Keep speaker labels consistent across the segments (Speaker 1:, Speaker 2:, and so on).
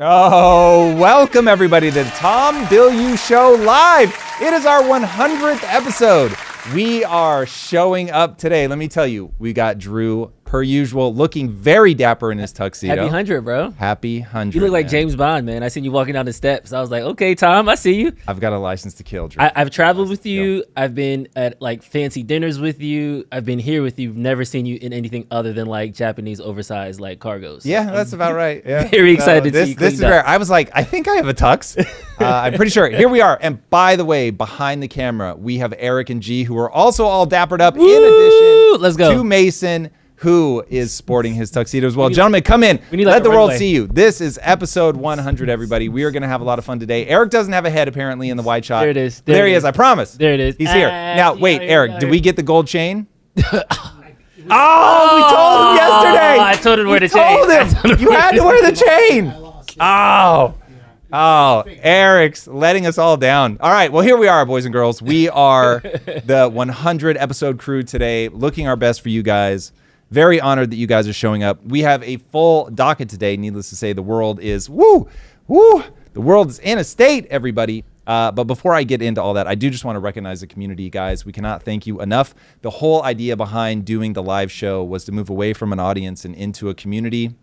Speaker 1: Oh, welcome everybody to the Tom Bilyeu Show live. It is our 100th episode. We are showing up today. Let me tell you, we got Drew, per usual, looking very dapper in his tuxedo.
Speaker 2: Happy 100, bro.
Speaker 1: Happy 100.
Speaker 2: You look like James Bond, man. I seen you walking down the steps. I was like, okay, Tom, I see you.
Speaker 1: I've got a license to kill, Drew.
Speaker 2: I've traveled with you. I've been at like fancy dinners with you. I've been here with you. Never seen you in anything other than like Japanese oversized like cargos. So
Speaker 1: yeah, that's about right. Yeah.
Speaker 2: Very excited to see you.
Speaker 1: This is rare. I was like, I think I have a tux. I'm pretty sure. Here we are. And by the way, behind the camera, we have Eric and G, who are also all dappered up.
Speaker 2: Woo!
Speaker 1: In addition
Speaker 2: Let's go.
Speaker 1: to Mason, who is sporting his tuxedo as well. Gentlemen, come in.
Speaker 2: We need
Speaker 1: Let
Speaker 2: like
Speaker 1: the
Speaker 2: a
Speaker 1: world
Speaker 2: runway.
Speaker 1: see you. This is episode 100, everybody. We are going to have a lot of fun today. Eric doesn't have a head, apparently, in the white shot.
Speaker 2: There it is.
Speaker 1: There he is. I promise.
Speaker 2: There it is.
Speaker 1: He's here. Now, wait,
Speaker 2: yeah,
Speaker 1: Eric,
Speaker 2: yeah.
Speaker 1: did we get the gold chain? We told him yesterday.
Speaker 2: I told him to wear the
Speaker 1: told
Speaker 2: chain.
Speaker 1: him. You had to wear the chain. Oh, Eric's letting us all down. All right, well, here we are, boys and girls. We are the 100 episode crew today, looking our best for you guys. Very honored that you guys are showing up. We have a full docket today. Needless to say, the world is, the world is in a state, everybody. But before I get into all that, I do just want to recognize the community, guys. We cannot thank you enough. The whole idea behind doing the live show was to move away from an audience and into a community,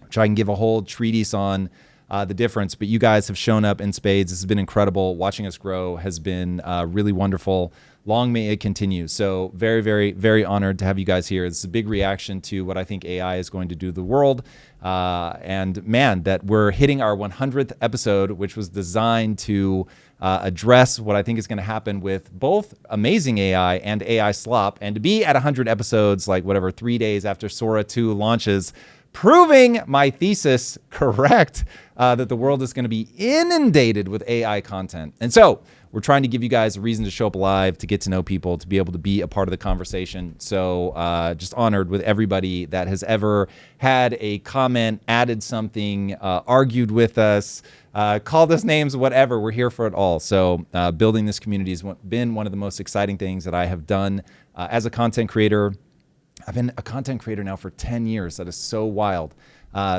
Speaker 1: which I can give a whole treatise on. The difference, but you guys have shown up in spades. This has been incredible. Watching us grow has been really wonderful. Long may it continue. So very, very, very honored to have you guys here. It's a big reaction to what I think AI is going to do to the world. And man, that we're hitting our 100th episode, which was designed to address what I think is going to happen with both amazing AI and AI slop. And to be at 100 episodes, like whatever, 3 days after Sora 2 launches, proving my thesis correct, that the world is going to be inundated with AI content. And so we're trying to give you guys a reason to show up live, to get to know people, to be able to be a part of the conversation. So just honored with everybody that has ever had a comment, added something, argued with us, called us names, whatever. We're here for it all. So building this community has been one of the most exciting things that I have done as a content creator. I've been a content creator now for 10 years. That is so wild.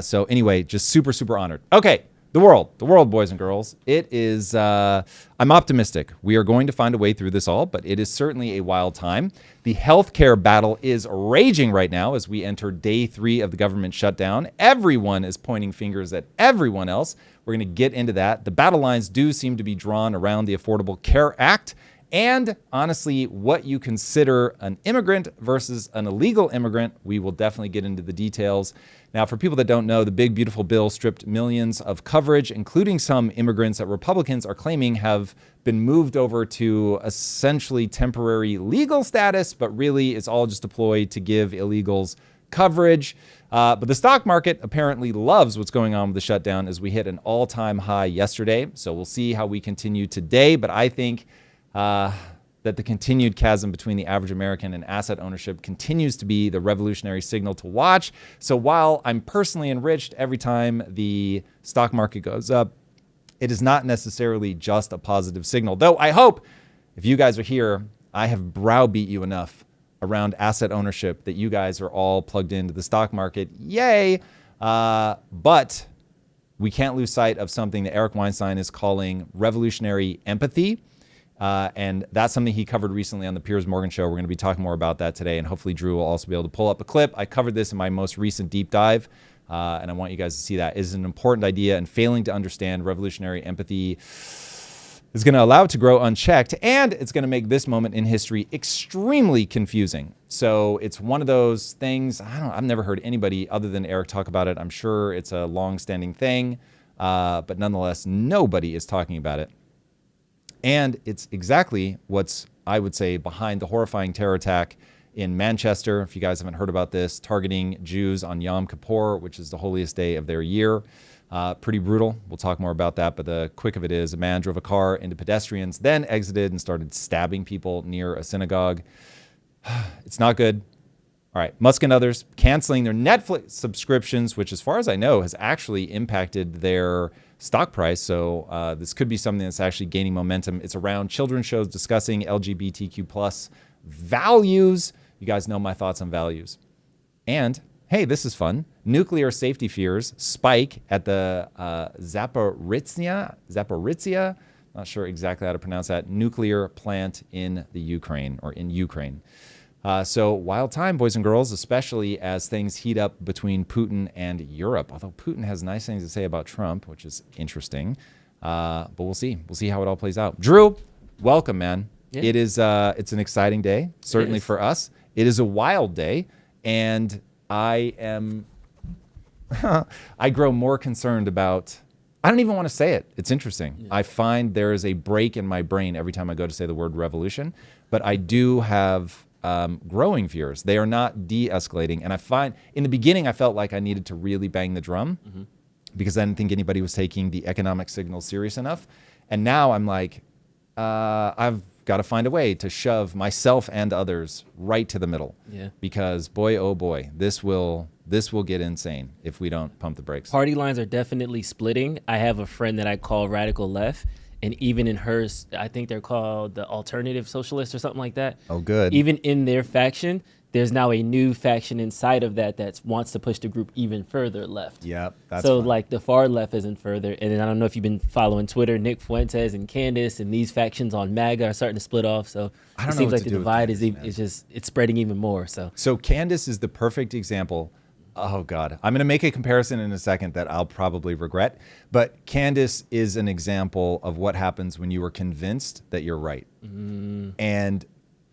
Speaker 1: So anyway, just super, super honored. Okay, the world, boys and girls. It is, I'm optimistic. We are going to find a way through this all, but it is certainly a wild time. The healthcare battle is raging right now as we enter day 3 of the government shutdown. Everyone is pointing fingers at everyone else. We're going to get into that. The battle lines do seem to be drawn around the Affordable Care Act. And honestly, what you consider an immigrant versus an illegal immigrant. We will definitely get into the details. Now, for people that don't know, the big, beautiful bill stripped millions of coverage, including some immigrants that Republicans are claiming have been moved over to essentially temporary legal status, but really it's all just deployed to give illegals coverage. But the stock market apparently loves what's going on with the shutdown as we hit an all-time high yesterday. So we'll see how we continue today. But I think that the continued chasm between the average American and asset ownership continues to be the revolutionary signal to watch. So while I'm personally enriched every time the stock market goes up, it is not necessarily just a positive signal. Though I hope if you guys are here, I have browbeat you enough around asset ownership that you guys are all plugged into the stock market. Yay! But we can't lose sight of something that Eric Weinstein is calling revolutionary empathy. And that's something he covered recently on the Piers Morgan Show. We're going to be talking more about that today, and hopefully Drew will also be able to pull up a clip. I covered this in my most recent deep dive, and I want you guys to see that. It is an important idea, and failing to understand revolutionary empathy is going to allow it to grow unchecked, and it's going to make this moment in history extremely confusing. So it's one of those things, I've never heard anybody other than Eric talk about it. I'm sure it's a long-standing thing, but nonetheless, nobody is talking about it. And it's exactly what's, I would say, behind the horrifying terror attack in Manchester. If you guys haven't heard about this, targeting Jews on Yom Kippur, which is the holiest day of their year. Pretty brutal. We'll talk more about that. But the quick of it is a man drove a car into pedestrians, then exited and started stabbing people near a synagogue. It's not good. All right, Musk and others canceling their Netflix subscriptions, which as far as I know has actually impacted their stock price. So this could be something that's actually gaining momentum. It's around children's shows discussing LGBTQ plus values. You guys know my thoughts on values. And hey, this is fun. Nuclear safety fears spike at the Zaporizhia, not sure exactly how to pronounce that, nuclear plant in the Ukraine or in Ukraine. So wild time, boys and girls, especially as things heat up between Putin and Europe. Although Putin has nice things to say about Trump, which is interesting. But we'll see. We'll see how it all plays out. Drew, welcome, man. Yeah. It is. It's an exciting day, certainly for us. It is a wild day, and I grow more concerned about. I don't even want to say it. It's interesting. Yeah. I find there is a break in my brain every time I go to say the word revolution, but I do have growing fears. They are not de-escalating. And I find in the beginning, I felt like I needed to really bang the drum because I didn't think anybody was taking the economic signals serious enough. And now I'm like, I've got to find a way to shove myself and others right to the middle. Yeah. Because boy, oh boy, this will get insane if we don't pump the brakes.
Speaker 2: Party lines are definitely splitting. I have a friend that I call radical left. And even in hers, I think they're called the Alternative Socialists or something like that.
Speaker 1: Oh, good.
Speaker 2: Even in their faction, there's now a new faction inside of that wants to push the group even further left.
Speaker 1: Yep, that's
Speaker 2: so
Speaker 1: fun.
Speaker 2: Like the far left isn't further. And then I don't know if you've been following Twitter, Nick Fuentes and Candace and these factions on MAGA are starting to split off. So it seems like the divide is spreading even more.
Speaker 1: So Candace is the perfect example. Oh, God. I'm going to make a comparison in a second that I'll probably regret. But Candace is an example of what happens when you are convinced that you're right. And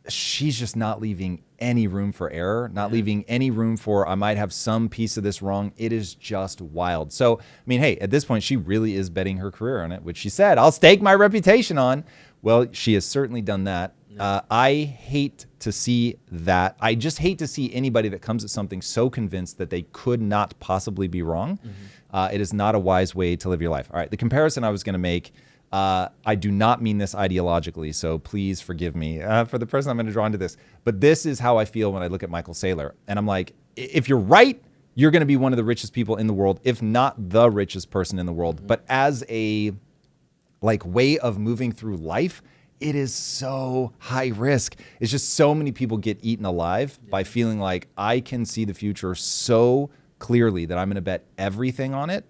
Speaker 1: she's just not leaving any room for error, not leaving any room for I might have some piece of this wrong. It is just wild. So, I mean, hey, at this point, she really is betting her career on it, which she said, I'll stake my reputation on. Well, she has certainly done that. I hate to see that. I just hate to see anybody that comes at something so convinced that they could not possibly be wrong. It is not a wise way to live your life. All right, the comparison I was going to make, I do not mean this ideologically, so please forgive me for the person I'm going to draw into this. But this is how I feel when I look at Michael Saylor. And I'm like, if you're right, you're going to be one of the richest people in the world, if not the richest person in the world. But as a way of moving through life, it is so high risk. It's just so many people get eaten alive by feeling like I can see the future so clearly that I'm going to bet everything on it.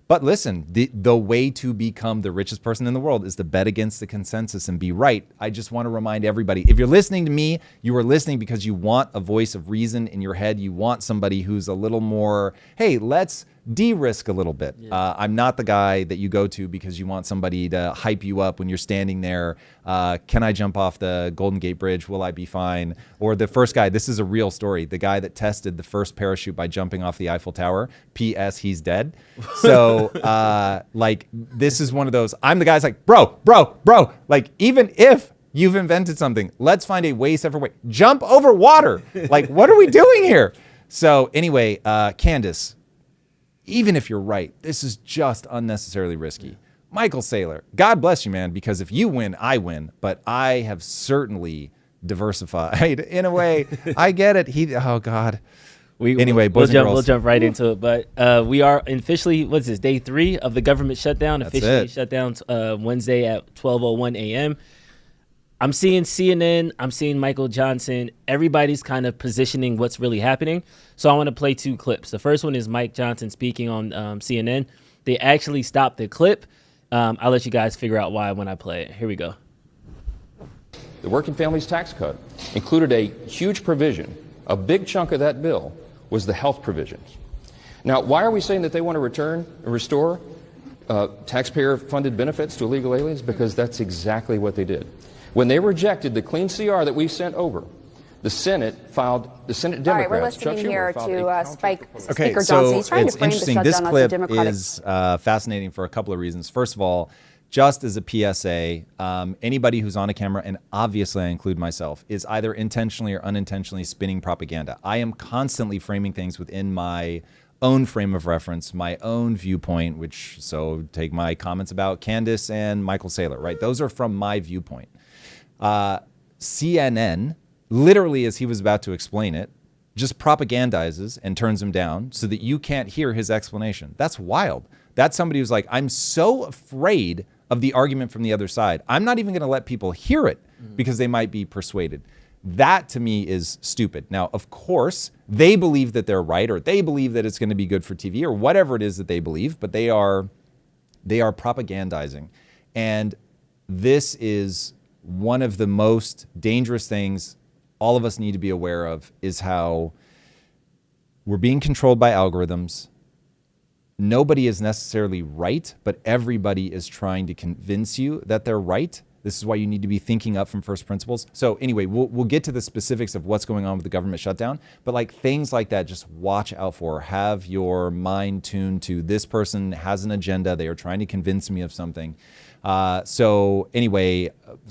Speaker 1: But listen, the way to become the richest person in the world is to bet against the consensus and be right. I just want to remind everybody, if you're listening to me, you are listening because you want a voice of reason in your head. You want somebody who's a little more, hey, let's de-risk a little bit. I'm not the guy that you go to because you want somebody to hype you up when you're standing there. Can I jump off the Golden Gate Bridge? Will I be fine? Or the first guy, this is a real story, the guy that tested the first parachute by jumping off the Eiffel Tower. P.S. He's dead. So this is one of those, I'm the guy's like, bro. Like, even if you've invented something, let's find a way safer way. Jump over water. Like, what are we doing here? So anyway, Candace, even if you're right, this is just unnecessarily risky. Michael Saylor, God bless you, man, because if you win, I win. But I have certainly diversified in a way. I get it. Oh, God. Anyway, boys and girls.
Speaker 2: We'll jump right into it. But we are officially, what's this, day 3 of the government shutdown. Officially shut down Wednesday at 12:01 a.m. I'm seeing CNN, I'm seeing Michael Johnson. Everybody's kind of positioning what's really happening. So I want to play 2 clips. The first one is Mike Johnson speaking on CNN. They actually stopped the clip. I'll let you guys figure out why when I play it. Here we go.
Speaker 3: The Working Families Tax Cut included a huge provision. A big chunk of that bill was the health provisions. Now, why are we saying that they want to restore taxpayer-funded benefits to illegal aliens? Because that's exactly what they did. When they rejected the clean CR that we sent over, the Senate Democrats.
Speaker 4: All right, we're listening here to Speaker
Speaker 1: so
Speaker 4: Johnson. He's trying
Speaker 1: it's
Speaker 4: to frame the
Speaker 1: interesting.
Speaker 4: shutdown
Speaker 1: This
Speaker 4: as a
Speaker 1: clip
Speaker 4: democratic.
Speaker 1: is fascinating for a couple of reasons. First of all, just as a PSA, anybody who's on a camera, and obviously I include myself, is either intentionally or unintentionally spinning propaganda. I am constantly framing things within my own frame of reference, my own viewpoint, so take my comments about Candace and Michael Saylor, right? Those are from my viewpoint. CNN, literally as he was about to explain it, just propagandizes and turns him down so that you can't hear his explanation. That's wild. That's somebody who's like, I'm so afraid of the argument from the other side. I'm not even going to let people hear it because they might be persuaded. That to me is stupid. Now, of course, they believe that they're right, or they believe that it's going to be good for TV, or whatever it is that they believe, but they are propagandizing. And this is one of the most dangerous things all of us need to be aware of, is how we're being controlled by algorithms. Nobody is necessarily right, but everybody is trying to convince you that they're right. This is why you need to be thinking up from first principles. So anyway, we'll get to the specifics of what's going on with the government shutdown, but like things like that, just watch out for. Have your mind tuned to this person has an agenda. They are trying to convince me of something. So anyway,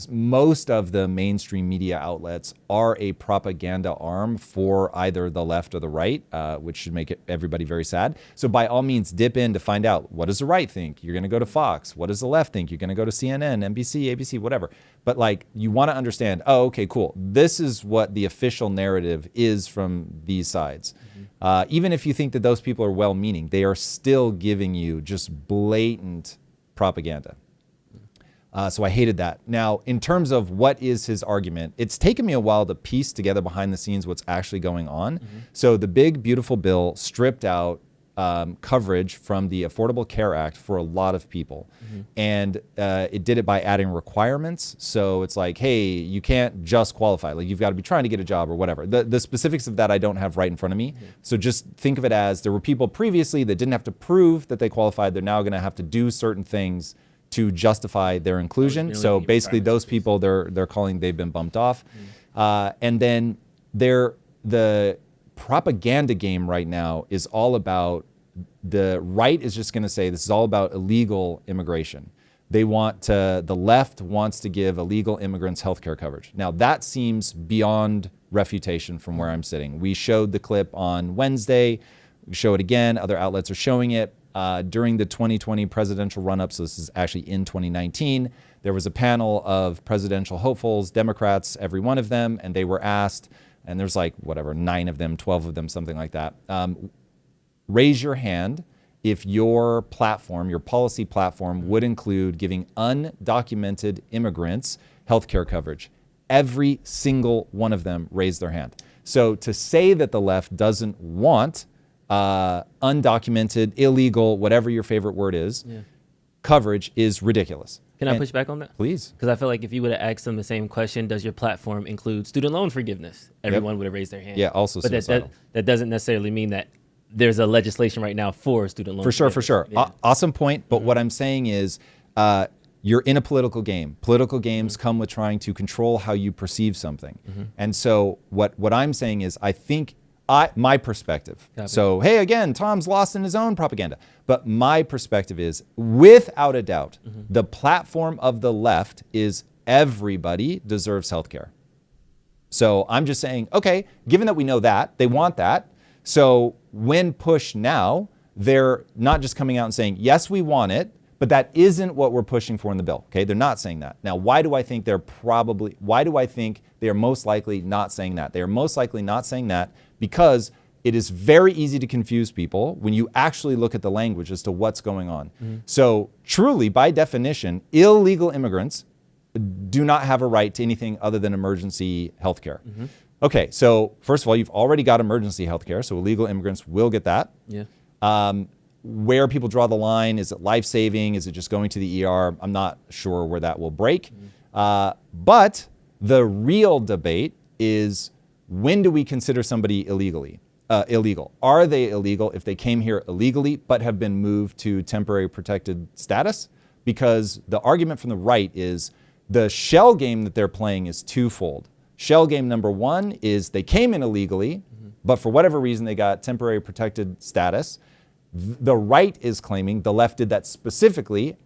Speaker 1: most of the mainstream media outlets are a propaganda arm for either the left or the right, which should make everybody very sad. So by all means, dip in to find out, what does the right think? You're going to go to Fox. What does the left think? You're going to go to CNN, NBC, ABC, whatever. But like, you want to understand, oh, okay, cool. This is what the official narrative is from these sides. Even if you think that those people are well-meaning, they are still giving you just blatant propaganda. So I hated that. Now, in terms of what is his argument, it's taken me a while to piece together behind the scenes what's actually going on. So the big, beautiful bill stripped out coverage from the Affordable Care Act for a lot of people. And it did it by adding requirements. So it's like, hey, you can't just qualify. Like, you've got to be trying to get a job or whatever. The specifics of that I don't have right in front of me. So just think of it as there were people previously that didn't have to prove that they qualified. They're now going to have to do certain things to justify their inclusion. So basically those people, they're calling they've been bumped off. And then the propaganda game right now is all about, the right is just gonna say this is all about illegal immigration. The left wants to give illegal immigrants healthcare coverage. Now that seems beyond refutation from where I'm sitting. We showed the clip on Wednesday, we show it again, other outlets are showing it. During the 2020 presidential run-up, so this is actually in 2019, there was a panel of presidential hopefuls, Democrats, every one of them, and they were asked, and there's like, whatever, 9 of them, 12 of them, something like that. Raise your hand if your platform, your policy platform, would include giving undocumented immigrants healthcare coverage. Every single one of them raised their hand. So to say that the left doesn't want undocumented, illegal, whatever your favorite word is, coverage is ridiculous.
Speaker 2: Can I push back on that?
Speaker 1: Please.
Speaker 2: Because I feel like if you would have asked them the same question, does your platform include student loan forgiveness? Everyone would have raised their hand.
Speaker 1: Yeah, also
Speaker 2: but
Speaker 1: suicidal.
Speaker 2: that doesn't necessarily mean that there's a legislation right now for student loan forgiveness.
Speaker 1: For sure. Yeah. Awesome point. But what I'm saying is you're in a political game. Political games come with trying to control how you perceive something. And so what I'm saying is, I think my perspective. So, hey, again, Tom's lost in his own propaganda. But my perspective is, without a doubt, the platform of the left is everybody deserves healthcare. So I'm just saying, okay, given that we know that, they want that. So when pushed now, they're not just coming out and saying, yes, we want it, but that isn't what we're pushing for in the bill. Okay, they're not saying that. Now, why do I think they are most likely not saying that? They are most likely not saying that because it is very easy to confuse people when you actually look at the language as to what's going on. So truly, by definition, illegal immigrants do not have a right to anything other than emergency health care. Okay, so first of all, you've already got emergency health care, so illegal immigrants will get that. Where people draw the line, is it life-saving? Is it just going to the ER? I'm not sure where that will break. But the real debate is, when do we consider somebody illegal? Are they illegal if they came here illegally but have been moved to temporary protected status? Because the argument from the right is the shell game that they're playing is twofold. Shell game number one is they came in illegally, but for whatever reason they got temporary protected status. The right is claiming the left did that specifically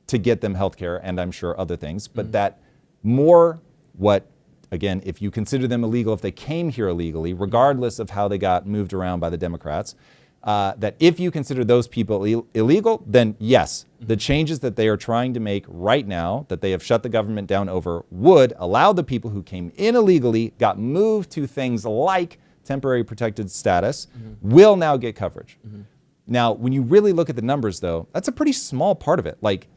Speaker 1: to get them healthcare and I'm sure other things, but that more again, if you consider them illegal, if they came here illegally, regardless of how they got moved around by the Democrats, that if you consider those people illegal, then yes, the changes that they are trying to make right now, that they have shut the government down over, would allow the people who came in illegally, got moved to things like temporary protected status, will now get coverage. Now, when you really look at the numbers, though, that's a pretty small part of it. Like,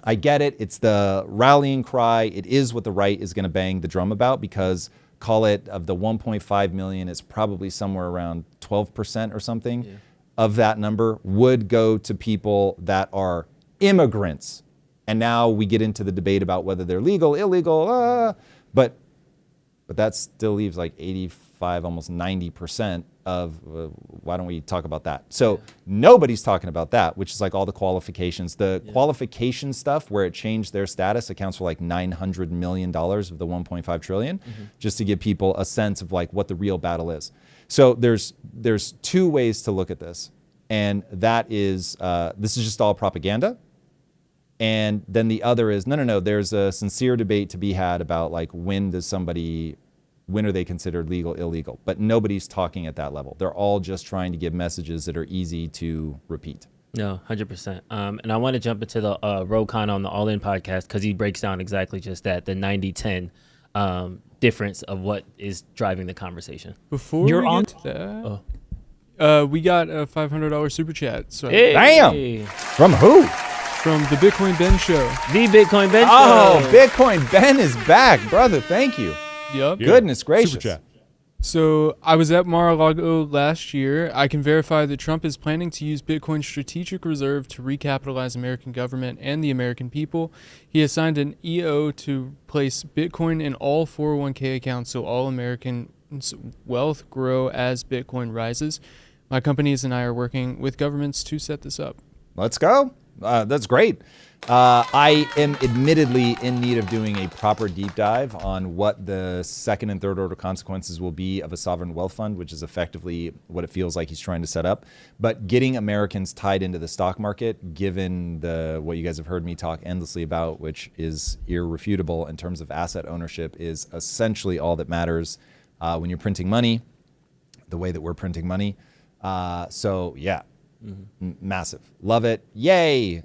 Speaker 1: I get it. It's the rallying cry. It is what the right is going to bang the drum about, because call it of the 1.5 million, it's probably somewhere around 12% or something of that number would go to people that are immigrants. And now we get into the debate about whether they're legal, illegal, but that still leaves like 85, almost 90% of, why don't we talk about that? So nobody's talking about that, which is like all the qualifications. The qualification stuff where it changed their status accounts for like $900 million of the 1.5 trillion, just to give people a sense of like what the real battle is. So there's two ways to look at this. And that is, this is just all propaganda. And then the other is, no, there's a sincere debate to be had about like when are they considered legal, illegal? But nobody's talking at that level. They're all just trying to give messages that are easy to repeat.
Speaker 2: No, 100%. And I want to jump into the Rokhan on the All In podcast because he breaks down exactly just that, the 90-10 difference of what is driving the conversation.
Speaker 5: Before
Speaker 6: You're
Speaker 5: we
Speaker 6: on
Speaker 5: get to that, we got a $500 super chat. So
Speaker 2: Hey.
Speaker 1: Damn! From who?
Speaker 5: from the Bitcoin Ben Show.
Speaker 2: The Bitcoin Ben
Speaker 1: Oh,
Speaker 2: Show.
Speaker 1: Bitcoin Ben is back, brother. Thank you.
Speaker 5: Yep.
Speaker 1: Goodness gracious.
Speaker 7: Super chat.
Speaker 5: So I was at Mar-a-Lago last year. I can verify that Trump is planning to use Bitcoin's strategic reserve to recapitalize American government and the American people. He has signed an EO to place Bitcoin in all 401k accounts so all Americans' wealth grow as Bitcoin rises. My companies and I are working with governments to set this up.
Speaker 1: Let's go. That's great. I am admittedly in need of doing a proper deep dive on what the second and third order consequences will be of a sovereign wealth fund, which is effectively what it feels like he's trying to set up. But getting Americans tied into the stock market, given what you guys have heard me talk endlessly about, which is irrefutable in terms of asset ownership, is essentially all that matters when you're printing money, the way that we're printing money. So yeah. Massive. Love it. Yay.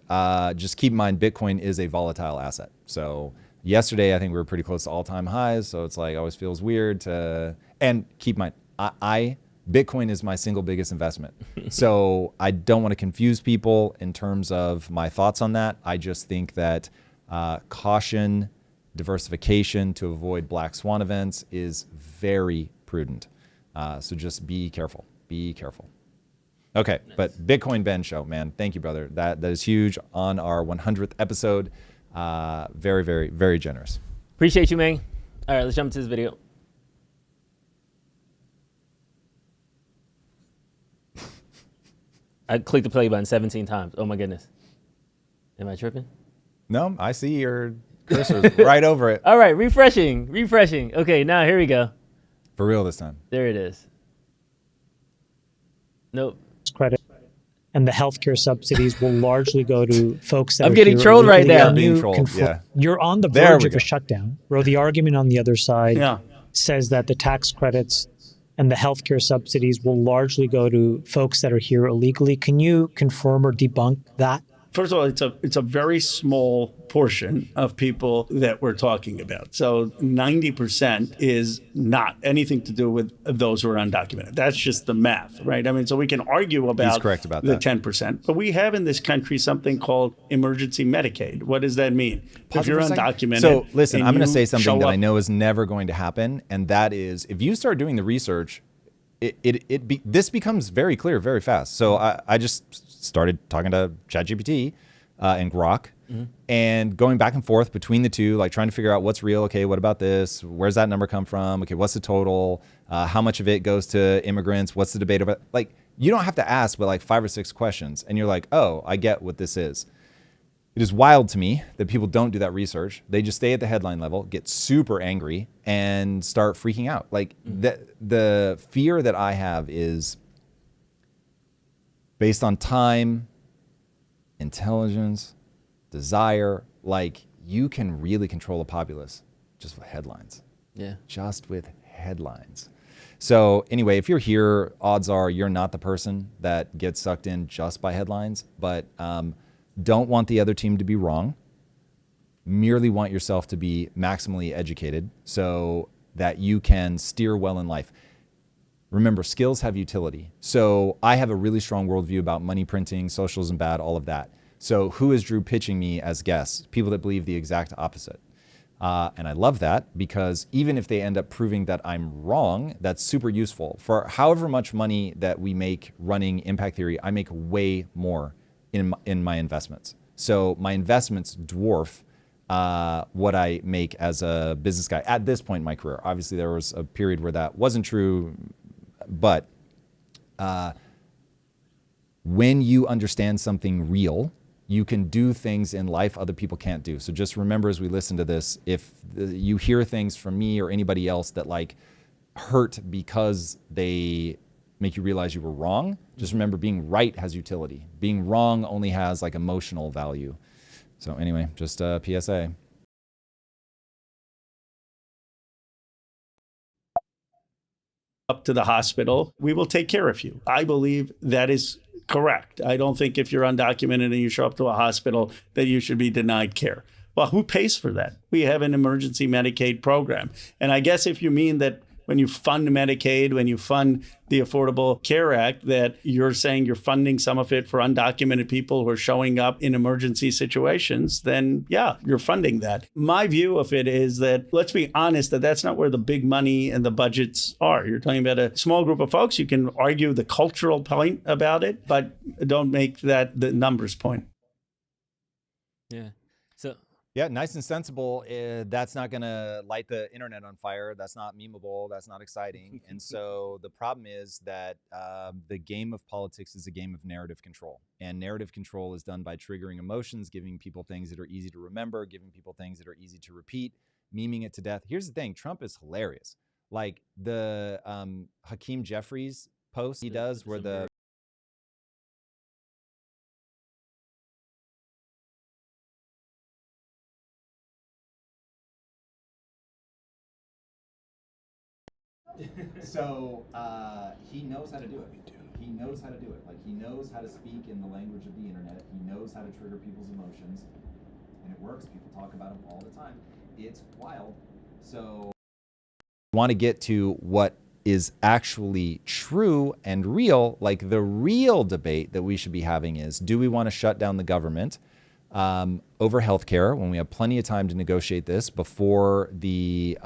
Speaker 1: Just keep in mind, Bitcoin is a volatile asset. So yesterday, I think we were pretty close to all-time highs. So it's like, always feels weird to, and keep in mind, Bitcoin is my single biggest investment. So I don't want to confuse people in terms of my thoughts on that. I just think that caution, diversification to avoid black swan events is very prudent. So just be careful. Be careful. Okay, nice. But Bitcoin Ben Show, man, thank you, brother. That is huge on our 100th episode. Very, very, very generous.
Speaker 2: Appreciate you, man. All right, let's jump into this video. I clicked the play button 17 times. Oh my goodness. Am I tripping?
Speaker 1: No, I see your cursor's right over it.
Speaker 2: All right, refreshing. Okay, now here we go.
Speaker 1: For real this time.
Speaker 2: There it is. Nope.
Speaker 6: Credit and the healthcare subsidies will largely go to folks that
Speaker 2: I'm
Speaker 6: are
Speaker 2: getting
Speaker 6: here
Speaker 2: trolled right
Speaker 6: illegally.
Speaker 2: now.
Speaker 1: Being trolled, yeah.
Speaker 6: You're on the
Speaker 1: There
Speaker 6: verge
Speaker 1: we
Speaker 6: of
Speaker 1: go.
Speaker 6: a shutdown. Bro, the argument on the other side says that the tax credits and the healthcare subsidies will largely go to folks that are here illegally. Can you confirm or debunk that?
Speaker 8: First of all, it's a very small portion of people that we're talking about. So 90% is not anything to do with those who are undocumented. That's just the math, right? I mean, so we can argue about,
Speaker 1: He's correct about
Speaker 8: the
Speaker 1: that.
Speaker 8: 10%. But we have in this country something called emergency Medicaid. What does that mean? If you're undocumented.
Speaker 1: So listen, I'm going to say something that I
Speaker 8: know.
Speaker 1: know is never going to happen, and that is if you start doing the research, this becomes very clear very fast. So I just started talking to ChatGPT and Grok and going back and forth between the two, like trying to figure out what's real. Okay, what about this? Where's that number come from? Okay, what's the total? How much of it goes to immigrants? What's the debate about? Like, you don't have to ask but like 5 or 6 questions, and you're like, oh, I get what this is. It is wild to me that people don't do that research. They just stay at the headline level, get super angry, and start freaking out. Like the fear that I have is based on time, intelligence, desire. Like, you can really control a populace just with headlines.
Speaker 2: Yeah.
Speaker 1: Just with headlines. So anyway, if you're here, odds are you're not the person that gets sucked in just by headlines, but don't want the other team to be wrong. Merely want yourself to be maximally educated so that you can steer well in life. Remember, skills have utility. So I have a really strong worldview about money printing, socialism bad, all of that. So who is Drew pitching me as guests? People that believe the exact opposite. And I love that because even if they end up proving that I'm wrong, that's super useful. For however much money that we make running impact theory, I make way more in my investments. So my investments dwarf what I make as a business guy at this point in my career. Obviously, there was a period where that wasn't true, but when you understand something real, you can do things in life other people can't do. So just remember as we listen to this, if you hear things from me or anybody else that like hurt because they make you realize you were wrong, just remember being right has utility. Being wrong only has like emotional value. So anyway, just a PSA.
Speaker 8: Up to the hospital, we will take care of you. I believe that is correct. I don't think if you're undocumented and you show up to a hospital that you should be denied care. Well, who pays for that? We have an emergency Medicaid program. And I guess if you mean that when you fund Medicaid, when you fund the Affordable Care Act, that you're saying you're funding some of it for undocumented people who are showing up in emergency situations, then yeah, you're funding that. My view of it is that, let's be honest, that's not where the big money and the budgets are. You're talking about a small group of folks. You can argue the cultural point about it, but don't make that the numbers point.
Speaker 2: Yeah. So
Speaker 1: yeah, nice and sensible. That's not going to light the internet on fire. That's not memeable. That's not exciting. And so the problem is that the game of politics is a game of narrative control. And narrative control is done by triggering emotions, giving people things that are easy to remember, giving people things that are easy to repeat, memeing it to death. Here's the thing. Trump is hilarious. Like the Hakeem Jeffries post he does where the So he knows how to do it. He knows how to do it. Like he knows how to speak in the language of the internet. He knows how to trigger people's emotions, and it works. People talk about him all the time. It's wild. So I want to get to what is actually true and real. Like the real debate that we should be having is: do we want to shut down the government over healthcare when we have plenty of time to negotiate this before the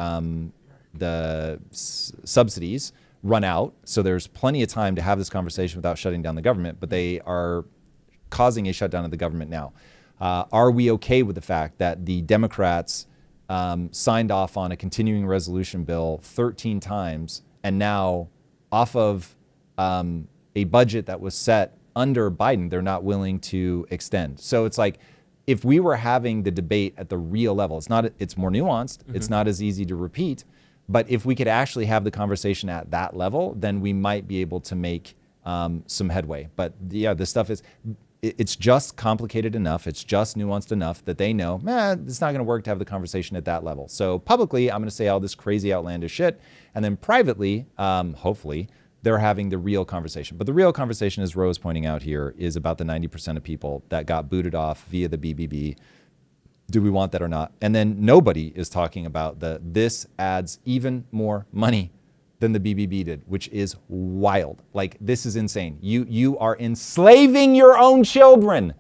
Speaker 1: subsidies run out? So there's plenty of time to have this conversation without shutting down the government, but they are causing a shutdown of the government now. Are we okay with the fact that the Democrats signed off on a continuing resolution bill 13 times and now off of a budget that was set under Biden, they're not willing to extend? So it's like, if we were having the debate at the real level, it's more nuanced. Mm-hmm. It's not as easy to repeat. But if we could actually have the conversation at that level, then we might be able to make some headway. But yeah, this stuff it's just complicated enough. It's just nuanced enough that they know, it's not going to work to have the conversation at that level. So publicly, I'm going to say all this crazy, outlandish shit. And then privately, hopefully, they're having the real conversation. But the real conversation, as Rose pointing out here, is about the 90% of people that got booted off via the BBB. Do we want that or not? And then nobody is talking about this adds even more money than the BBB did, which is wild. Like, this is insane. You are enslaving your own children.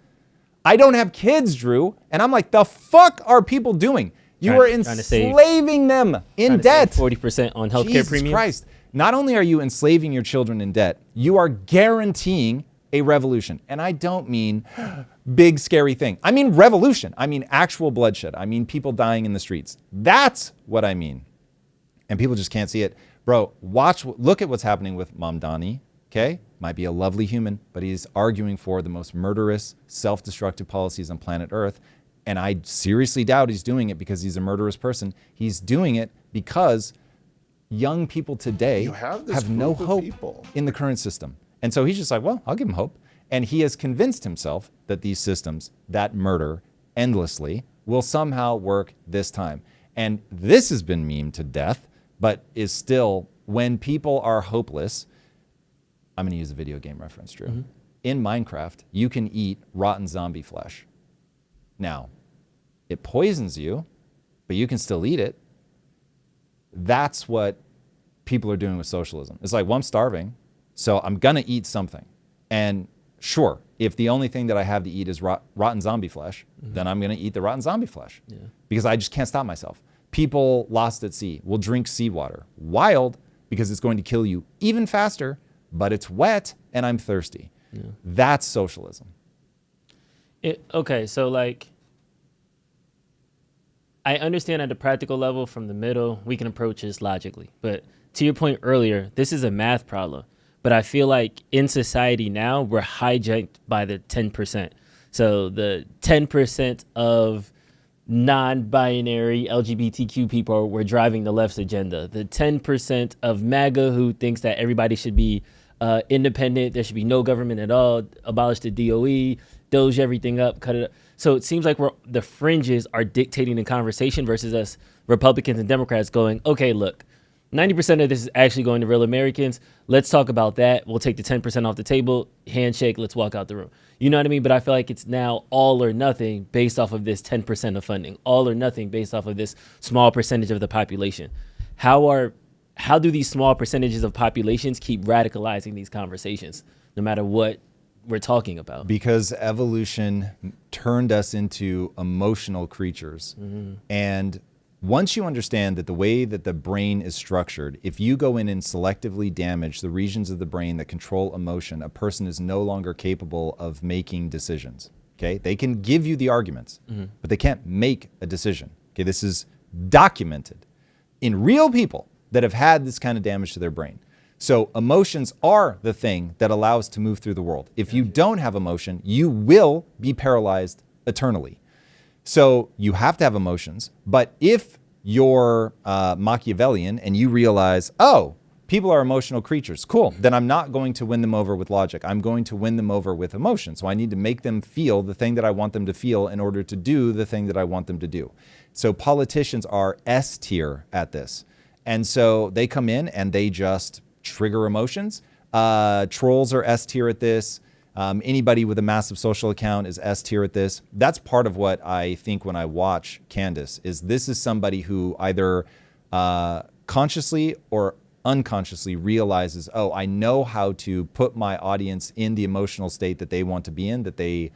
Speaker 1: I don't have kids, Drew. And I'm like, the fuck are people doing? You are enslaving them in debt.
Speaker 2: 40% on healthcare
Speaker 1: Jesus
Speaker 2: premiums.
Speaker 1: Christ. Not only are you enslaving your children in debt, you are guaranteeing a revolution. And I don't mean big, scary thing. I mean revolution. I mean actual bloodshed. I mean people dying in the streets. That's what I mean. And people just can't see it. Bro, look at what's happening with Mamdani, okay? Might be a lovely human, but he's arguing for the most murderous, self-destructive policies on planet Earth. And I seriously doubt he's doing it because he's a murderous person. He's doing it because young people today have no hope in the current system. And so he's just like, well, I'll give him hope. And he has convinced himself that these systems that murder endlessly will somehow work this time. And this has been memed to death, but is still, when people are hopeless, I'm going to use a video game reference, Drew. Mm-hmm. In Minecraft, you can eat rotten zombie flesh. Now, it poisons you, but you can still eat it. That's what people are doing with socialism. It's like, well, I'm starving, so I'm going to eat something. And sure, If the only thing that I have to eat is rotten zombie flesh, then I'm going to eat the rotten zombie flesh because I just can't stop myself. People lost at sea will drink seawater. Wild, because it's going to kill you even faster, but it's wet and I'm thirsty. Yeah. That's socialism.
Speaker 2: Okay, so like, I understand at a practical level from the middle, we can approach this logically. But to your point earlier, this is a math problem. But I feel like in society now, we're hijacked by the 10%. So the 10% of non-binary LGBTQ people were driving the left's agenda. The 10% of MAGA who thinks that everybody should be independent, there should be no government at all, abolish the DOE, doge everything up, cut it up. So it seems like the fringes are dictating the conversation versus us Republicans and Democrats going, okay, look, 90% of this is actually going to real Americans. Let's talk about that. We'll take the 10% off the table, handshake, let's walk out the room. You know what I mean? But I feel like it's now all or nothing based off of this 10% of funding, all or nothing based off of this small percentage of the population. How do these small percentages of populations keep radicalizing these conversations, no matter what we're talking about?
Speaker 1: Because evolution turned us into emotional creatures. And once you understand that the way that the brain is structured, if you go in and selectively damage the regions of the brain that control emotion, a person is no longer capable of making decisions. Okay? They can give you the arguments, but they can't make a decision. Okay? This is documented in real people that have had this kind of damage to their brain. So emotions are the thing that allows us to move through the world. If you don't have emotion, you will be paralyzed eternally. So you have to have emotions, but if you're Machiavellian and you realize, oh, people are emotional creatures, cool, then I'm not going to win them over with logic. I'm going to win them over with emotion. So I need to make them feel the thing that I want them to feel in order to do the thing that I want them to do. So politicians are S tier at this. And so they come in and they just trigger emotions. Trolls are S tier at this. Anybody with a massive social account is S tier at this. That's part of what I think when I watch Candace is this is somebody who either consciously or unconsciously realizes, oh, I know how to put my audience in the emotional state that they want to be in, that they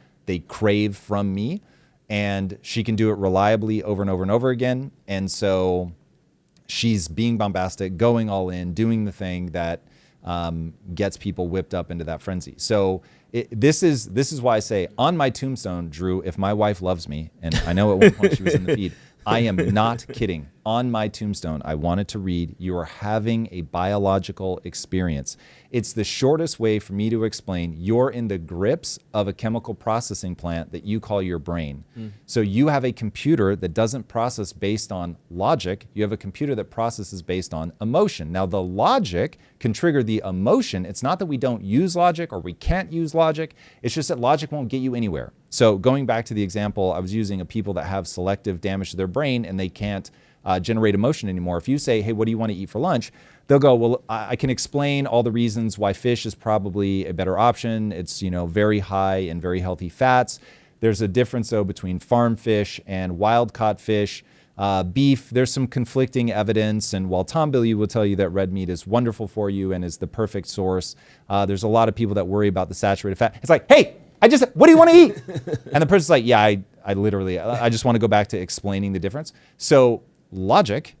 Speaker 1: crave from me. And she can do it reliably over and over and over again. And so she's being bombastic, going all in, doing the thing that gets people whipped up into that frenzy. So this is why I say on my tombstone, Drew, if my wife loves me, and I know at one point she was in the feed, I am not kidding. On my tombstone, I wanted to read, you are having a biological experience. It's the shortest way for me to explain you're in the grips of a chemical processing plant that you call your brain. So you have a computer that doesn't process based on logic. You have a computer that processes based on emotion. Now, the logic can trigger the emotion. It's not that we don't use logic or we can't use logic. It's just that logic won't get you anywhere. So going back to the example I was using of people that have selective damage to their brain and they can't generate emotion anymore. If you say, hey, what do you want to eat for lunch? They'll go, well, I can explain all the reasons why fish is probably a better option. It's, very high and very healthy fats. There's a difference, though, between farm fish and wild-caught fish. Beef, there's some conflicting evidence. And while Tom Bilyeu will tell you that red meat is wonderful for you and is the perfect source, there's a lot of people that worry about the saturated fat. It's like, hey, what do you want to eat? And the person's like, yeah, I just want to go back to explaining the difference. So logic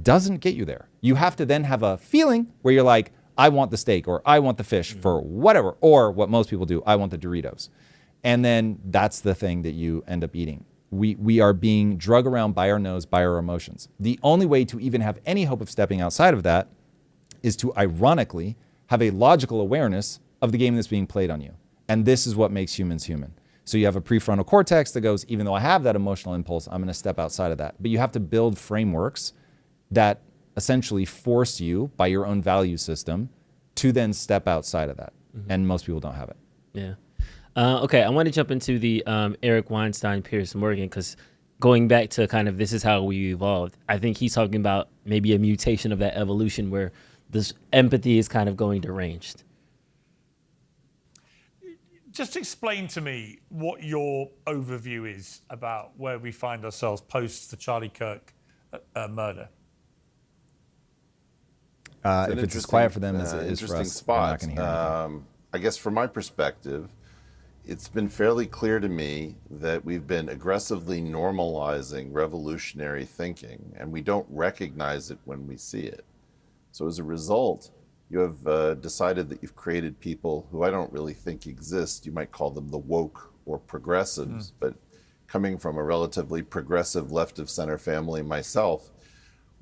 Speaker 1: doesn't get you there. You have to then have a feeling where you're like, I want the steak or I want the fish for whatever, or what most people do, I want the Doritos. And then that's the thing that you end up eating. We are being drug around by our nose, by our emotions. The only way to even have any hope of stepping outside of that is to ironically have a logical awareness of the game that's being played on you. And this is what makes humans human. So you have a prefrontal cortex that goes, even though I have that emotional impulse, I'm going to step outside of that. But you have to build frameworks that essentially force you by your own value system to then step outside of that. And most people don't have it.
Speaker 2: Yeah. Okay, I want to jump into the Eric Weinstein, Piers Morgan, because going back to kind of this is how we evolved, I think he's talking about maybe a mutation of that evolution where this empathy is kind of going deranged.
Speaker 7: Just explain to me what your overview is about where we find ourselves post the Charlie Kirk murder.
Speaker 1: If it's as quiet for them as it is for us,
Speaker 9: spot.
Speaker 1: we're not going to hear anything.
Speaker 9: I guess from my perspective, it's been fairly clear to me that we've been aggressively normalizing revolutionary thinking, and we don't recognize it when we see it. So as a result, you have decided that you've created people who I don't really think exist. You might call them the woke or progressives, but coming from a relatively progressive left of center family myself,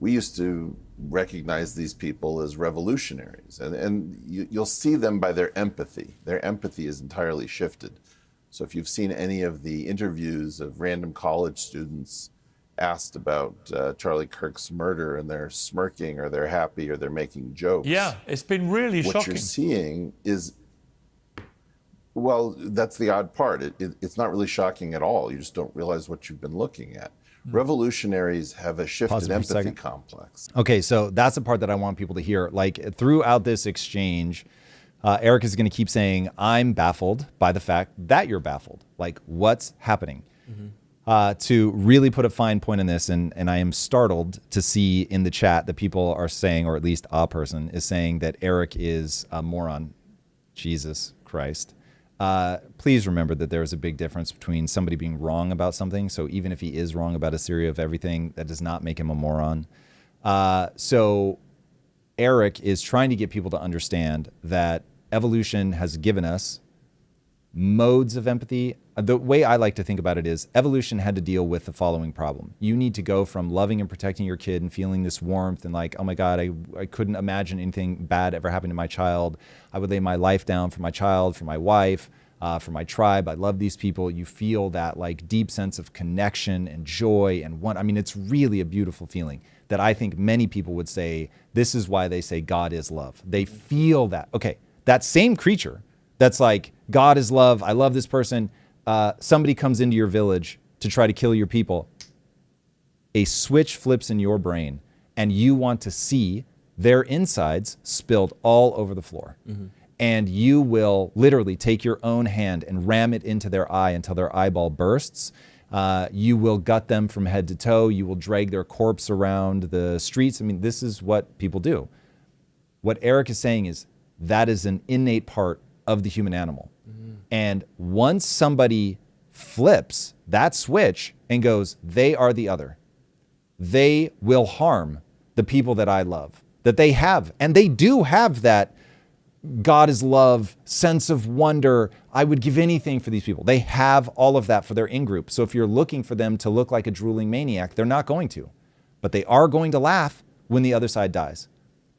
Speaker 9: we used to recognize these people as revolutionaries, and you'll see them by their empathy. Their empathy is entirely shifted. So if you've seen any of the interviews of random college students asked about Charlie Kirk's murder, and they're smirking or they're happy or they're making jokes.
Speaker 7: Yeah, it's been really
Speaker 9: what
Speaker 7: shocking.
Speaker 9: What you're seeing is, well, that's the odd part. It's not really shocking at all. You just don't realize what you've been looking at. Revolutionaries have a shifted empathy complex.
Speaker 1: Okay, so that's the part that I want people to hear. Like throughout this exchange, Eric is going to keep saying, I'm baffled by the fact that you're baffled. Like, what's happening? To really put a fine point in this, and I am startled to see in the chat that people are saying, or at least a person is saying, that Eric is a moron. Jesus Christ. Please remember that there is a big difference between somebody being wrong about something. So even if he is wrong about a theory of everything, that does not make him a moron. So Eric is trying to get people to understand that evolution has given us modes of empathy. The way I like to think about it is evolution had to deal with the following problem. You need to go from loving and protecting your kid and feeling this warmth and like, oh my God, I couldn't imagine anything bad ever happening to my child. I would lay my life down for my child, for my wife, for my tribe. I love these people. You feel that like deep sense of connection and joy and I mean, it's really a beautiful feeling that I think many people would say, this is why they say God is love. They feel that. Okay, that same creature that's like, God is love, I love this person, somebody comes into your village to try to kill your people, a switch flips in your brain and you want to see their insides spilled all over the floor. And you will literally take your own hand and ram it into their eye until their eyeball bursts. You will gut them from head to toe. You will drag their corpse around the streets. I mean, this is what people do. What Eric is saying is that is an innate part of the human animal. And once somebody flips that switch and goes, they are the other, they will harm the people that I love, that they have. And they do have that God is love, sense of wonder. I would give anything for these people. They have all of that for their in-group. So if you're looking for them to look like a drooling maniac, they're not going to. But they are going to laugh when the other side dies.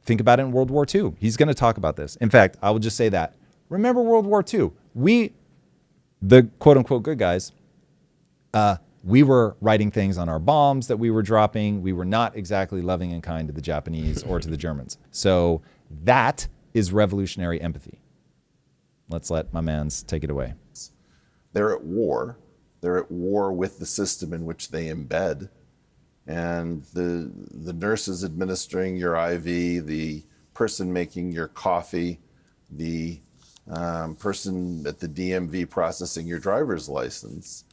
Speaker 1: Think about it in World War II. He's going to talk about this. In fact, I will just say that. Remember World War II? We, the quote-unquote good guys, we were writing things on our bombs that we were dropping. We were not exactly loving and kind to the Japanese or to the Germans. So that is revolutionary empathy. Let's let my mans take it away.
Speaker 9: They're at war. They're at war with the system in which they embed. And the nurses administering your IV, the person making your coffee, the person at the DMV processing your driver's license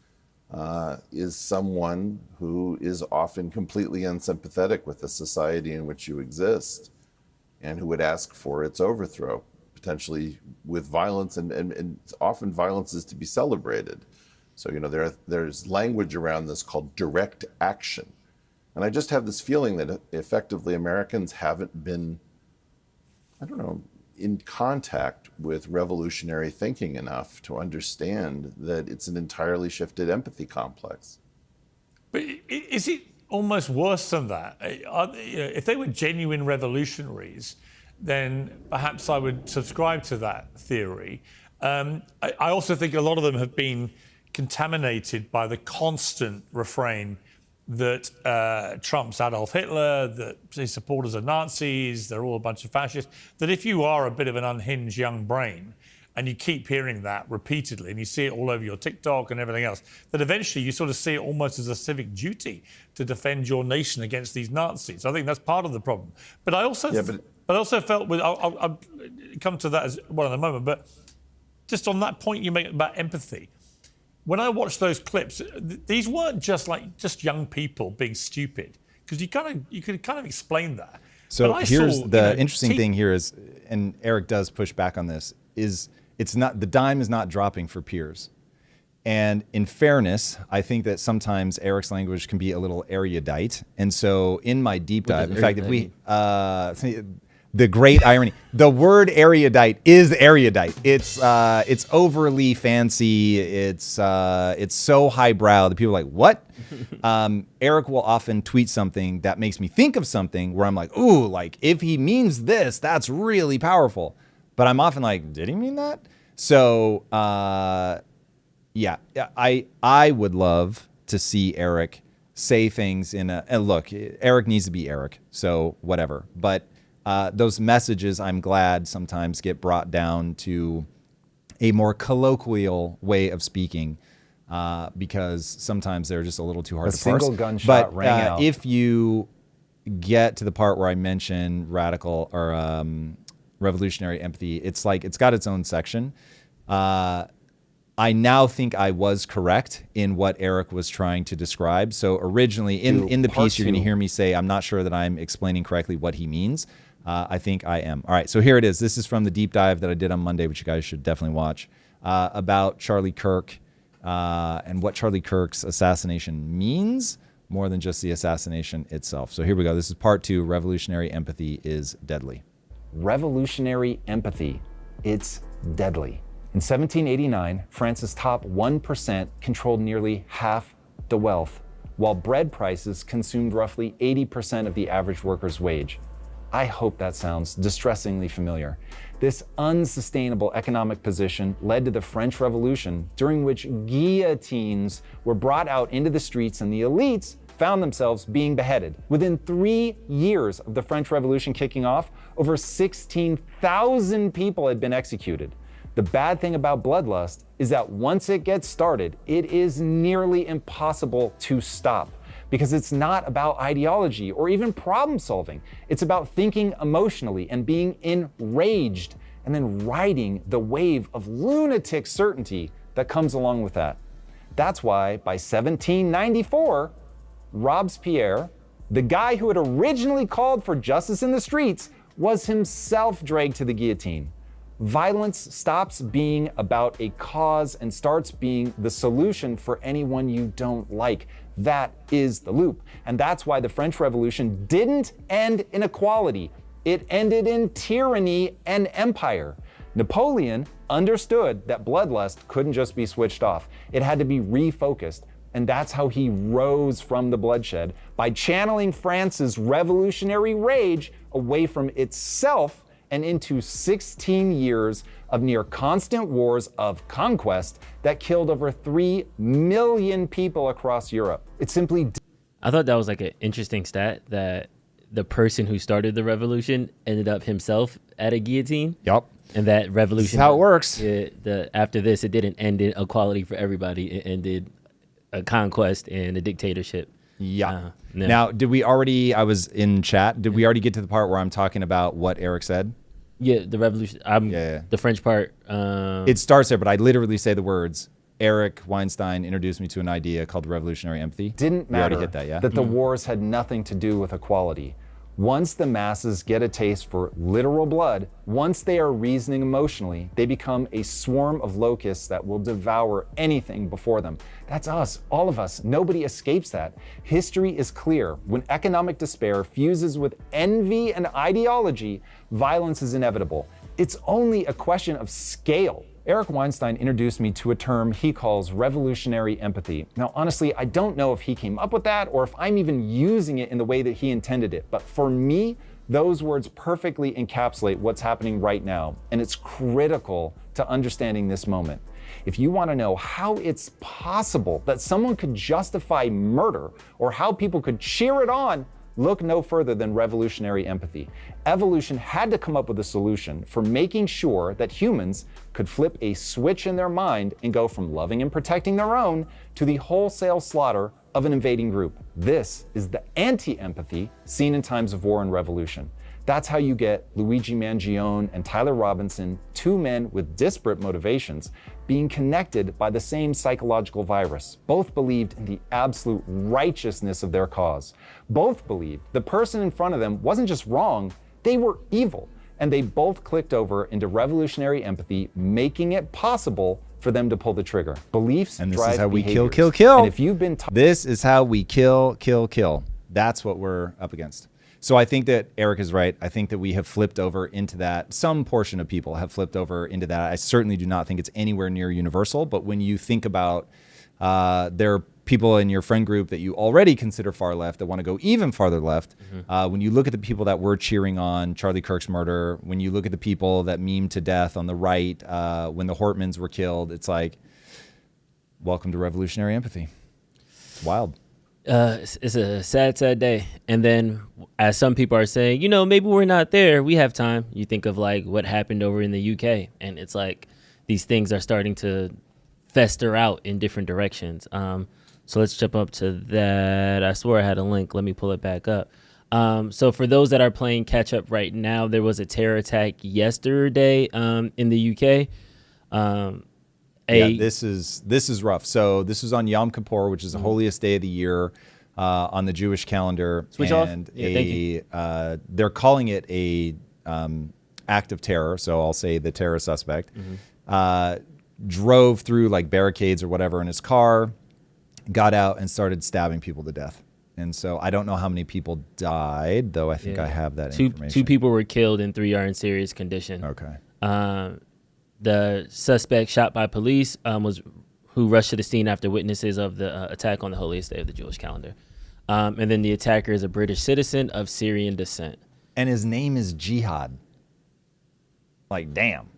Speaker 9: is someone who is often completely unsympathetic with the society in which you exist and who would ask for its overthrow, potentially with violence, and often violence is to be celebrated. So, you know, there's language around this called direct action. And I just have this feeling that effectively Americans haven't been, I don't know, in contact with revolutionary thinking enough to understand that it's an entirely shifted empathy complex.
Speaker 7: But is it almost worse than that? If they were genuine revolutionaries, then perhaps I would subscribe to that theory. I also think a lot of them have been contaminated by the constant refrain that Trump's Adolf Hitler, that his supporters are Nazis, they're all a bunch of fascists, that if you are a bit of an unhinged young brain and you keep hearing that repeatedly and you see it all over your TikTok and everything else, that eventually you sort of see it almost as a civic duty to defend your nation against these Nazis. I think that's part of the problem. But I also, but I also felt, I'll come to that as well in a moment, but just on that point you make about empathy, when I watched those clips, these weren't just young people being stupid, because you could kind of explain that.
Speaker 1: So here's the interesting thing here is, and Eric does push back on this, is the dime is not dropping for peers. And in fairness, I think that sometimes Eric's language can be a little erudite. And so in my deep dive, in fact, if we, the great irony, the word erudite is erudite. It's overly fancy. It's so highbrow that people are like, what? Eric will often tweet something that makes me think of something where I'm like, ooh, like if he means this, that's really powerful. But I'm often like, did he mean that? So, yeah, I would love to see Eric say things and look, Eric needs to be Eric, so whatever. But those messages, I'm glad, sometimes get brought down to a more colloquial way of speaking because sometimes they're just a little too hard to parse.
Speaker 10: A single gunshot rang out.
Speaker 1: If you get to the part where I mention radical or revolutionary empathy, it's like it's got its own section. I now think I was correct in what Eric was trying to describe. So originally in the piece, you're going to hear me say, I'm not sure that I'm explaining correctly what he means. I think I am. All right, so here it is. This is from the deep dive that I did on Monday, which you guys should definitely watch, about Charlie Kirk and what Charlie Kirk's assassination means more than just the assassination itself. So here we go. This is part 2, Revolutionary Empathy is Deadly.
Speaker 10: Revolutionary empathy, it's deadly. In 1789, France's top 1% controlled nearly half the wealth, while bread prices consumed roughly 80% of the average worker's wage. I hope that sounds distressingly familiar. This unsustainable economic position led to the French Revolution, during which guillotines were brought out into the streets and the elites found themselves being beheaded. Within 3 years of the French Revolution kicking off, over 16,000 people had been executed. The bad thing about bloodlust is that once it gets started, it is nearly impossible to stop because it's not about ideology or even problem solving. It's about thinking emotionally and being enraged and then riding the wave of lunatic certainty that comes along with that. That's why by 1794, Robespierre, the guy who had originally called for justice in the streets, was himself dragged to the guillotine. Violence stops being about a cause and starts being the solution for anyone you don't like. That is the loop. And that's why the French Revolution didn't end in equality. It ended in tyranny and empire. Napoleon understood that bloodlust couldn't just be switched off. It had to be refocused. And that's how he rose from the bloodshed, by channeling France's revolutionary rage away from itself and into 16 years of near constant wars of conquest that killed over 3 million people across Europe. It simply...
Speaker 2: I thought that was like an interesting stat that the person who started the revolution ended up himself at a guillotine.
Speaker 1: Yep.
Speaker 2: And that revolution...
Speaker 1: This is how it works.
Speaker 2: After this, it didn't end in equality for everybody. It ended a conquest and a dictatorship.
Speaker 1: Yeah. Now, did we already, I was in chat, did we already get to the part where I'm talking about what Eric said?
Speaker 2: Yeah, the revolution. The French part.
Speaker 1: It starts there, but I literally say the words, Eric Weinstein introduced me to an idea called revolutionary empathy.
Speaker 10: Didn't matter
Speaker 1: we already hit that, yeah?
Speaker 10: that the wars had nothing to do with equality. Once the masses get a taste for literal blood, once they are reasoning emotionally, they become a swarm of locusts that will devour anything before them. That's us, all of us. Nobody escapes that. History is clear. When economic despair fuses with envy and ideology, violence is inevitable. It's only a question of scale. Eric Weinstein introduced me to a term he calls revolutionary empathy. Now, honestly, I don't know if he came up with that or if I'm even using it in the way that he intended it. But for me, those words perfectly encapsulate what's happening right now. And it's critical to understanding this moment. If you want to know how it's possible that someone could justify murder or how people could cheer it on, look no further than revolutionary empathy. Evolution had to come up with a solution for making sure that humans could flip a switch in their mind and go from loving and protecting their own to the wholesale slaughter of an invading group. This is the anti-empathy seen in times of war and revolution. That's how you get Luigi Mangione and Tyler Robinson, two men with disparate motivations, being connected by the same psychological virus. Both believed in the absolute righteousness of their cause. Both believed the person in front of them wasn't just wrong, they were evil. and they both clicked over into revolutionary empathy, making it possible for them to pull the trigger. Beliefs
Speaker 1: and this
Speaker 10: drive
Speaker 1: is how we
Speaker 10: behaviors.
Speaker 1: kill.
Speaker 10: And if you've been
Speaker 1: this is how we kill. That's what we're up against. So I think that Eric is right. I think that we have flipped over into that. Some portion of people have flipped over into that. I certainly do not think it's anywhere near universal. But when you think about there are people in your friend group that you already consider far left that want to go even farther left. When you look at the people that were cheering on Charlie Kirk's murder, when you look at the people that meme to death on the right, when the Hortmans were killed, it's like, welcome to revolutionary empathy. It's wild.
Speaker 2: It's a sad day. And then as some people are saying, maybe we're not there. We have time. You think of like what happened over in the UK. And it's like these things are starting to fester out in different directions. So let's jump up to that. I swore I had a link. Let me pull it back up. So for those that are playing catch up right now, there was a terror attack yesterday in the UK.
Speaker 1: This is rough. So this was on Yom Kippur, which is the holiest day of the year on the Jewish calendar.
Speaker 2: Switch
Speaker 1: and
Speaker 2: off. Yeah,
Speaker 1: they're calling it a act of terror. So I'll say the terror suspect drove through like barricades or whatever in his car, got out and started stabbing people to death. And so I don't know how many people died, though I think I have that information.
Speaker 2: 2 people were killed and 3 are in serious condition.
Speaker 1: Okay.
Speaker 2: The suspect shot by police was who rushed to the scene after witnesses of the attack on the holiest day of the Jewish calendar. And then the attacker is a British citizen of Syrian descent.
Speaker 1: And his name is Jihad. Like, damn.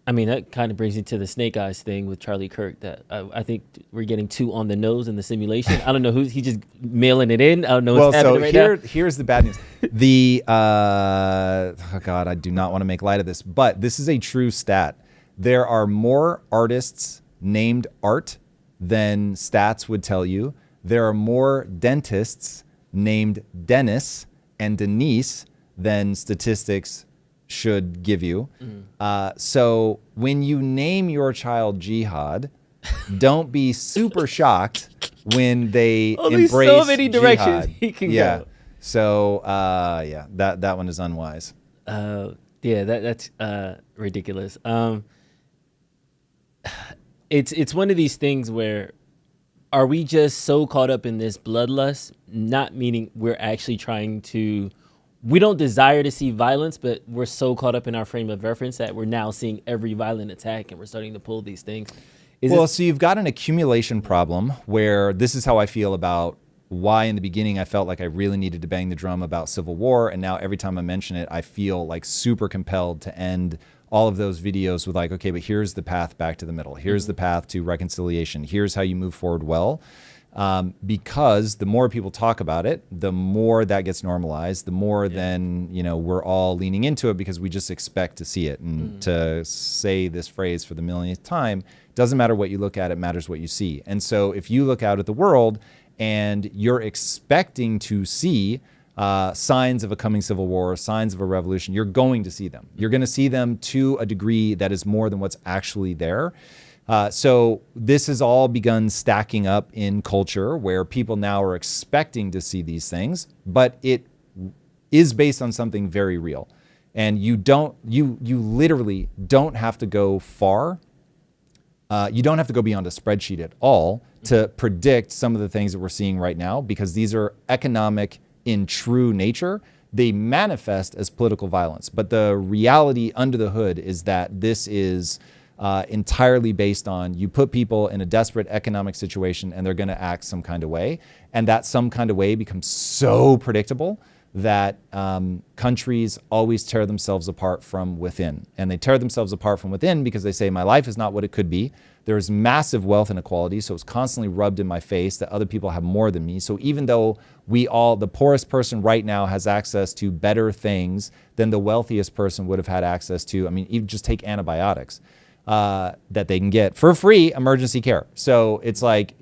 Speaker 2: I mean, that kind of brings me to the Snake Eyes thing with Charlie Kirk that I think we're getting too on the nose in the simulation. I don't know he just mailing it in. I don't know what's happening right now.
Speaker 1: Here's the bad news. Oh God, I do not want to make light of this, but this is a true stat. There are more artists named Art than stats would tell you. There are more dentists named Dennis and Denise than statistics should give you. So when you name your child Jihad, don't be super shocked when they embrace
Speaker 2: so many directions
Speaker 1: jihad.
Speaker 2: he can go.
Speaker 1: So that one is unwise.
Speaker 2: That's ridiculous. It's one of these things where are we just so caught up in this bloodlust, not meaning we're actually trying to. We don't desire to see violence, but we're so caught up in our frame of reference that we're now seeing every violent attack and we're starting to pull these things.
Speaker 1: So you've got an accumulation problem where this is how I feel about why in the beginning I felt like I really needed to bang the drum about civil war. And now every time I mention it, I feel like super compelled to end all of those videos with like, okay, but here's the path back to the middle. Here's the path to reconciliation. Here's how you move forward well. Because the more people talk about it, the more that gets normalized, the more then, we're all leaning into it because we just expect to see it. And to say this phrase for the millionth time, doesn't matter what you look at, it matters what you see. And so if you look out at the world and you're expecting to see signs of a coming civil war, signs of a revolution, you're going to see them. You're going to see them to a degree that is more than what's actually there. So this has all begun stacking up in culture where people now are expecting to see these things, but it is based on something very real. And you literally don't have to go far. You don't have to go beyond a spreadsheet at all to predict some of the things that we're seeing right now, because these are economic in true nature. They manifest as political violence, but the reality under the hood is that this is entirely based on you put people in a desperate economic situation and they're going to act some kind of way. And that some kind of way becomes so predictable that countries always tear themselves apart from within. And they tear themselves apart from within because they say, my life is not what it could be. There's massive wealth inequality, so it's constantly rubbed in my face that other people have more than me. So even though the poorest person right now has access to better things than the wealthiest person would have had access to, even just take antibiotics. That they can get for free emergency care. So it's like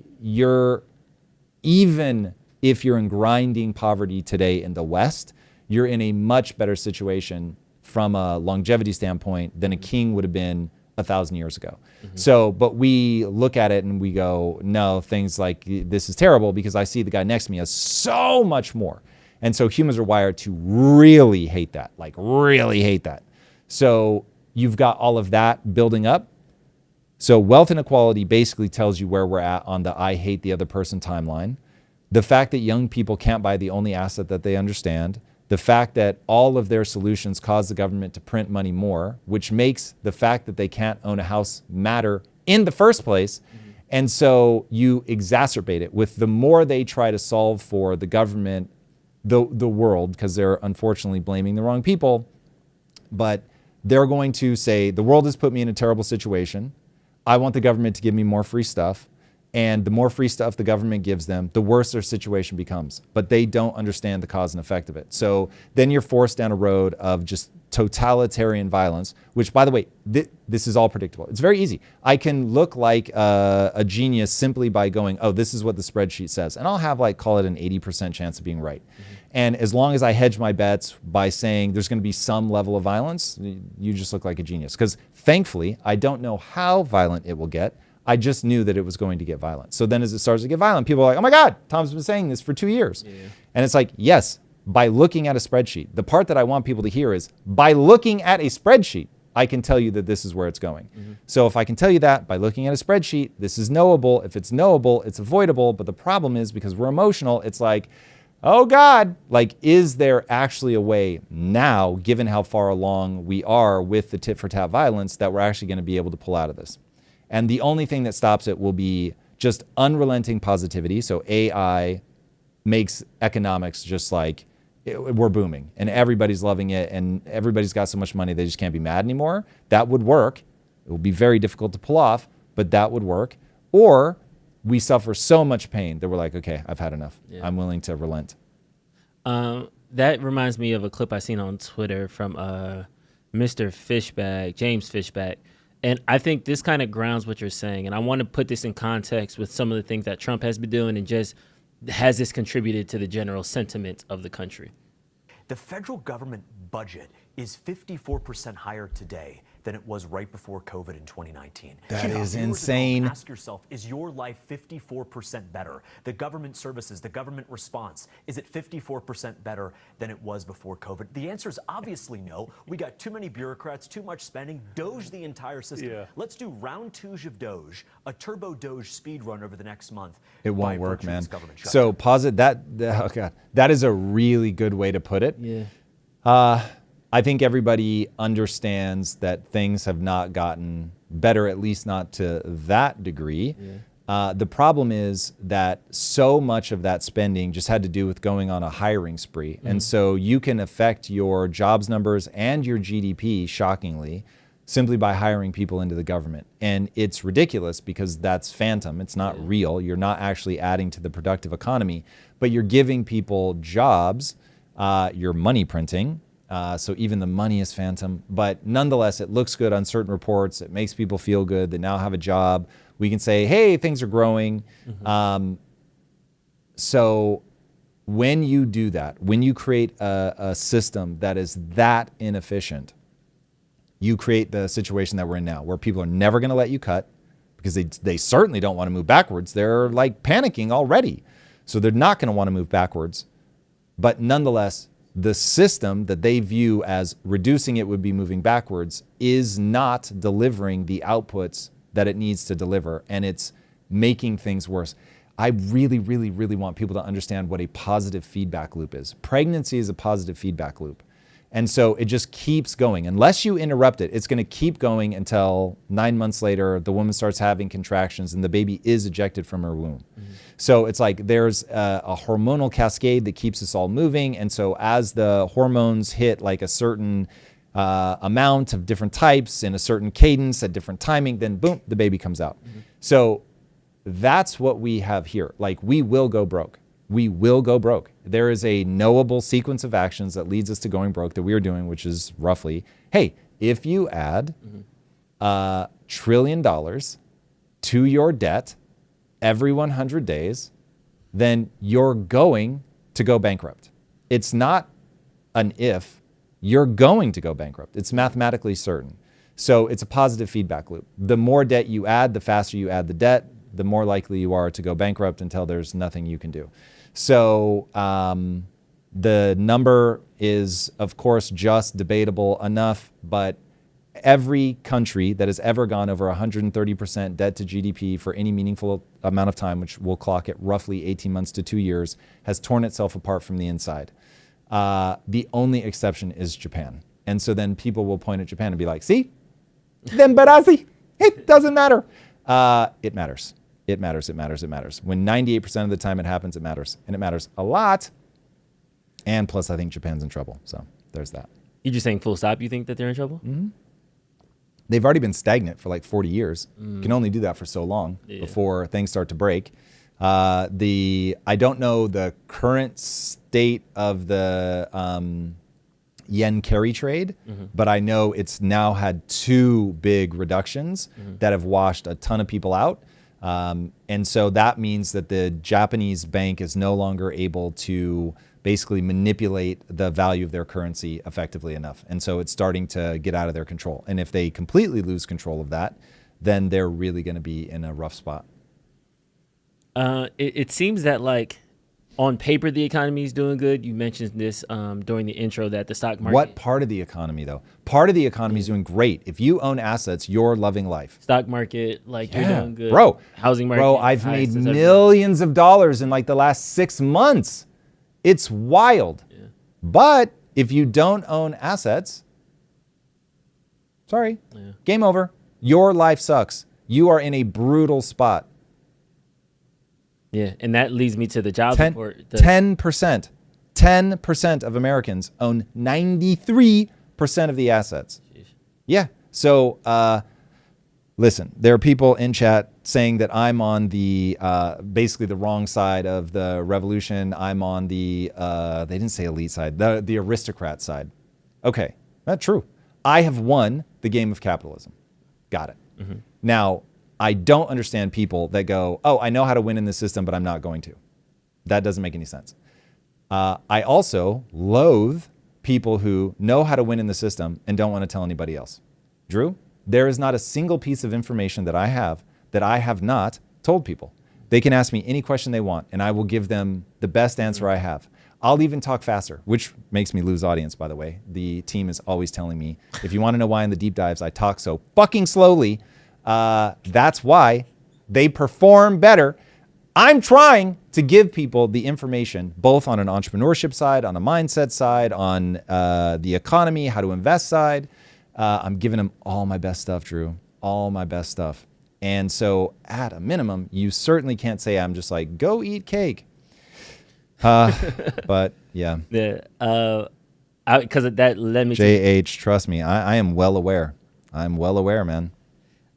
Speaker 1: even if you're in grinding poverty today in the West, you're in a much better situation from a longevity standpoint than a king would have been 1,000 years ago. So, but we look at it and we go, no, things like this is terrible because I see the guy next to me has so much more. And so humans are wired to really hate that, like really hate that. So you've got all of that building up. So wealth inequality basically tells you where we're at on the I hate the other person timeline. The fact that young people can't buy the only asset that they understand. The fact that all of their solutions cause the government to print money more, which makes the fact that they can't own a house matter in the first place. And so you exacerbate it with the more they try to solve for the government, the world, because they're unfortunately blaming the wrong people. But they're going to say, the world has put me in a terrible situation. I want the government to give me more free stuff. And the more free stuff the government gives them, the worse their situation becomes. But they don't understand the cause and effect of it. So then you're forced down a road of just totalitarian violence, which, by the way, this is all predictable. It's very easy. I can look like a genius simply by going, oh, this is what the spreadsheet says. And I'll have call it an 80% chance of being right. And as long as I hedge my bets by saying there's going to be some level of violence, you just look like a genius. Because thankfully, I don't know how violent it will get. I just knew that it was going to get violent. So then as it starts to get violent, people are like, oh my God, Tom's been saying this for 2 years. Yeah. And it's like, yes, by looking at a spreadsheet. The part that I want people to hear is by looking at a spreadsheet, I can tell you that this is where it's going. So if I can tell you that by looking at a spreadsheet, this is knowable. If it's knowable, it's avoidable. But the problem is because we're emotional, it's like, oh God, is there actually a way now, given how far along we are with the tit for tat violence, that we're actually going to be able to pull out of this? And the only thing that stops it will be just unrelenting positivity. So AI makes economics just we're booming and everybody's loving it and everybody's got so much money they just can't be mad anymore. That would work. It would be very difficult to pull off, but that would work. Or we suffer so much pain that we're like, okay, I've had enough. Yeah. I'm willing to relent.
Speaker 2: That reminds me of a clip I seen on Twitter from Mr. Fishbag, James Fishbag. And I think this kind of grounds what you're saying. And I want to put this in context with some of the things that Trump has been doing and just has this contributed to the general sentiment of the country.
Speaker 11: The federal government budget is 54% higher today than it was right before COVID in 2019.
Speaker 1: That is insane.
Speaker 11: Ask yourself, is your life 54% better? The government services, the government response, is it 54% better than it was before COVID? The answer is obviously no. We got too many bureaucrats, too much spending, Doge the entire system. Yeah. Let's do round two of Doge, a turbo Doge speed run over the next month.
Speaker 1: It won't work, man. So posit that. Oh God, that is a really good way to put it.
Speaker 2: Yeah.
Speaker 1: I think everybody understands that things have not gotten better, at least not to that degree. Yeah. The problem is that so much of that spending just had to do with going on a hiring spree. Mm-hmm. And so you can affect your jobs numbers and your GDP, shockingly, simply by hiring people into the government. And it's ridiculous because that's phantom. It's not real. You're not actually adding to the productive economy, but you're giving people jobs, you're money printing. So even the money is phantom, but nonetheless, it looks good on certain reports. It makes people feel good. They now have a job. We can say, hey, things are growing. Mm-hmm. So when you do that, when you create a system that is that inefficient, you create the situation that we're in now, where people are never going to let you cut because they certainly don't want to move backwards. They're panicking already. So they're not going to want to move backwards. But nonetheless, the system that they view as reducing it would be moving backwards is not delivering the outputs that it needs to deliver, and it's making things worse. I really, really, really want people to understand what a positive feedback loop is. Pregnancy is a positive feedback loop. And so it just keeps going. Unless you interrupt it, it's going to keep going until 9 months later, the woman starts having contractions and the baby is ejected from her womb. Mm-hmm. So it's there's a hormonal cascade that keeps us all moving. And so as the hormones hit a certain amount of different types in a certain cadence at different timing, then boom, the baby comes out. Mm-hmm. So that's what we have here. We will go broke. We will go broke. There is a knowable sequence of actions that leads us to going broke that we are doing, which is roughly, hey, if you add $1 trillion to your debt every 100 days, then you're going to go bankrupt. It's not an if, you're going to go bankrupt. It's mathematically certain. So it's a positive feedback loop. The more debt you add, the faster you add the debt, the more likely you are to go bankrupt until there's nothing you can do. So The number is, of course, just debatable enough, but every country that has ever gone over 130% debt to GDP for any meaningful amount of time, which we'll clock at roughly 18 months to 2 years, has torn itself apart from the inside. The only exception is Japan. And so then people will point at Japan and be like, see, then Barazi, it doesn't matter. It matters. It matters. It matters. It matters. When 98% of the time it happens, it matters. And it matters a lot. And plus, I think Japan's in trouble. So there's that.
Speaker 2: You're just saying full stop, you think that they're in trouble?
Speaker 1: Mm-hmm. They've already been stagnant for like 40 years. You can only do that for so long before things start to break. I don't know the current state of the yen carry trade, but I know it's now had 2 big reductions that have washed a ton of people out. And so that means that the Japanese bank is no longer able to basically manipulate the value of their currency effectively enough. And so it's starting to get out of their control. And if they completely lose control of that, then they're really going to be in a rough spot.
Speaker 2: It seems that, like, on paper, the economy is doing good. You mentioned this during the intro that the stock market.
Speaker 1: What part of the economy, though? Part of the economy is doing great. If you own assets, you're loving life.
Speaker 2: Stock market, like, you're doing good.
Speaker 1: Bro.
Speaker 2: Housing market.
Speaker 1: Bro, I've made millions of dollars in like the last 6 months. It's wild. Yeah. But if you don't own assets, sorry, game over. Your life sucks. You are in a brutal spot.
Speaker 2: Yeah, and that leads me to the job report.
Speaker 1: 10%. 10% of Americans own 93% of the assets. Jeez. Yeah. So, listen, there are people in chat saying that I'm on the basically the wrong side of the revolution. I'm on the they didn't say elite side, the aristocrat side. Okay, that's true. I have won the game of capitalism. Got it. Now, I don't understand people that go, oh, I know how to win in this system, but I'm not going to. That doesn't make any sense. I also loathe people who know how to win in the system and don't want to tell anybody else. Drew, there is not a single piece of information that I have not told people. They can ask me any question they want, and I will give them the best answer I have. I'll even talk faster, which makes me lose audience, by the way. The team is always telling me, if you want to know why in the deep dives I talk so fucking slowly, that's why they perform better. I'm trying to give people the information, both on an entrepreneurship side, on a mindset side, on the economy, how to invest side. I'm giving them all my best stuff, Drew, all my best stuff. And so at a minimum, you certainly can't say I'm just like, go eat cake. But yeah.
Speaker 2: Because that led me
Speaker 1: JH, trust me, I am well aware. I'm well aware, man.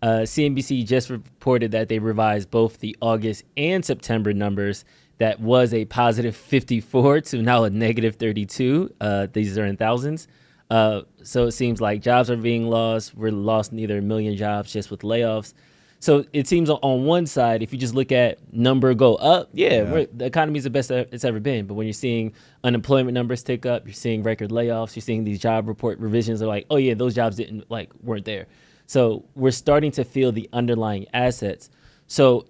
Speaker 2: CNBC just reported that they revised both the August and September numbers. That was a positive 54 to now a negative 32. These are in thousands. So it seems like jobs are being lost. We're lost neither a million jobs just with layoffs. So it seems on one side, if you just look at number go up, the economy is the best it's ever been. But when you're seeing unemployment numbers tick up, you're seeing record layoffs, you're seeing these job report revisions are like, oh yeah, those jobs weren't there. So we're starting to feel the underlying assets. So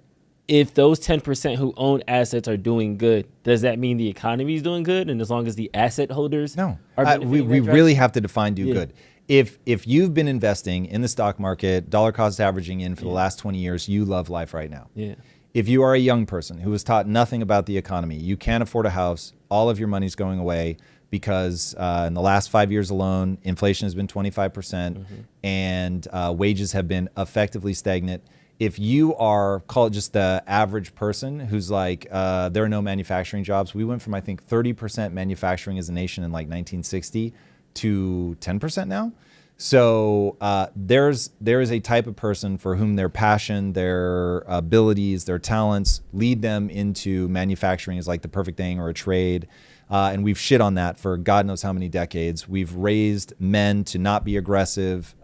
Speaker 2: if those 10% who own assets are doing good, does that mean the economy is doing good? And as long as the asset holders
Speaker 1: are we really have to define do good. If you've been investing in the stock market, dollar cost averaging in for the last 20 years, you love life right now.
Speaker 2: Yeah.
Speaker 1: If you are a young person who was taught nothing about the economy, you can't afford a house, all of your money's going away because in the last 5 years alone, inflation has been 25% and wages have been effectively stagnant. If you are, call it just the average person who's like, there are no manufacturing jobs. We went from, I think, 30% manufacturing as a nation in like 1960 to 10% now. So there is a type of person for whom their passion, their abilities, their talents lead them into manufacturing is like the perfect thing, or a trade. And we've shit on that for God knows how many decades. We've raised men to not be aggressive,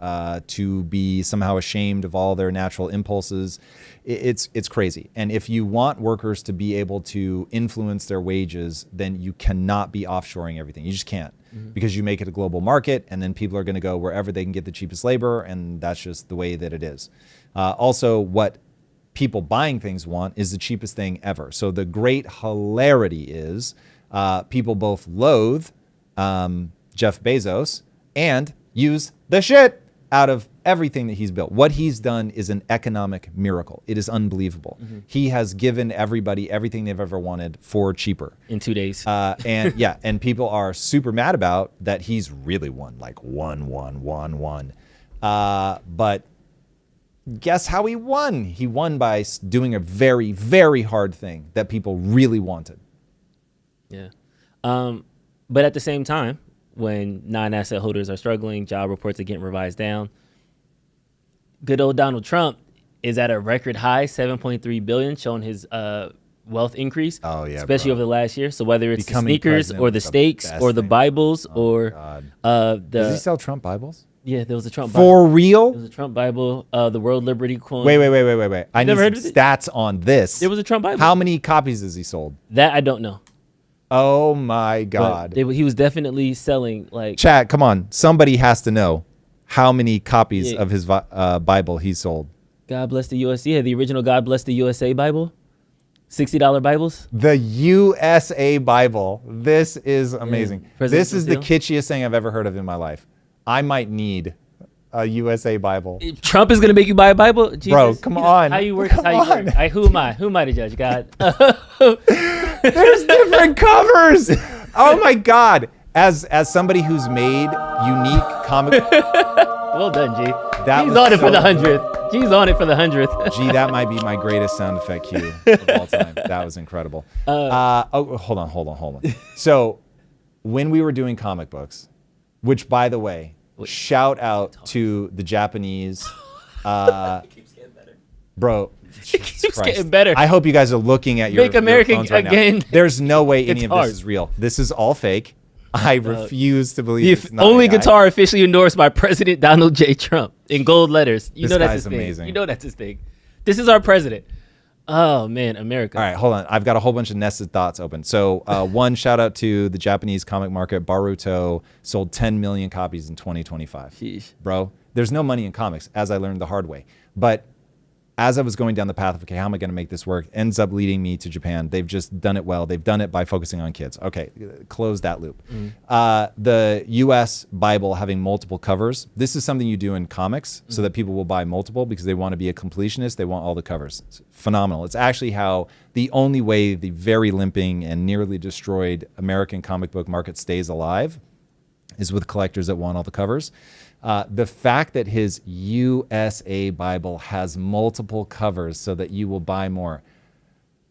Speaker 1: to be somehow ashamed of all their natural impulses. It's crazy. And if you want workers to be able to influence their wages, then you cannot be offshoring everything. You just can't, because you make it a global market, and then people are going to go wherever they can get the cheapest labor, and that's just the way that it is. Also, what people buying things want is the cheapest thing ever. So the great hilarity is People both loathe Jeff Bezos and use the shit out of everything that he's built. What he's done is an economic miracle. It is unbelievable. He has given everybody everything they've ever wanted for cheaper.
Speaker 2: In 2 days.
Speaker 1: And people are super mad about that he's really won, like won. But guess how he won? He won by doing a very, very hard thing that people really wanted.
Speaker 2: Yeah. But at the same time, when non-asset holders are struggling, job reports are getting revised down. Good old Donald Trump is at a record high, $7.3 billion, showing his wealth increase.
Speaker 1: Oh yeah,
Speaker 2: especially over the last year. So whether it's
Speaker 1: Becoming
Speaker 2: the sneakers or the steaks or the Bibles
Speaker 1: does he sell Trump Bibles?
Speaker 2: Yeah, there was a Trump Bible.
Speaker 1: For real?
Speaker 2: There was a Trump Bible, the World Liberty coin.
Speaker 1: Wait. I need
Speaker 2: never
Speaker 1: some
Speaker 2: heard of it?
Speaker 1: stats on this.
Speaker 2: There was a Trump Bible.
Speaker 1: How many copies has he sold?
Speaker 2: That I don't know.
Speaker 1: Oh my God.
Speaker 2: He was definitely selling like.
Speaker 1: Chat, come on. Somebody has to know how many copies of his Bible he sold.
Speaker 2: God bless the USA. Yeah, the original God bless the USA Bible. $60 Bibles.
Speaker 1: The USA Bible. This is amazing.
Speaker 2: Yeah.
Speaker 1: This is the kitschiest thing I've ever heard of in my life. I might need a USA Bible.
Speaker 2: Trump is gonna make you buy a Bible, Jesus.
Speaker 1: Bro. Come on.
Speaker 2: How you work? Who am I? Who am I to judge? God.
Speaker 1: There's different covers. Oh my God. As somebody who's made unique comic.
Speaker 2: Well done, G.
Speaker 1: He's
Speaker 2: on it for the 100th. G's on it for the 100th.
Speaker 1: Gee, that might be my greatest sound effect cue of all time. That was incredible. Hold on. So when we were doing comic books, which by the way, shout out to the Japanese.
Speaker 2: It keeps getting better.
Speaker 1: Bro.
Speaker 2: It keeps getting better.
Speaker 1: I hope you guys are looking at your
Speaker 2: Make America
Speaker 1: phones right
Speaker 2: again.
Speaker 1: now. There's no way any of
Speaker 2: hard.
Speaker 1: this is real. This is all fake. I refuse to believe it's not
Speaker 2: only
Speaker 1: AI.
Speaker 2: guitar officially endorsed by President Donald J. Trump in gold letters. You know that's his
Speaker 1: amazing.
Speaker 2: thing. You know that's his thing. This is our president. Oh man, America.
Speaker 1: All right, hold on. I've got a whole bunch of nested thoughts open. So one, shout out to the Japanese comic market. Baruto sold 10 million copies in 2025.
Speaker 2: Sheesh.
Speaker 1: Bro, there's no money in comics, as I learned the hard way. But as I was going down the path of, okay, how am I going to make this work? Ends up leading me to Japan. They've just done it well. They've done it by focusing on kids. Okay, close that loop. The US Bible having multiple covers. This is something you do in comics so that people will buy multiple because they want to be a completionist. They want all the covers. It's phenomenal. It's actually how the only way the very limping and nearly destroyed American comic book market stays alive is with collectors that want all the covers. The fact that his USA Bible has multiple covers so that you will buy more.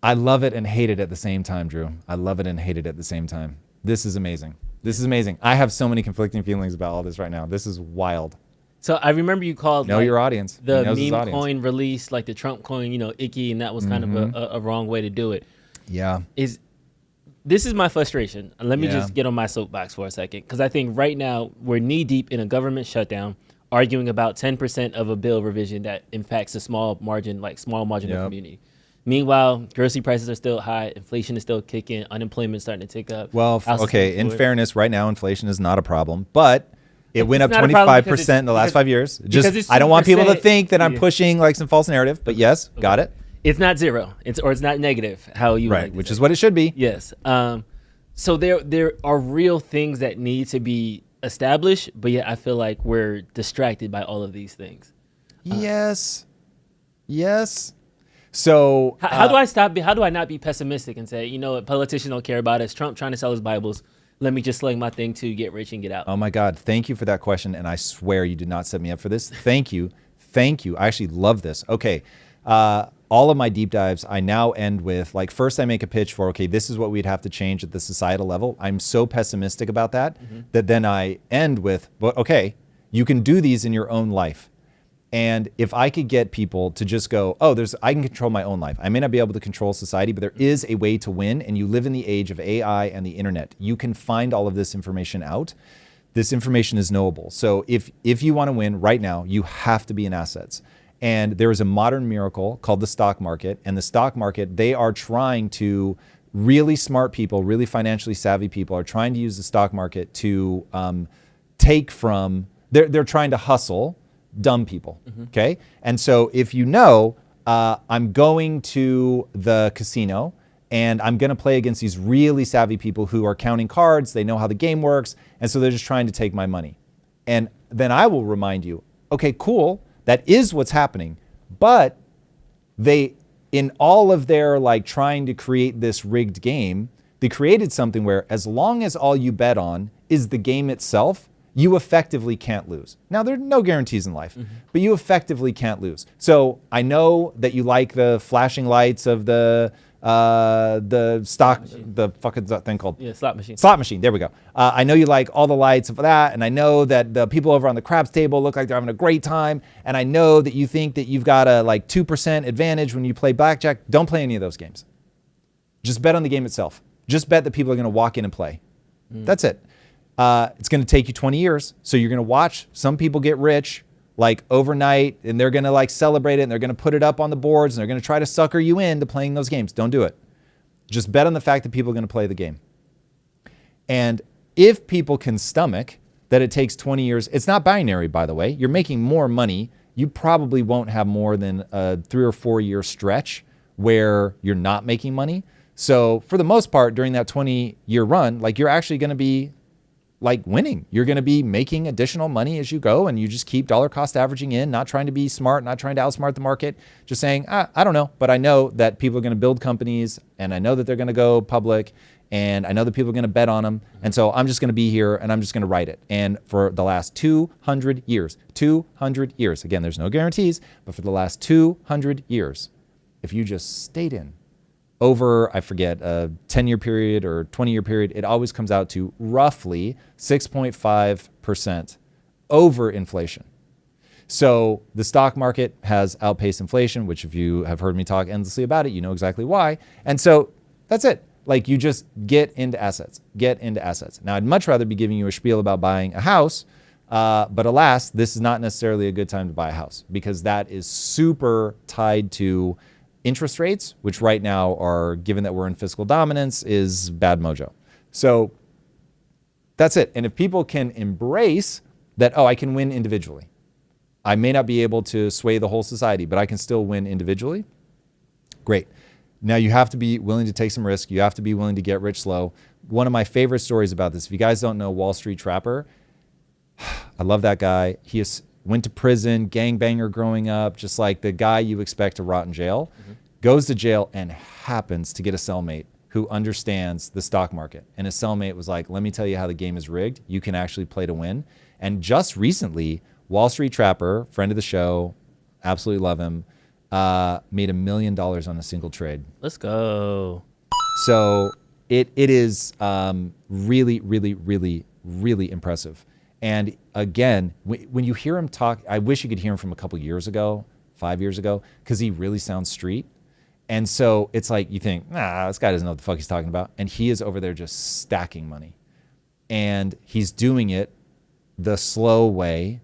Speaker 1: I love it and hate it at the same time, Drew. I love it and hate it at the same time. This is amazing. This is amazing. I have so many conflicting feelings about all this right now. This is wild.
Speaker 2: So I remember you called
Speaker 1: know your audience.
Speaker 2: The meme coin release, like the Trump coin, icky, and that was kind of a wrong way to do it.
Speaker 1: Yeah.
Speaker 2: This is my frustration. Let me just get on my soapbox for a second, because I think right now we're knee deep in a government shutdown, arguing about 10% of a bill revision that impacts a small margin of community. Meanwhile, grocery prices are still high, inflation is still kicking, unemployment starting to tick up.
Speaker 1: Well, okay, in fairness, right now inflation is not a problem, but it went up 25% in the last 5 years. Just I don't want people to think that I'm pushing like some false narrative, but yes, got it.
Speaker 2: It's not zero. It's not negative. How you
Speaker 1: right, which is what it should be.
Speaker 2: Yes. So there are real things that need to be established, but yet I feel like we're distracted by all of these things.
Speaker 1: Yes. So
Speaker 2: how do I stop? How do I not be pessimistic and say, politicians don't care about us? Trump trying to sell his Bibles. Let me just sling my thing to get rich and get out.
Speaker 1: Oh my God! Thank you for that question, and I swear you did not set me up for this. Thank you. I actually love this. Okay. All of my deep dives, I now end with, like, first I make a pitch for, okay, this is what we'd have to change at the societal level. I'm so pessimistic about that, that then I end with, well, okay, you can do these in your own life. And if I could get people to just go, I can control my own life. I may not be able to control society, but there is a way to win, and you live in the age of AI and the internet. You can find all of this information out. This information is knowable. So if you want to win right now, you have to be in assets. And there is a modern miracle called the stock market. And the stock market, they are trying to, really smart people, really financially savvy people are trying to use the stock market to take from, they're trying to hustle dumb people, okay? And so if I'm going to the casino and I'm going to play against these really savvy people who are counting cards. They know how the game works. And so they're just trying to take my money. And then I will remind you, okay, cool. That is what's happening. But they, in all of their like trying to create this rigged game, they created something where as long as all you bet on is the game itself, you effectively can't lose. Now, there are no guarantees in life, but you effectively can't lose. So I know that you like the flashing lights of the stock, the fucking thing called?
Speaker 2: Yeah, slot machine.
Speaker 1: Slot machine, there we go. I know you like all the lights of that, and I know that the people over on the craps table look like they're having a great time, and I know that you think that you've got a like 2% advantage when you play blackjack. Don't play any of those games. Just bet on the game itself. Just bet that people are going to walk in and play. That's it. It's going to take you 20 years. So you're going to watch some people get rich like overnight, and they're going to like celebrate it, and they're going to put it up on the boards, and they're going to try to sucker you into playing those games. Don't do it. Just bet on the fact that people are going to play the game. And if people can stomach that it takes 20 years, it's not binary, by the way. You're making more money. You probably won't have more than a 3 or 4 year stretch where you're not making money. So for the most part, during that 20-year run, like you're actually going to be like winning. You're going to be making additional money as you go, and you just keep dollar cost averaging in, not trying to be smart, not trying to outsmart the market, just saying, I don't know, but I know that people are going to build companies, and I know that they're going to go public, and I know that people are going to bet on them. And so I'm just going to be here, and I'm just going to write it. And for the last 200 years, again, there's no guarantees, but for the last 200 years, if you just stayed in, over, I forget, a 10-year period or 20-year period, it always comes out to roughly 6.5% over inflation. So the stock market has outpaced inflation, which if you have heard me talk endlessly about it, you know exactly why. And so that's it. Like you just get into assets. Now, I'd much rather be giving you a spiel about buying a house, but alas, this is not necessarily a good time to buy a house because that is super tied to interest rates, which right now are, given that we're in fiscal dominance, is bad mojo. So that's it. And if people can embrace that, I can win individually. I may not be able to sway the whole society, but I can still win individually. Great. Now you have to be willing to take some risk. You have to be willing to get rich slow. One of my favorite stories about this, if you guys don't know Wall Street Trapper, I love that guy. He went to prison, gangbanger growing up, just like the guy you expect to rot in jail, goes to jail and happens to get a cellmate who understands the stock market. And his cellmate was like, let me tell you how the game is rigged. You can actually play to win. And just recently, Wall Street Trapper, friend of the show, absolutely love him, made $1 million on a single trade.
Speaker 2: Let's go.
Speaker 1: So it is really, really, really, really impressive. And again, when you hear him talk, I wish you could hear him from a couple years ago, 5 years ago, because he really sounds street. And so it's like you think, this guy doesn't know what the fuck he's talking about. And he is over there just stacking money. And he's doing it the slow way,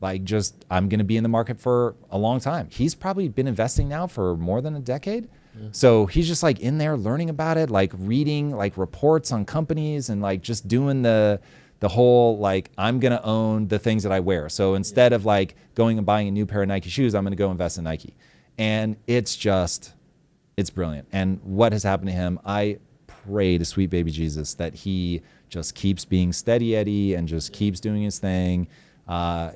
Speaker 1: like just, I'm going to be in the market for a long time. He's probably been investing now for more than a decade. Yeah. So he's just like in there learning about it, like reading like reports on companies and like just doing the whole, like, I'm going to own the things that I wear. So instead of like going and buying a new pair of Nike shoes, I'm going to go invest in Nike. And it's brilliant. And what has happened to him, I pray to sweet baby Jesus that he just keeps being steady Eddie and just keeps doing his thing.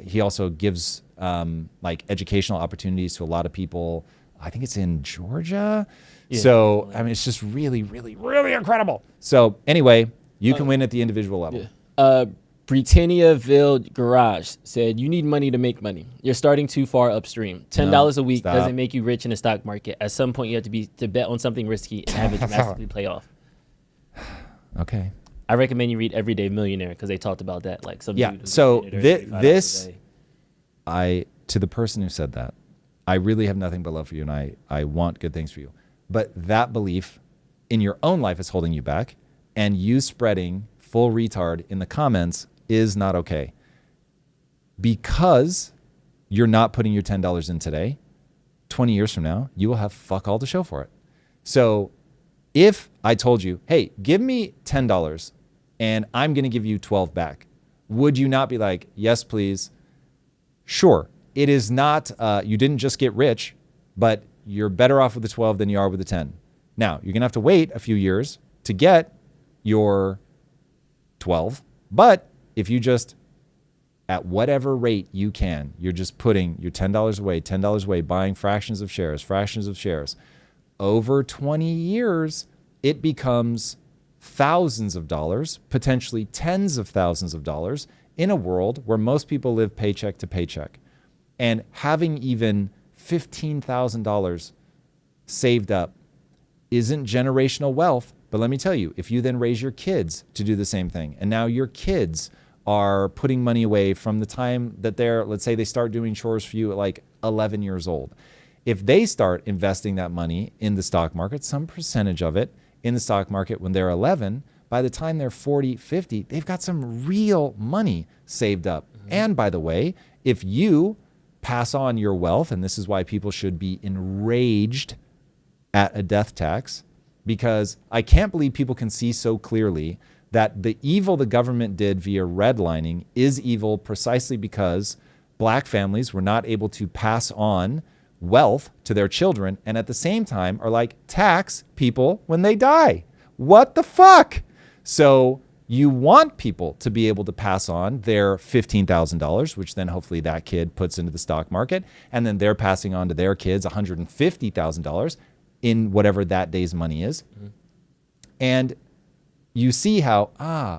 Speaker 1: He also gives like educational opportunities to a lot of people. I think it's in Georgia. Yeah. So, I mean, it's just really, really, really incredible. So anyway, you can win at the individual level.
Speaker 2: Yeah. Britanniaville Garage said, you need money to make money. You're starting too far upstream. $10 a week doesn't make you rich in the stock market. At some point, you have to bet on something risky and have it dramatically pay off.
Speaker 1: Okay.
Speaker 2: I recommend you read Everyday Millionaire because they talked about that. Like some
Speaker 1: so to the person who said that, I really have nothing but love for you, and I want good things for you. But that belief in your own life is holding you back, and you spreading full retard in the comments is not okay. Because you're not putting your $10 in today, 20 years from now, you will have fuck all to show for it. So if I told you, hey, give me $10 and I'm going to give you 12 back, would you not be like, yes, please? Sure. It is not, you didn't just get rich, but you're better off with the 12 than you are with the 10. Now, you're going to have to wait a few years to get your 12. But if you just, at whatever rate you can, you're just putting your $10 away, buying fractions of shares. Over 20 years, it becomes thousands of dollars, potentially tens of thousands of dollars in a world where most people live paycheck to paycheck. And having even $15,000 saved up isn't generational wealth. But let me tell you, if you then raise your kids to do the same thing, and now your kids are putting money away from the time that let's say they start doing chores for you at like 11 years old. If they start investing that money in the stock market, some percentage of it in the stock market when they're 11, by the time they're 40, 50, they've got some real money saved up. And by the way, if you pass on your wealth, and this is why people should be enraged at a death tax, because I can't believe people can see so clearly that the evil the government did via redlining is evil precisely because black families were not able to pass on wealth to their children, and at the same time are like, tax people when they die. What the fuck? So you want people to be able to pass on their $15,000, which then hopefully that kid puts into the stock market, and then they're passing on to their kids $150,000 in whatever that day's money is. And you see how,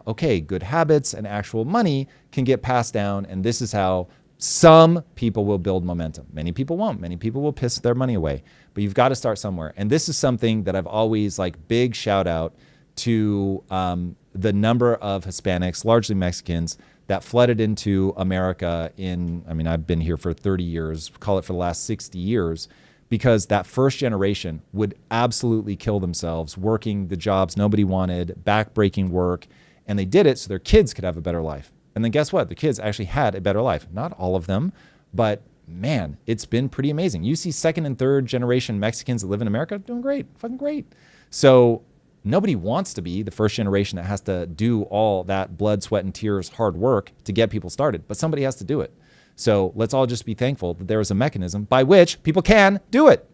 Speaker 1: okay, good habits and actual money can get passed down, and this is how some people will build momentum. Many people won't. Many people will piss their money away. But you've got to start somewhere. And this is something that I've always, big shout out to the number of Hispanics, largely Mexicans, that flooded into America I've been here for 30 years, call it for the last 60 years, because that first generation would absolutely kill themselves working the jobs nobody wanted, backbreaking work, and they did it so their kids could have a better life. And then guess what? The kids actually had a better life. Not all of them, but man, it's been pretty amazing. You see second and third generation Mexicans that live in America doing great, fucking great. So nobody wants to be the first generation that has to do all that blood, sweat, and tears, hard work to get people started, but somebody has to do it. So let's all just be thankful that there is a mechanism by which people can do it.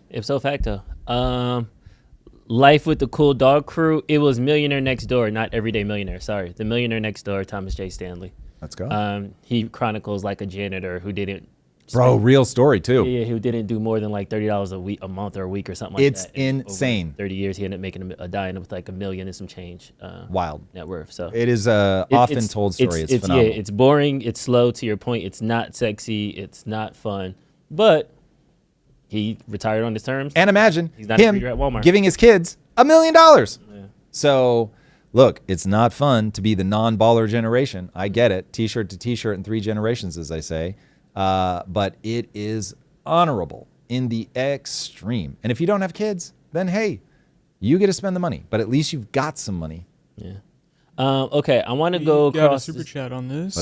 Speaker 2: Ipso facto. Life with the Cool Dog Crew. It was Millionaire Next Door, not Everyday Millionaire. Sorry, The Millionaire Next Door, Thomas J. Stanley.
Speaker 1: Let's go.
Speaker 2: He chronicles like a janitor who didn't.
Speaker 1: Bro, real story too.
Speaker 2: Yeah, who didn't do more than like $30 a month or a week or something like that.
Speaker 1: It's insane.
Speaker 2: Over 30 years, he ended up making a dying with like $1 million and some change.
Speaker 1: Wild
Speaker 2: net worth. So
Speaker 1: it is often told story. It's phenomenal.
Speaker 2: Yeah, it's boring. It's slow. To your point, it's not sexy. It's not fun. But he retired on his terms.
Speaker 1: And imagine
Speaker 2: he's not
Speaker 1: him
Speaker 2: a at Walmart.
Speaker 1: giving his kids $1 million. Yeah. So look, it's not fun to be the non-baller generation. I get it. T-shirt to T-shirt in 3 generations, as I say. But it is honorable in the extreme. And if you don't have kids, then hey, you get to spend the money. But at least you've got some money.
Speaker 2: Yeah. Okay, I want to go across.
Speaker 5: Got a super chat on this.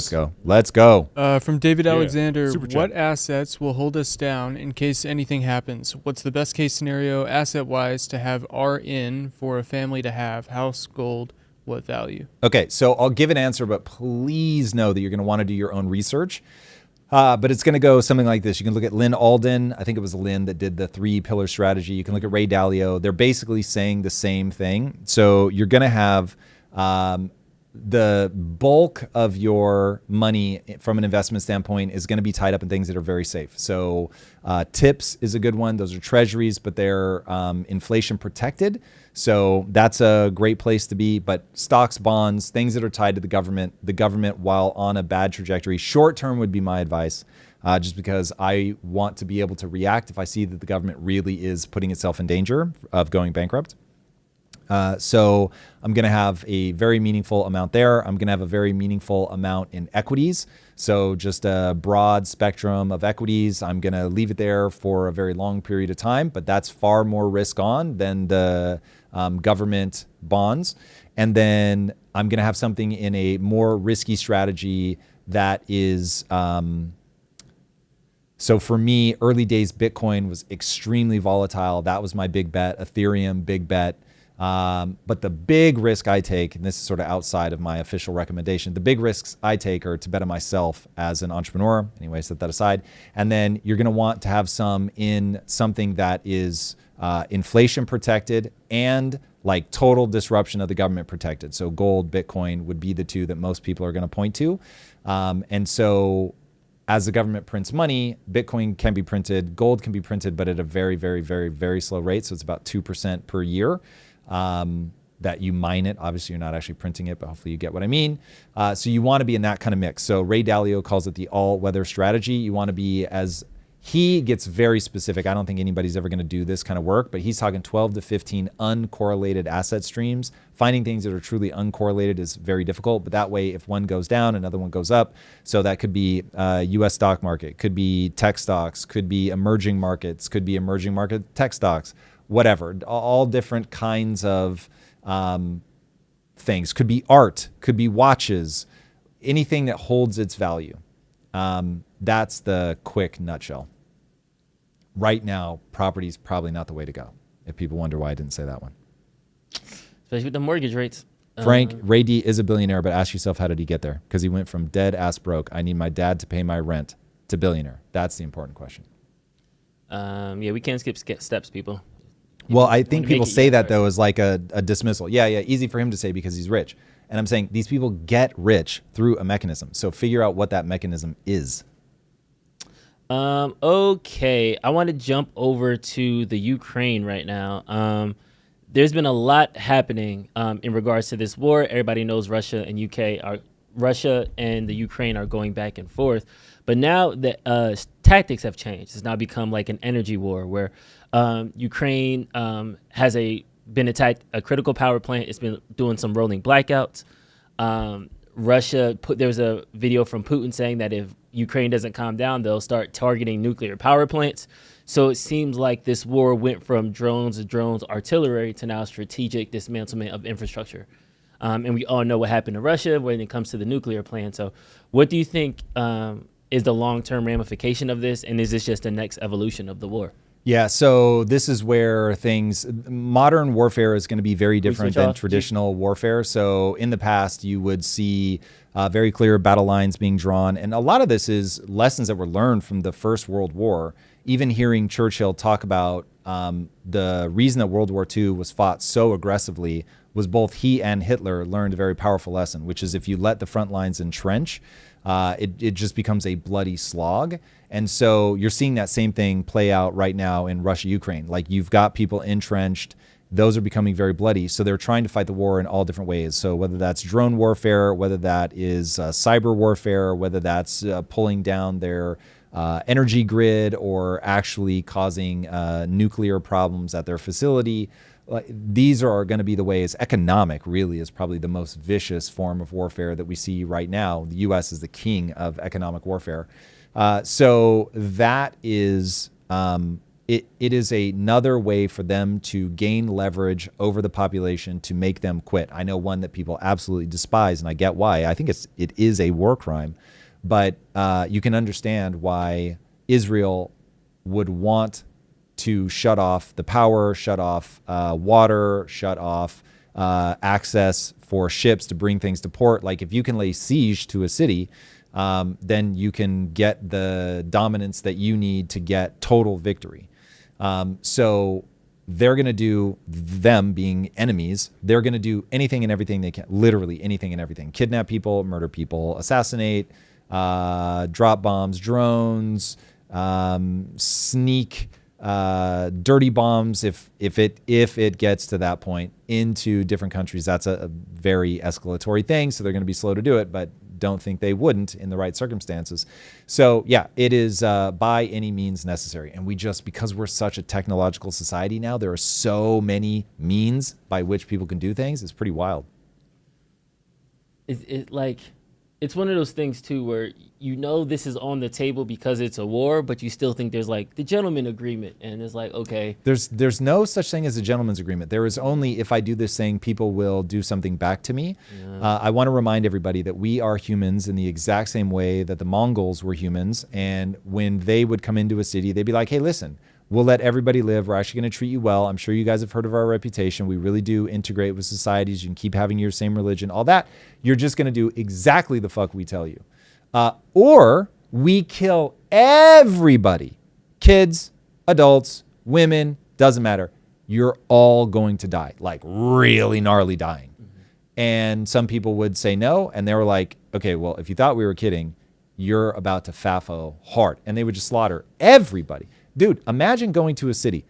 Speaker 1: Let's go.
Speaker 5: From David Alexander, what assets will hold us down in case anything happens? What's the best case scenario asset-wise to have in for a family to have? House, gold, what value? Okay,
Speaker 1: so I'll give an answer, but please know that you're going to want to do your own research. But it's going to go something like this. You can look at Lynn Alden. I think it was Lynn that did the 3-pillar strategy. You can look at Ray Dalio. They're basically saying the same thing. So you're going to have the bulk of your money from an investment standpoint is going to be tied up in things that are very safe. So TIPS is a good one. Those are treasuries, but they're inflation protected. So that's a great place to be. But stocks, bonds, things that are tied to the government while on a bad trajectory, short term would be my advice, just because I want to be able to react if I see that the government really is putting itself in danger of going bankrupt. So I'm going to have a very meaningful amount there. I'm going to have a very meaningful amount in equities. So just a broad spectrum of equities. I'm going to leave it there for a very long period of time, but that's far more risk on than the government bonds. And then I'm going to have something in a more risky strategy that is, so for me, early days Bitcoin was extremely volatile. That was my big bet. Ethereum, big bet. But the big risk I take, and this is sort of outside of my official recommendation, the big risks I take are to bet on myself as an entrepreneur. Anyway, set that aside. And then you're going to want to have some in something that is inflation protected and like total disruption of the government protected. So gold, Bitcoin would be the two that most people are going to point to. And so as the government prints money, Bitcoin can be printed, gold can be printed, but at a very, very, very, very slow rate. So it's about 2% per year that you mine it. Obviously, you're not actually printing it, but hopefully you get what I mean. So you want to be in that kind of mix. So Ray Dalio calls it the all-weather strategy. You want to be as... He gets very specific. I don't think anybody's ever going to do this kind of work, but he's talking 12 to 15 uncorrelated asset streams. Finding things that are truly uncorrelated is very difficult, but that way, if one goes down, another one goes up. So that could be U.S. stock market, could be tech stocks, could be emerging markets, could be emerging market tech stocks, whatever. All different kinds of things. Could be art, could be watches, anything that holds its value. That's the quick nutshell. Right now, property is probably not the way to go. If people wonder why I didn't say that one.
Speaker 2: Especially with the mortgage rates.
Speaker 1: Frank, Ray D is a billionaire, but ask yourself, how did he get there? Because he went from dead ass broke, I need my dad to pay my rent, to billionaire. That's the important question.
Speaker 2: Yeah, we can't skip steps, people.
Speaker 1: Well, I think people say that, though, as like a dismissal. Yeah, easy for him to say because he's rich. And I'm saying these people get rich through a mechanism. So figure out what that mechanism is.
Speaker 2: Okay, I want to jump over to the Ukraine right now. There's been a lot happening in regards to this war. Everybody knows Russia and the Ukraine are going back and forth. But now the tactics have changed. It's now become like an energy war where Ukraine has been attacked a critical power plant. It's been doing some rolling blackouts. There was a video from Putin saying that if Ukraine doesn't calm down, they'll start targeting nuclear power plants. So it seems like this war went from drones, artillery to now strategic dismantlement of infrastructure. And we all know what happened to Russia when it comes to the nuclear plant. So what do you think is the long-term ramification of this? And is this just the next evolution of the war?
Speaker 1: Yeah, so this is where modern warfare is going to be very different than traditional warfare. So in the past, you would see very clear battle lines being drawn. And a lot of this is lessons that were learned from the First World War. Even hearing Churchill talk about the reason that World War II was fought so aggressively was both he and Hitler learned a very powerful lesson, which is if you let the front lines entrench, it just becomes a bloody slog. And so you're seeing that same thing play out right now in Russia, Ukraine. Like you've got people entrenched. Those are becoming very bloody. So they're trying to fight the war in all different ways. So whether that's drone warfare, whether that is cyber warfare, whether that's pulling down their energy grid or actually causing nuclear problems at their facility. These are going to be the ways. Economic really is probably the most vicious form of warfare that we see right now. The U.S. is the king of economic warfare. So that is, it is another way for them to gain leverage over the population to make them quit. I know one that people absolutely despise, and I get why. I think it is a war crime, but you can understand why Israel would want to shut off the power, shut off water, shut off access for ships to bring things to port. Like if you can lay siege to a city, then you can get the dominance that you need to get total victory. So they're going to do, them being enemies, they're going to do anything and everything they can, literally anything and everything. Kidnap people, murder people, assassinate, drop bombs, drones, sneak dirty bombs if it gets to that point into different countries. That's a very escalatory thing, so they're going to be slow to do it, but don't think they wouldn't in the right circumstances. So yeah, it is by any means necessary. And because we're such a technological society now, there are so many means by which people can do things. It's pretty wild.
Speaker 2: It's one of those things too where this is on the table because it's a war, but you still think there's like the gentleman agreement, and it's like, okay.
Speaker 1: There's no such thing as a gentleman's agreement. There is only, if I do this thing, people will do something back to me. Yeah. I want to remind everybody that we are humans in the exact same way that the Mongols were humans. And when they would come into a city, they'd be like, hey, listen, We'll let everybody live. We're actually going to treat you well. I'm sure you guys have heard of our reputation. We really do integrate with societies. You can keep having your same religion, all that. You're just going to do exactly the fuck we tell you. Or we kill everybody. Kids, adults, women, doesn't matter. You're all going to die, like really gnarly dying. And some people would say no. And they were like, okay, well, if you thought we were kidding, you're about to FAFO hard. And they would just slaughter everybody. Dude, imagine going to a city.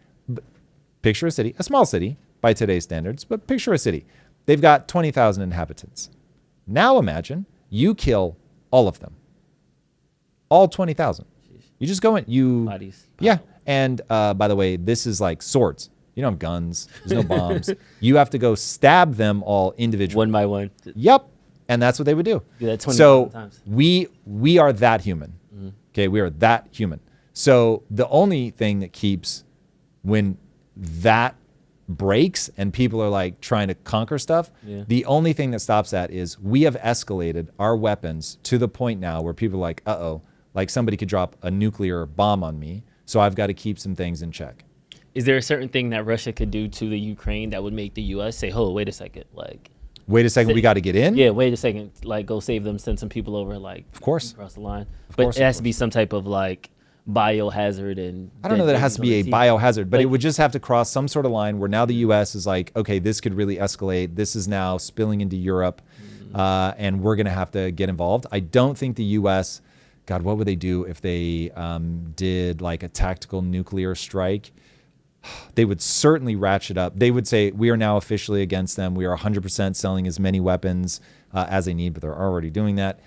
Speaker 1: Picture a city, a small city by today's standards, but picture a city. They've got 20,000 inhabitants. Now imagine you kill all of them. All 20,000. You just go in,
Speaker 2: Bodies.
Speaker 1: Yeah. And by the way, this is like swords. You don't have guns. There's no bombs. You have to go stab them all individually.
Speaker 2: One by one.
Speaker 1: Yep. And that's what they would do.
Speaker 2: Do that 20
Speaker 1: so
Speaker 2: times.
Speaker 1: we are that human. Okay, we are that human. So the only thing that keeps when that breaks and people are like trying to conquer stuff, the only thing that stops that is we have escalated our weapons to the point now where people are like, uh-oh, like somebody could drop a nuclear bomb on me. So I've got to keep some things in check.
Speaker 2: Is there a certain thing that Russia could do to the Ukraine that would make the U.S. say, "Oh, wait a second, like,
Speaker 1: wait a second, we got to get in"?
Speaker 2: Yeah, wait a second, like, go save them, send some people over, like,
Speaker 1: of course,
Speaker 2: across the line. But it has to be some type of like biohazard, and
Speaker 1: I don't know that it has to be a biohazard, but it would just have to cross some sort of line where now the U.S. is like, okay, this could really escalate. This is now spilling into Europe, and we're going to have to get involved. I don't think the U.S. God, what would they do if they did like a tactical nuclear strike? They would certainly ratchet up. They would say, we are now officially against them. We are 100% selling as many weapons as they need, but they're already doing that.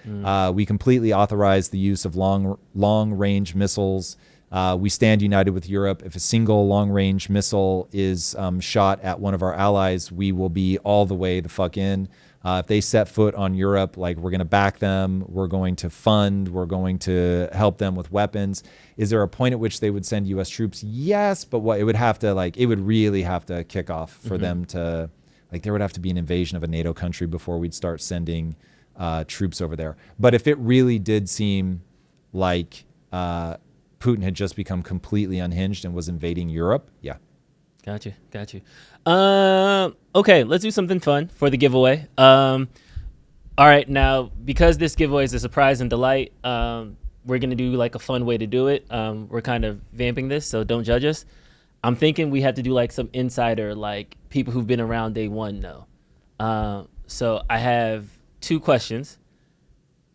Speaker 1: We completely authorize the use of long-range missiles. We stand united with Europe. If a single long-range missile is shot at one of our allies, we will be all the way the fuck in. If they set foot on Europe, like, we're going to back them, we're going to fund, we're going to help them with weapons. Is there a point at which they would send U.S. troops? Yes, but what it would have to, like, it would really have to kick off for them to, like, there would have to be an invasion of a NATO country before we'd start sending troops over there. But if it really did seem like Putin had just become completely unhinged and was invading Europe, yeah.
Speaker 2: Got you. Okay, let's do something fun for the giveaway. All right, now, because this giveaway is a surprise and delight, we're going to do like a fun way to do it. We're kind of vamping this, so don't judge us. I'm thinking we have to do like some insider, like people who've been around day one know. So I have 2 questions.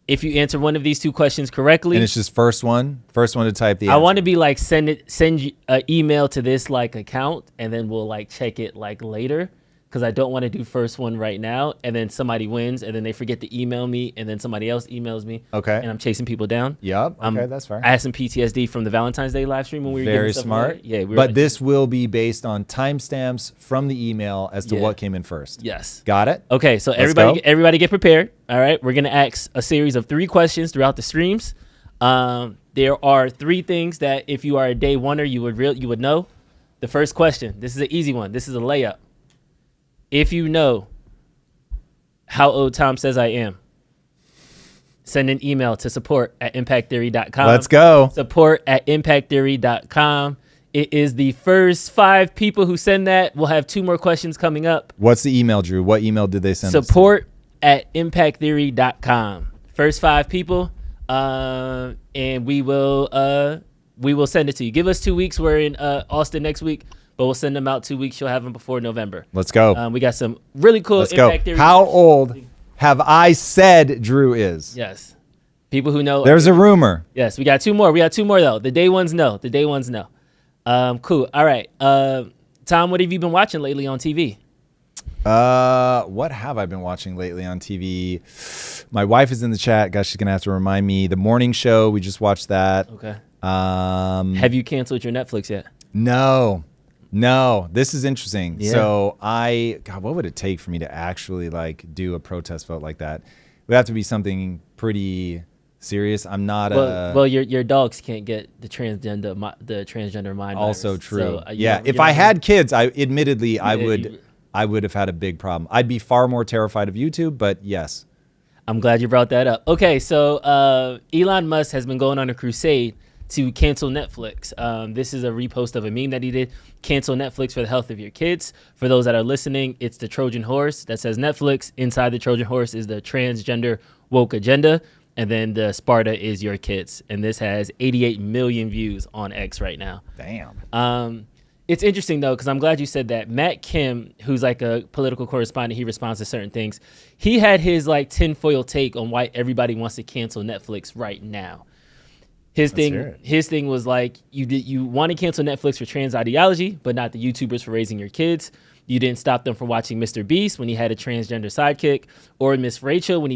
Speaker 2: If you answer one of these 2 questions correctly,
Speaker 1: and it's just first one to type the
Speaker 2: I
Speaker 1: answer.
Speaker 2: want to be like send you an email to this like account, and then we'll like check it like later, because I don't want to do first one right now and then somebody wins and then they forget to email me and then somebody else emails me.
Speaker 1: Okay.
Speaker 2: And I'm chasing people down.
Speaker 1: Yep. Okay, that's fair.
Speaker 2: I had some PTSD from the Valentine's Day live stream when we were
Speaker 1: very
Speaker 2: giving stuff
Speaker 1: smart.
Speaker 2: away. Yeah,
Speaker 1: but this will be based on timestamps from the email as to what came in first.
Speaker 2: Yes.
Speaker 1: Got it?
Speaker 2: Okay, so everybody get prepared. All right, we're gonna ask a series of 3 questions throughout the streams. There are 3 things that if you are a day oneer, you would know. The first question, this is an easy one. This is a layup. If you know how old Tom says I am, send an email to support@impacttheory.com.
Speaker 1: Let's go.
Speaker 2: Support@impacttheory.com. It is the first 5 people who send that. We'll have 2 more questions coming up.
Speaker 1: What's the email, Drew? What email did they send?
Speaker 2: Support@impacttheory.com. First 5 people, and we will send it to you. Give us 2 weeks. We're in Austin next week, but we'll send them out 2 weeks. You'll have them before November.
Speaker 1: Let's go.
Speaker 2: We got some really cool Impact Theory.
Speaker 1: How old have I said Drew is?
Speaker 2: Yes. People who know.
Speaker 1: There's a rumor.
Speaker 2: Yes, we got 2 more. We got 2 more, though. The day ones know. Cool. All right. Tom, what have you been watching lately on TV?
Speaker 1: What have I been watching lately on TV? My wife is in the chat. Gosh, she's going to have to remind me. The morning show, we just watched that.
Speaker 2: Okay. Have you canceled your Netflix yet?
Speaker 1: No, this is interesting. Yeah. So what would it take for me to actually like do a protest vote like that? It would have to be something pretty serious. I'm not
Speaker 2: well, your dogs can't get the transgender mind.
Speaker 1: Also
Speaker 2: virus,
Speaker 1: true.
Speaker 2: So,
Speaker 1: yeah. If I had kids, I would have had a big problem. I'd be far more terrified of YouTube, but yes.
Speaker 2: I'm glad you brought that up. Okay, so Elon Musk has been going on a crusade to cancel Netflix. This is a repost of a meme that he did. Cancel Netflix for the health of your kids. For those that are listening, it's the Trojan horse that says Netflix. Inside the Trojan horse is the transgender woke agenda. And then the Sparta is your kids. And this has 88 million views on X right now.
Speaker 1: Damn.
Speaker 2: It's interesting, though, because I'm glad you said that. Matt Kim, who's like a political correspondent, he responds to certain things. He had his like tinfoil take on why everybody wants to cancel Netflix right now. His thing was like, you want to cancel Netflix for trans ideology, but not the YouTubers for raising your kids. You didn't stop them from watching Mr. Beast when he had a transgender sidekick, or Miss Rachel when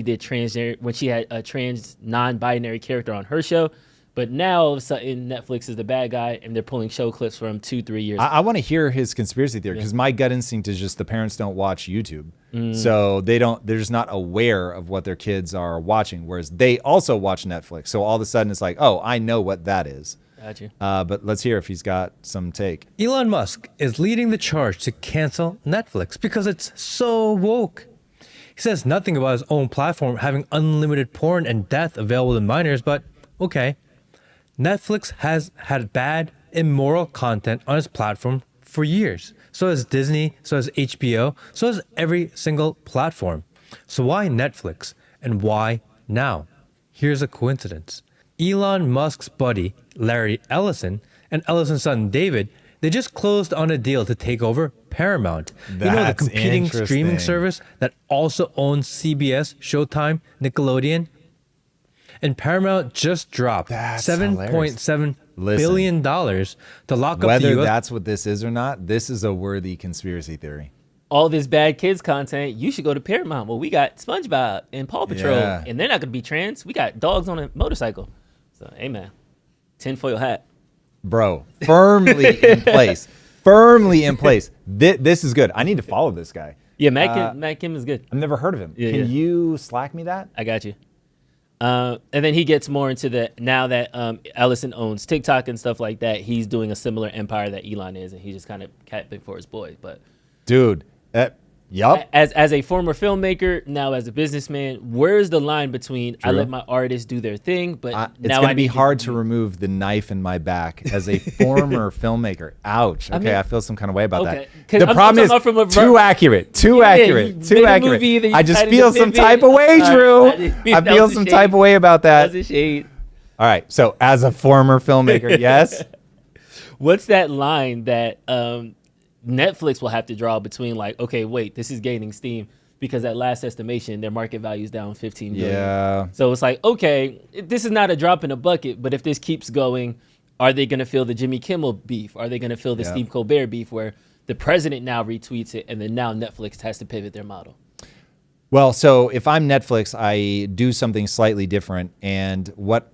Speaker 2: she had a trans non-binary character on her show. But now all of a sudden Netflix is the bad guy, and they're pulling show clips from 2-3 years.
Speaker 1: I want to hear his conspiracy theory, because my gut instinct is just the parents don't watch YouTube, so they're just not aware of what their kids are watching. Whereas they also watch Netflix, so all of a sudden it's like, oh, I know what that is.
Speaker 2: Gotcha.
Speaker 1: But let's hear if he's got some take.
Speaker 12: Elon Musk is leading the charge to cancel Netflix because it's so woke. He says nothing about his own platform having unlimited porn and death available to minors, but okay. Netflix has had bad, immoral content on its platform for years. So has Disney, so has HBO, so has every single platform. So why Netflix, and why now? Here's a coincidence. Elon Musk's buddy, Larry Ellison, and Ellison's son, David, they just closed on a deal to take over Paramount. The competing streaming service that also owns CBS, Showtime, Nickelodeon. And Paramount just dropped $7.7 billion to lock up the
Speaker 1: Whether
Speaker 12: US.
Speaker 1: that's what this is or not, this is a worthy conspiracy theory.
Speaker 2: All this bad kids content, you should go to Paramount. Well, we got SpongeBob and Paw Patrol, and they're not going to be trans. We got dogs on a motorcycle. So, hey, man, tinfoil hat.
Speaker 1: Bro, firmly in place. Firmly in place. This is good. I need to follow this guy.
Speaker 2: Yeah, Matt Kim is good.
Speaker 1: I've never heard of him.
Speaker 2: Yeah,
Speaker 1: Can you Slack me that?
Speaker 2: I got you. And then he gets more into the, now that Ellison owns TikTok and stuff like that, he's doing a similar empire that Elon is, and he's just kind of catping for his boy. But
Speaker 1: dude, yup.
Speaker 2: As a former filmmaker, now as a businessman, where's the line between I let my artists do their thing, but
Speaker 1: it's
Speaker 2: now
Speaker 1: going to be hard to remove the knife in my back as a former filmmaker. Ouch. Okay, I feel some kind of way about that. The problem is too accurate. Too accurate. I just feel some type of way, Drew. I feel some type of way about that.
Speaker 2: That's a shade.
Speaker 1: All right, so as a former filmmaker, yes.
Speaker 2: What's that line that Netflix will have to draw between, like, okay, wait, this is gaining steam because at last estimation, their market value is down 15 billion.
Speaker 1: Yeah.
Speaker 2: So it's like, okay, this is not a drop in a bucket, but if this keeps going, are they going to feel the Jimmy Kimmel beef? Are they going to feel the Steve Colbert beef where the president now retweets it and then now Netflix has to pivot their model?
Speaker 1: Well, so if I'm Netflix, I do something slightly different. And what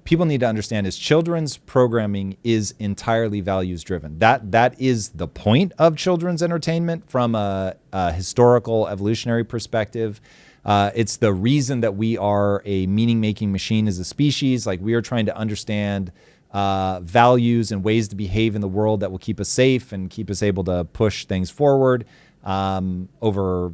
Speaker 1: people need to understand is children's programming is entirely values driven. That is the point of children's entertainment from a historical evolutionary perspective. It's the reason that we are a meaning-making machine as a species. Like, we are trying to understand values and ways to behave in the world that will keep us safe and keep us able to push things forward over,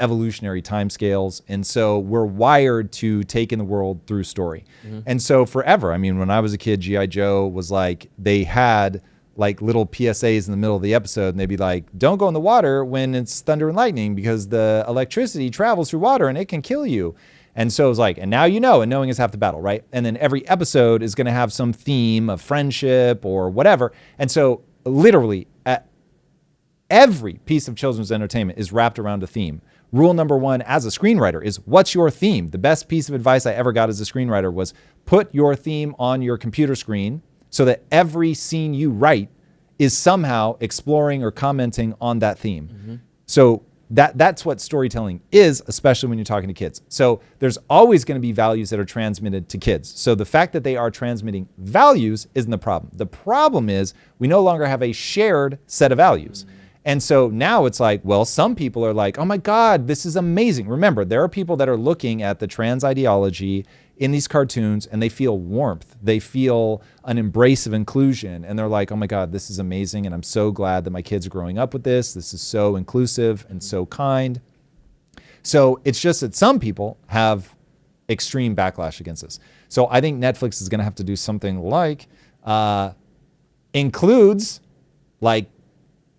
Speaker 1: evolutionary timescales. And so we're wired to take in the world through story. Mm-hmm. And so forever, when I was a kid, G.I. Joe was like, they had like little PSAs in the middle of the episode, and they'd be like, don't go in the water when it's thunder and lightning because the electricity travels through water and it can kill you. And so it was like, and now you know, and knowing is half the battle, right? And then every episode is going to have some theme of friendship or whatever. And so literally every piece of children's entertainment is wrapped around a theme. Rule number one as a screenwriter is, what's your theme? The best piece of advice I ever got as a screenwriter was, put your theme on your computer screen so that every scene you write is somehow exploring or commenting on that theme. Mm-hmm. So that's what storytelling is, especially when you're talking to kids. So there's always going to be values that are transmitted to kids. So the fact that they are transmitting values isn't the problem. The problem is we no longer have a shared set of values. Mm-hmm. And so now it's like, well, some people are like, oh my God, this is amazing. Remember, there are people that are looking at the trans ideology in these cartoons and they feel warmth. They feel an embrace of inclusion. And they're like, oh my God, this is amazing. And I'm so glad that my kids are growing up with this. This is so inclusive and so kind. So it's just that some people have extreme backlash against this. So I think Netflix is going to have to do something like includes like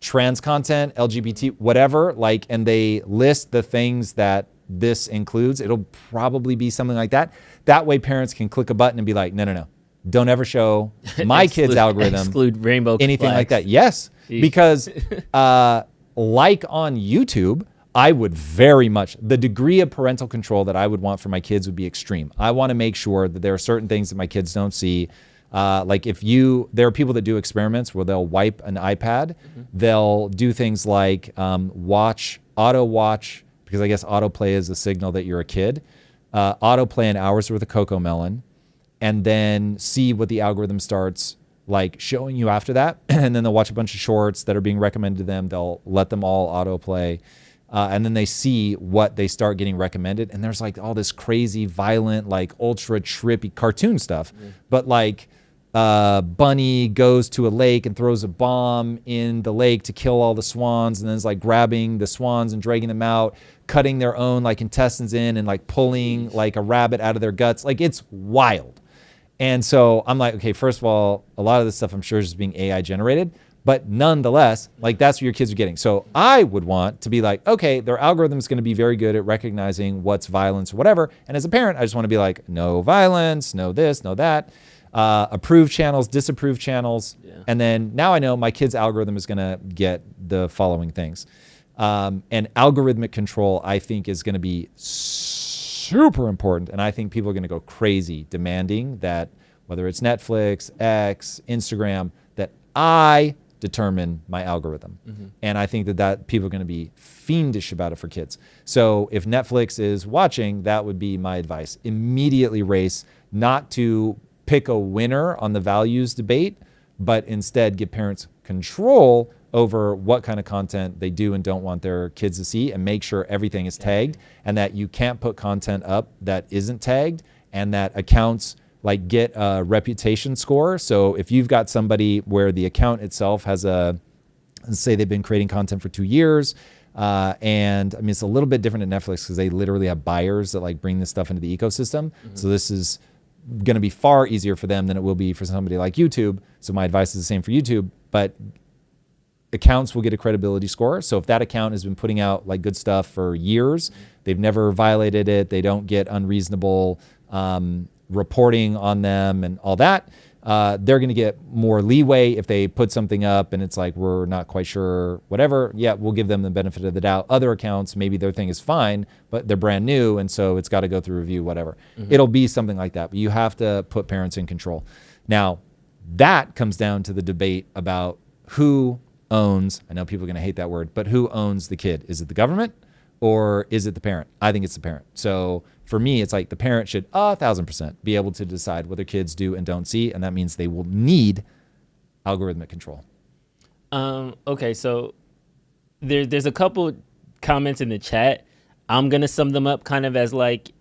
Speaker 1: trans content, LGBT, whatever, like, and they list the things that this includes. It'll probably be something like that. That way parents can click a button and be like, no. Don't ever show my kid's algorithm.
Speaker 2: Exclude rainbow
Speaker 1: anything
Speaker 2: flags.
Speaker 1: like that. Yes, because like on YouTube, I would very much, the degree of parental control that I would want for my kids would be extreme. I want to make sure that there are certain things that my kids don't see. Like there are people that do experiments where they'll wipe an iPad. They'll do things like auto watch, because I guess autoplay is a signal that you're a kid. Autoplay an hour's worth of Coco Melon, and then see what the algorithm starts like showing you after that. And then they'll watch a bunch of shorts that are being recommended to them. They'll let them all autoplay. And then they see what they start getting recommended. And there's like all this crazy, violent, like ultra trippy cartoon stuff. But like Bunny goes to a lake and throws a bomb in the lake to kill all the swans. And then it's like grabbing the swans and dragging them out, cutting their own like intestines in and like pulling like a rabbit out of their guts. Like it's wild. And so I'm like, okay, first of all, a lot of this stuff I'm sure is just being AI generated, but nonetheless, like that's what your kids are getting. So I would want to be like, okay, their algorithm is going to be very good at recognizing what's violence or whatever. And as a parent, I just want to be like, no violence, no this, no that, approved channels, disapproved channels. Yeah. And then now I know my kid's algorithm is going to get the following things. And algorithmic control, I think, is going to be super important. And I think people are going to go crazy demanding that whether it's Netflix, X, Instagram, that I determine my algorithm. And I think that people are going to be fiendish about it for kids. So if Netflix is watching, that would be my advice. Immediately race not to pick a winner on the values debate, but instead give parents control over what kind of content they do and don't want their kids to see, and make sure everything is tagged, and that you can't put content up that isn't tagged, and that accounts like get a reputation score. So if you've got somebody where the account itself has say they've been creating content for 2 years, and I mean, it's a little bit different at Netflix because they literally have buyers that like bring this stuff into the ecosystem. So this is going to be far easier for them than it will be for somebody like YouTube. So my advice is the same for YouTube, but accounts will get a credibility score. So if that account has been putting out like good stuff for years, they've never violated it, they don't get unreasonable reporting on them and all that, they're going to get more leeway. If they put something up and it's like, we're not quite sure, whatever, yeah, we'll give them the benefit of the doubt. Other accounts, maybe their thing is fine, but they're brand new, and so it's got to go through review, whatever. It'll be something like that, but you have to put parents in control. Now, that comes down to the debate about who owns, I know people are going to hate that word, but who owns the kid? Is it the government or is it the parent? I think it's the parent. So for me, it's like the parent should 1,000% be able to decide what their kids do and don't see, and that means they will need algorithmic control.
Speaker 2: Okay, so there's a couple comments in the chat. I'm going to sum them up kind of as like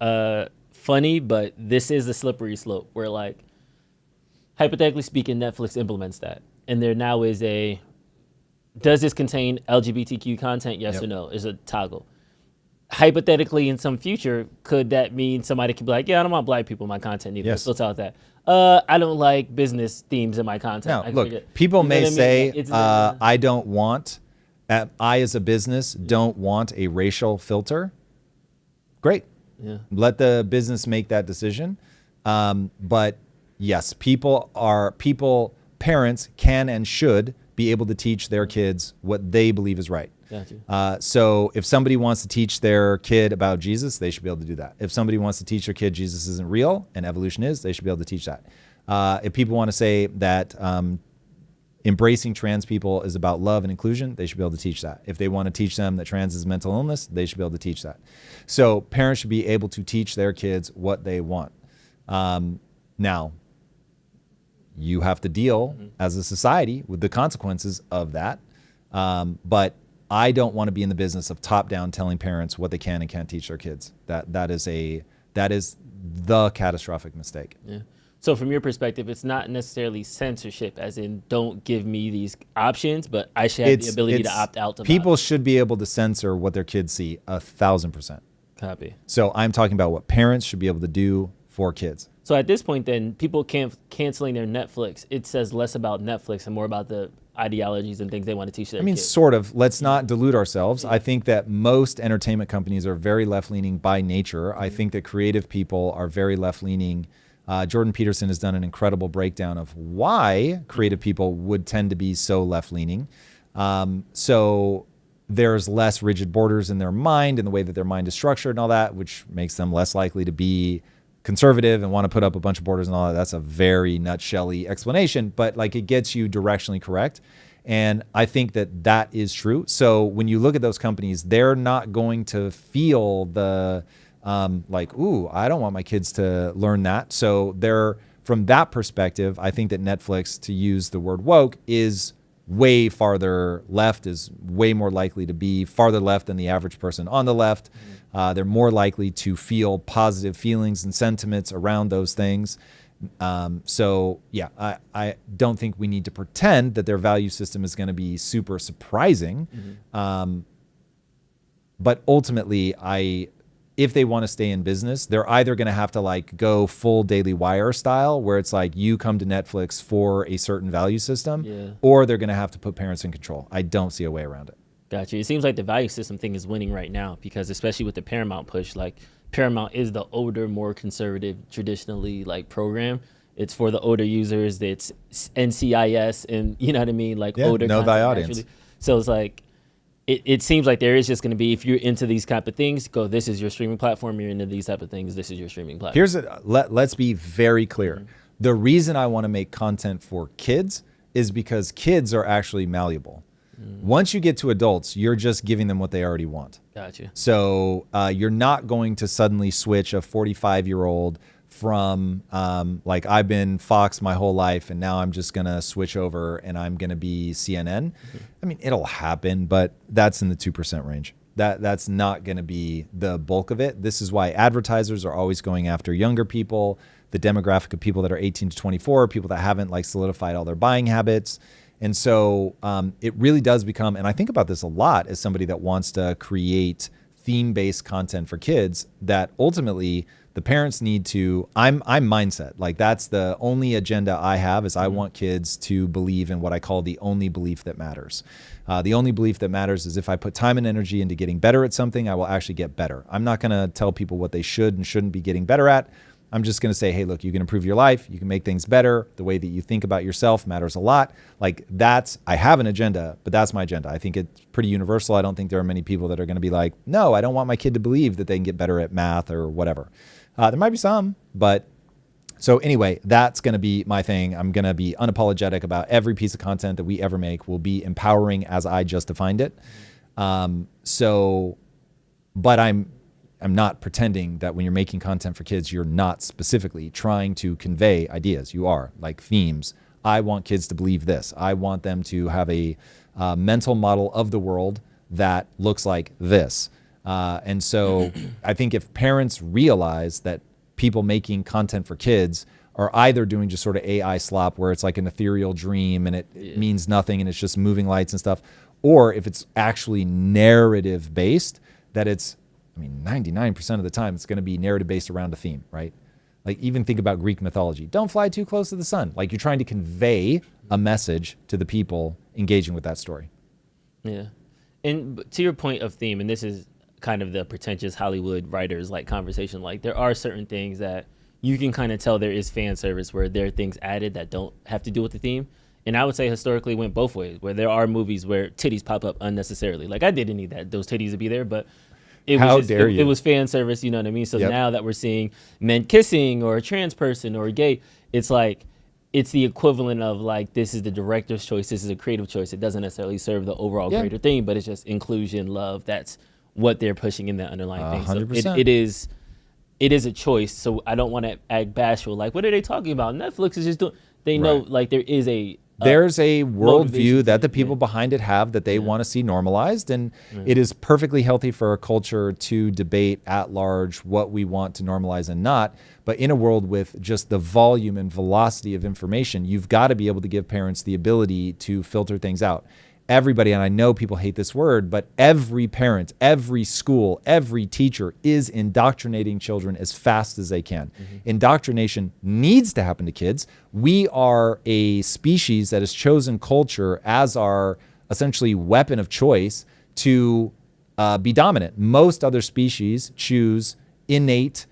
Speaker 2: funny, but this is a slippery slope where like, hypothetically speaking, Netflix implements that. And there now is does this contain LGBTQ content? Yes or no? Is a toggle. Hypothetically, in some future, could that mean somebody could be like, yeah, I don't want black people in my content either.
Speaker 1: Yes.
Speaker 2: Let's tell that. I don't like business themes in my content.
Speaker 1: Now, look, people may say, I don't want, I as a business don't want a racial filter. Great.
Speaker 2: Yeah.
Speaker 1: Let the business make that decision. But yes, parents can and should be able to teach their kids what they believe is right.
Speaker 2: Gotcha.
Speaker 1: So if somebody wants to teach their kid about Jesus, they should be able to do that. If somebody wants to teach their kid Jesus isn't real and evolution is, they should be able to teach that. If people want to say that embracing trans people is about love and inclusion, they should be able to teach that. If they want to teach them that trans is mental illness, they should be able to teach that. So parents should be able to teach their kids what they want. Now, you have to deal as a society with the consequences of that. But I don't want to be in the business of top down telling parents what they can and can't teach their kids. That is the catastrophic mistake.
Speaker 2: Yeah. So from your perspective, it's not necessarily censorship, as in don't give me these options, but I should have the ability to opt out.
Speaker 1: People should be able to censor what their kids see 1,000%.
Speaker 2: Copy.
Speaker 1: So I'm talking about what parents should be able to do for kids.
Speaker 2: So at this point, then people canceling their Netflix, it says less about Netflix and more about the ideologies and things they want to teach their kids.
Speaker 1: Sort of. Let's not delude ourselves. I think that most entertainment companies are very left-leaning by nature. I think that creative people are very left-leaning. Jordan Peterson has done an incredible breakdown of why creative people would tend to be so left-leaning. So there's less rigid borders in their mind and the way that their mind is structured and all that, which makes them less likely to be conservative and want to put up a bunch of borders and all that. That's a very nutshell-y explanation, but like it gets you directionally correct. And I think that that is true. So when you look at those companies, they're not going to feel the like, ooh, I don't want my kids to learn that. So they're, from that perspective, I think that Netflix, to use the word woke, is way farther left, is way more likely to be farther left than the average person on the left. They're more likely to feel positive feelings and sentiments around those things. So yeah, I don't think we need to pretend that their value system is going to be super surprising. But ultimately, if they want to stay in business, they're either going to have to like go full Daily Wire style, where it's like you come to Netflix for a certain value system, or they're going to have to put parents in control. I don't see a way around it.
Speaker 2: Gotcha. It seems like the value system thing is winning right now, because especially with the Paramount push, like Paramount is the older, more conservative, traditionally like program. It's for the older users. It's NCIS and you know what I mean? Like older.
Speaker 1: Know thy audience.
Speaker 2: Naturally. So it's like, it seems like there is just going to be, if you're into these type of things, go, this is your streaming platform. You're into these type of things, this is your streaming platform.
Speaker 1: Let's be very clear. The reason I want to make content for kids is because kids are actually malleable. Once you get to adults, you're just giving them what they already want.
Speaker 2: Gotcha.
Speaker 1: So you're not going to suddenly switch a 45-year-old from like, I've been Fox my whole life and now I'm just going to switch over and I'm going to be CNN. I mean, it'll happen, but that's in the 2% range. That's not going to be the bulk of it. This is why advertisers are always going after younger people, the demographic of people that are 18 to 24, people that haven't like solidified all their buying habits. And so it really does become, and I think about this a lot as somebody that wants to create theme-based content for kids, that ultimately the parents need to, I'm mindset. Like that's the only agenda I have, is I want kids to believe in what I call the only belief that matters. The only belief that matters is if I put time and energy into getting better at something, I will actually get better. I'm not going to tell people what they should and shouldn't be getting better at. I'm just going to say, hey, look, you can improve your life. You can make things better. The way that you think about yourself matters a lot. Like I have an agenda, but that's my agenda. I think it's pretty universal. I don't think there are many people that are going to be like, no, I don't want my kid to believe that they can get better at math or whatever. There might be some, but so anyway, that's going to be my thing. I'm going to be unapologetic about every piece of content that we ever make will be empowering as I just defined it. But I'm not pretending that when you're making content for kids, you're not specifically trying to convey ideas. You are, like themes. I want kids to believe this. I want them to have a mental model of the world that looks like this. And so I think if parents realize that people making content for kids are either doing just sort of AI slop where it's like an ethereal dream and it means nothing and it's just moving lights and stuff, or if it's actually narrative based, that it's, 99% of the time it's going to be narrative based around a theme, right? Like even think about Greek mythology. Don't fly too close to the sun. Like you're trying to convey a message to the people engaging with that story.
Speaker 2: Yeah. And to your point of theme, and this is kind of the pretentious Hollywood writers like conversation, like there are certain things that you can kind of tell there is fan service where there are things added that don't have to do with the theme. And I would say historically went both ways, where there are movies where titties pop up unnecessarily. Like I didn't need those titties to be there, but it was fan service, you know what I mean? So now that we're seeing men kissing or a trans person or a gay, it's like, it's the equivalent of like, this is the director's choice, this is a creative choice. It doesn't necessarily serve the overall greater theme, but it's just inclusion, love. That's what they're pushing in that underlying thing. 100%. So it is a choice. So I don't want to act bashful. Like, what are they talking about? Netflix is just doing, they know like
Speaker 1: there's a worldview that the people behind it have that they want to see normalized. And it is perfectly healthy for a culture to debate at large what we want to normalize and not. But in a world with just the volume and velocity of information, you've got to be able to give parents the ability to filter things out. everybody, and I know people hate this word, but every parent, every school, every teacher is indoctrinating children as fast as they can. Indoctrination needs to happen to kids. We are a species that has chosen culture as our essentially weapon of choice to be dominant. Most other species choose innate,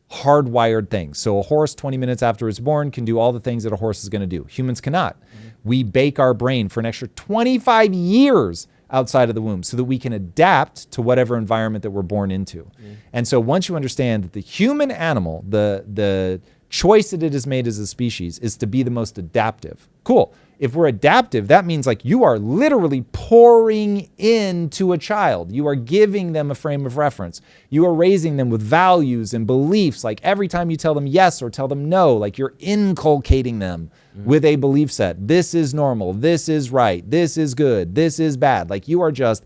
Speaker 1: hardwired things. So a horse 20 minutes after it's born can do all the things that a horse is going to do. Humans cannot. We bake our brain for an extra 25 years outside of the womb so that we can adapt to whatever environment that we're born into. And so once you understand that the human animal, the choice that it has made as a species is to be the most adaptive. Cool. If we're adaptive, that means like you are literally pouring into a child. You are giving them a frame of reference. You are raising them with values and beliefs. Like every time you tell them yes or tell them no, like you're inculcating them with a belief set. This is normal. This is right. This is good. This is bad. Like you are just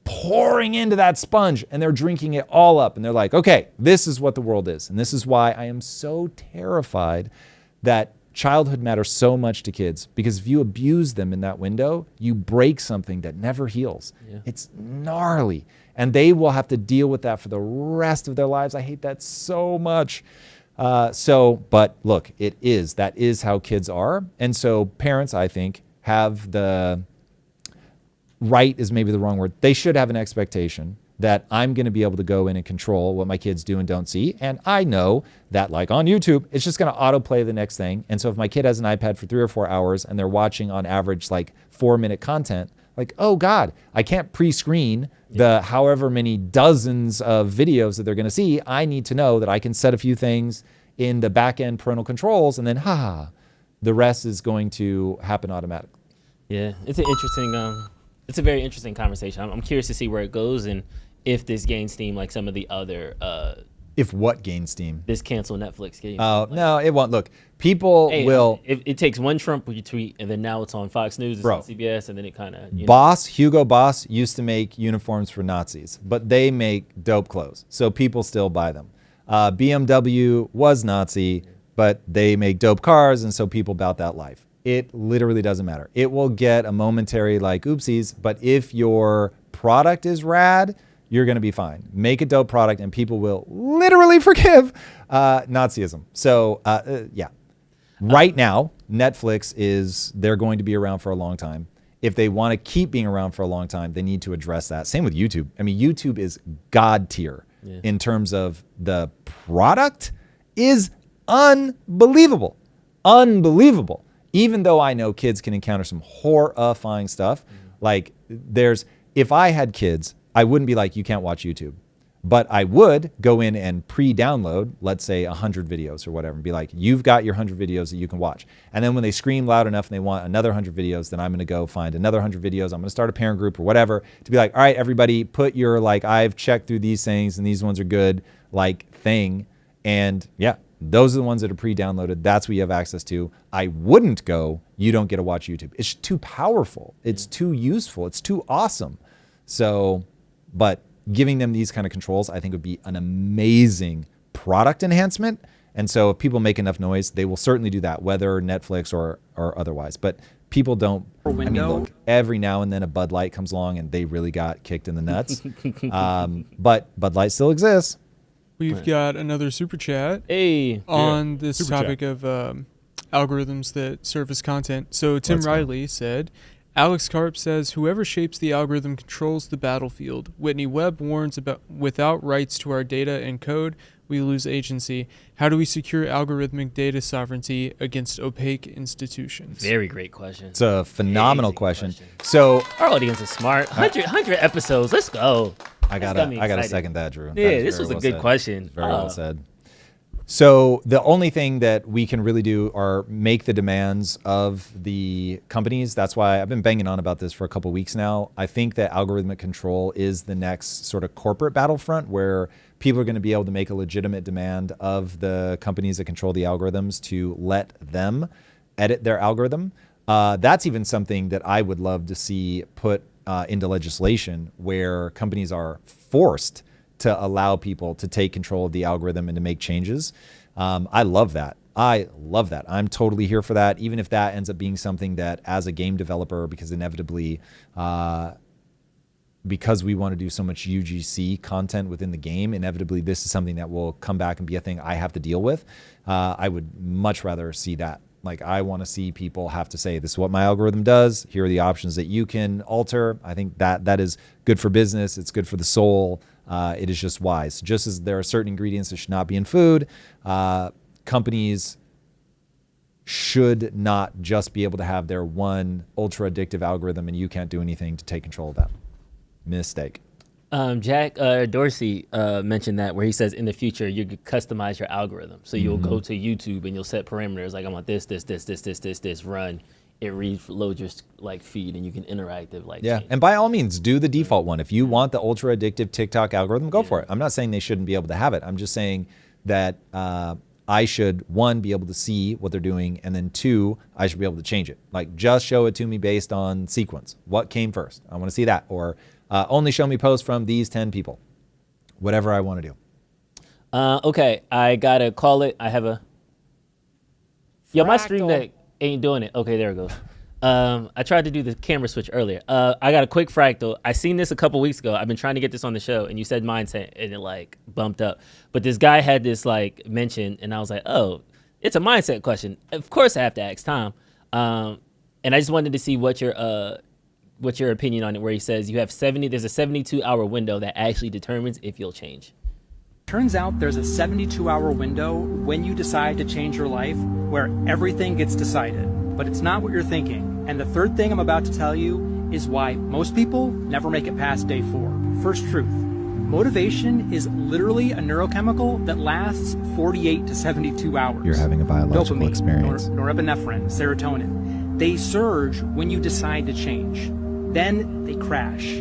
Speaker 1: pouring into that sponge and they're drinking it all up. And they're like, okay, this is what the world is. And this is why I am so terrified that childhood matters so much to kids, because if you abuse them in that window, you break something that never heals. It's gnarly. And they will have to deal with that for the rest of their lives. I hate that so much. But look, that is how kids are. And so parents, I think, have the right is maybe the wrong word. They should have an expectation that I'm going to be able to go in and control what my kids do and don't see. And I know that like on YouTube, it's just going to autoplay the next thing. And so if my kid has an iPad for 3 or 4 hours and they're watching on average like 4-minute content, like, oh God, I can't pre-screen the however many dozens of videos that they're going to see. I need to know that I can set a few things in the back end parental controls and then the rest is going to happen automatically.
Speaker 2: Yeah, it's an interesting, it's a very interesting conversation. I'm curious to see where it goes and if this gains steam like some of the other
Speaker 1: if what gains steam?
Speaker 2: This cancel Netflix game.
Speaker 1: Oh, no, it won't. Look, people will.
Speaker 2: It takes one Trump retweet and then now it's on Fox News, it's on CBS, and then it kind of.
Speaker 1: Hugo Boss used to make uniforms for Nazis, but they make dope clothes, so people still buy them. BMW was Nazi, but they make dope cars, and so people bout that life. It literally doesn't matter. It will get a momentary like oopsies, but if your product is rad, you're going to be fine. Make a dope product and people will literally forgive Nazism. So right now, Netflix they're going to be around for a long time. If they want to keep being around for a long time, they need to address that. Same with YouTube. I mean, YouTube is God tier in terms of the product is unbelievable. Unbelievable. Even though I know kids can encounter some horrifying stuff, like if I had kids, I wouldn't be like, you can't watch YouTube. But I would go in and pre-download, let's say 100 videos or whatever, and be like, you've got your 100 videos that you can watch. And then when they scream loud enough and they want another 100 videos, then I'm going to go find another 100 videos. I'm going to start a parent group or whatever to be like, all right, everybody, put your like, I've checked through these things and these ones are good, like thing. And yeah, those are the ones that are pre-downloaded. That's what you have access to. I wouldn't go, you don't get to watch YouTube. It's too powerful. It's too useful. It's too awesome. So, but giving them these kind of controls, I think would be an amazing product enhancement. And so if people make enough noise, they will certainly do that, whether Netflix or otherwise. But people don't, I mean, look, every now and then a Bud Light comes along and they really got kicked in the nuts. But Bud Light still exists.
Speaker 5: We've got another super chat on this topic of algorithms that surface content. So Tim Riley said, Alex Karp says, whoever shapes the algorithm controls the battlefield. Whitney Webb warns about without rights to our data and code, we lose agency. How do we secure algorithmic data sovereignty against opaque institutions?
Speaker 2: Very great question.
Speaker 1: It's a phenomenal question. So
Speaker 2: our audience is smart. 100 episodes. Let's go.
Speaker 1: I gotta second that, Drew.
Speaker 2: Yeah, this was a good question.
Speaker 1: Very well said. So the only thing that we can really do are make the demands of the companies. That's why I've been banging on about this for a couple of weeks now. I think that algorithmic control is the next sort of corporate battlefront where people are going to be able to make a legitimate demand of the companies that control the algorithms to let them edit their algorithm. That's even something that I would love to see put into legislation where companies are forced to allow people to take control of the algorithm and to make changes. I love that. I love that. I'm totally here for that, even if that ends up being something that as a game developer, because inevitably, because we want to do so much UGC content within the game, inevitably this is something that will come back and be a thing I have to deal with. I would much rather see that. Like, I want to see people have to say, this is what my algorithm does. Here are the options that you can alter. I think that is good for business. It's good for the soul. It is just wise. Just as there are certain ingredients that should not be in food, companies should not just be able to have their one ultra addictive algorithm and you can't do anything to take control of that. Mistake.
Speaker 2: Jack Dorsey mentioned that, where he says in the future you could customize your algorithm. So you'll go to YouTube and you'll set parameters like, I want this, run. It reloads your like feed and you can interactive like
Speaker 1: yeah
Speaker 2: change.
Speaker 1: And by all means do the default one. If you want the ultra addictive TikTok algorithm, go for it. I'm not saying they shouldn't be able to have it. I'm just saying that I should, one, be able to see what they're doing, and then two, I should be able to change it. Like, just show it to me based on sequence. What came first? I want to see that. Or only show me posts from these 10 people. Whatever I want to do.
Speaker 2: Okay, I gotta call it. I have a my stream deck ain't doing it. Okay, there it goes. I tried to do the camera switch earlier. I got a quick fractal. I seen this a couple weeks ago. I've been trying to get this on the show, and you said mindset, and it like bumped up. But this guy had this like mention, and I was like, oh, it's a mindset question. Of course, I have to ask Tom. And I just wanted to see what your opinion on it. Where he says you have 70. There's a 72-hour window that actually determines if you'll change.
Speaker 13: Turns out there's a 72-hour window when you decide to change your life, where everything gets decided. But it's not what you're thinking. And the third thing I'm about to tell you is why most people never make it past day 4. First truth. Motivation is literally a neurochemical that lasts 48 to 72 hours.
Speaker 1: You're having a biological
Speaker 13: Dopamine,
Speaker 1: experience.
Speaker 13: Norepinephrine, serotonin. They surge when you decide to change. Then they crash.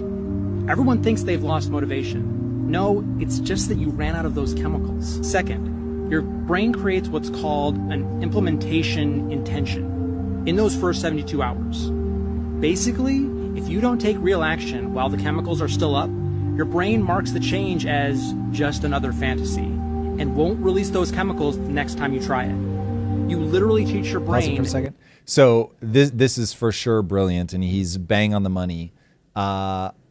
Speaker 13: Everyone thinks they've lost motivation. No, it's just that you ran out of those chemicals. Second, your brain creates what's called an implementation intention in those first 72 hours. Basically, if you don't take real action while the chemicals are still up, your brain marks the change as just another fantasy and won't release those chemicals the next time you try it. You literally teach your brain.
Speaker 1: Pause it for a second. So this is for sure brilliant, and he's bang on the money.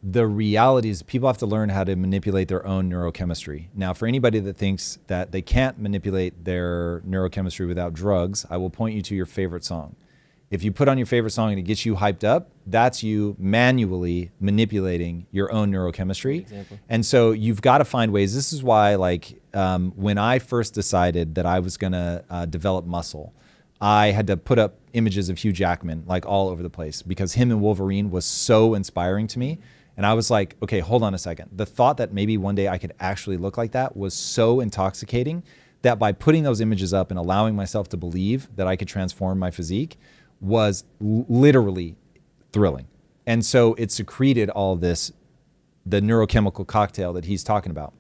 Speaker 1: The reality is people have to learn how to manipulate their own neurochemistry. Now, for anybody that thinks that they can't manipulate their neurochemistry without drugs, I will point you to your favorite song. If you put on your favorite song and it gets you hyped up, that's you manually manipulating your own neurochemistry. And so you've got to find ways. This is why, like, when I first decided that I was going to develop muscle, I had to put up images of Hugh Jackman, like, all over the place, because him and Wolverine was so inspiring to me. And I was like, okay, hold on a second. The thought that maybe one day I could actually look like that was so intoxicating that by putting those images up and allowing myself to believe that I could transform my physique was literally thrilling. And so it secreted all this, the neurochemical cocktail that he's talking about.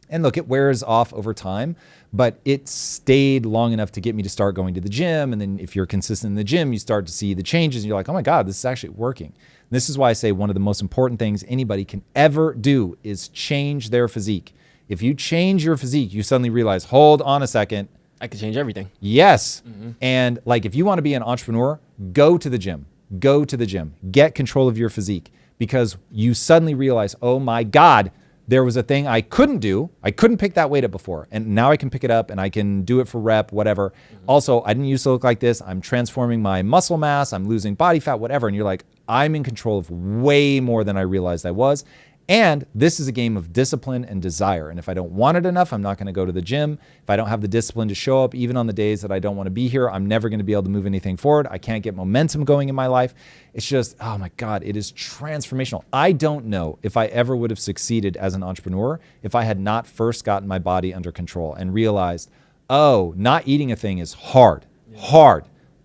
Speaker 1: And look, it wears off over time, but it stayed long enough to get me to start going to the gym. And then if you're consistent in the gym, you start to see the changes and you're like, oh my God, this is actually working. And this is why I say one of the most important things anybody can ever do is change their physique. If you change your physique, you suddenly realize, hold on a second.
Speaker 2: I could change everything.
Speaker 1: Yes. And like, if you want to be an entrepreneur, go to the gym. Go to the gym. Get control of your physique, because you suddenly realize, oh my God, there was a thing I couldn't do. I couldn't pick that weight up before. And now I can pick it up and I can do it for rep, whatever. Also, I didn't used to look like this. I'm transforming my muscle mass. I'm losing body fat, whatever. And you're like, I'm in control of way more than I realized I was. And this is a game of discipline and desire. And if I don't want it enough, I'm not going to go to the gym. If I don't have the discipline to show up, even on the days that I don't want to be here, I'm never going to be able to move anything forward. I can't get momentum going in my life. It's just, oh my God, it is transformational. I don't know if I ever would have succeeded as an entrepreneur if I had not first gotten my body under control and realized, oh, not eating a thing is hard,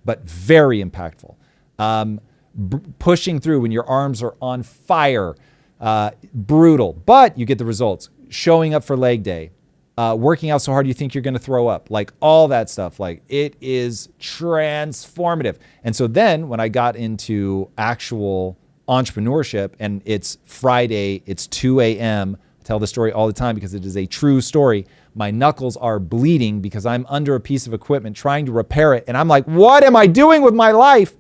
Speaker 1: but very impactful. Pushing through when your arms are on fire, brutal, but you get the results. Showing up for leg day, working out so hard you think you're going to throw up, like all that stuff. Like, it is transformative. And so then when I got into actual entrepreneurship and it's Friday, it's 2 a.m., tell the story all the time because it is a true story. My knuckles are bleeding because I'm under a piece of equipment trying to repair it. And I'm like, what am I doing with my life?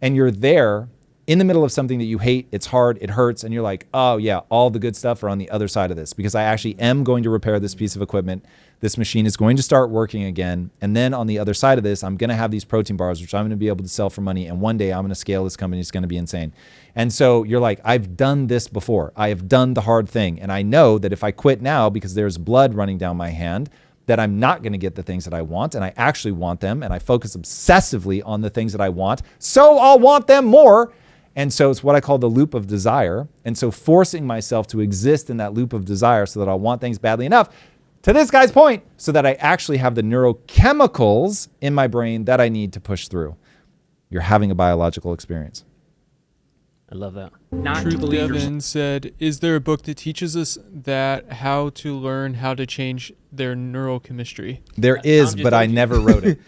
Speaker 1: And you're there in the middle of something that you hate. It's hard, it hurts. And you're like, oh yeah, all the good stuff are on the other side of this because I actually am going to repair this piece of equipment. This machine is going to start working again. And then on the other side of this, I'm going to have these protein bars, which I'm going to be able to sell for money. And one day I'm going to scale this company. It's going to be insane. And so you're like, I've done this before. I have done the hard thing. And I know that if I quit now because there's blood running down my hand, that I'm not going to get the things that I want. And I actually want them. And I focus obsessively on the things that I want. So I'll want them more. And so it's what I call the loop of desire. And so forcing myself to exist in that loop of desire so that I'll want things badly enough to this guy's point, so that I actually have the neurochemicals in my brain that I need to push through. You're having a biological experience.
Speaker 2: I love that.
Speaker 5: Truth Devin said, is there a book that teaches us that how to learn how to change their neurochemistry?
Speaker 1: There is, but I never wrote it.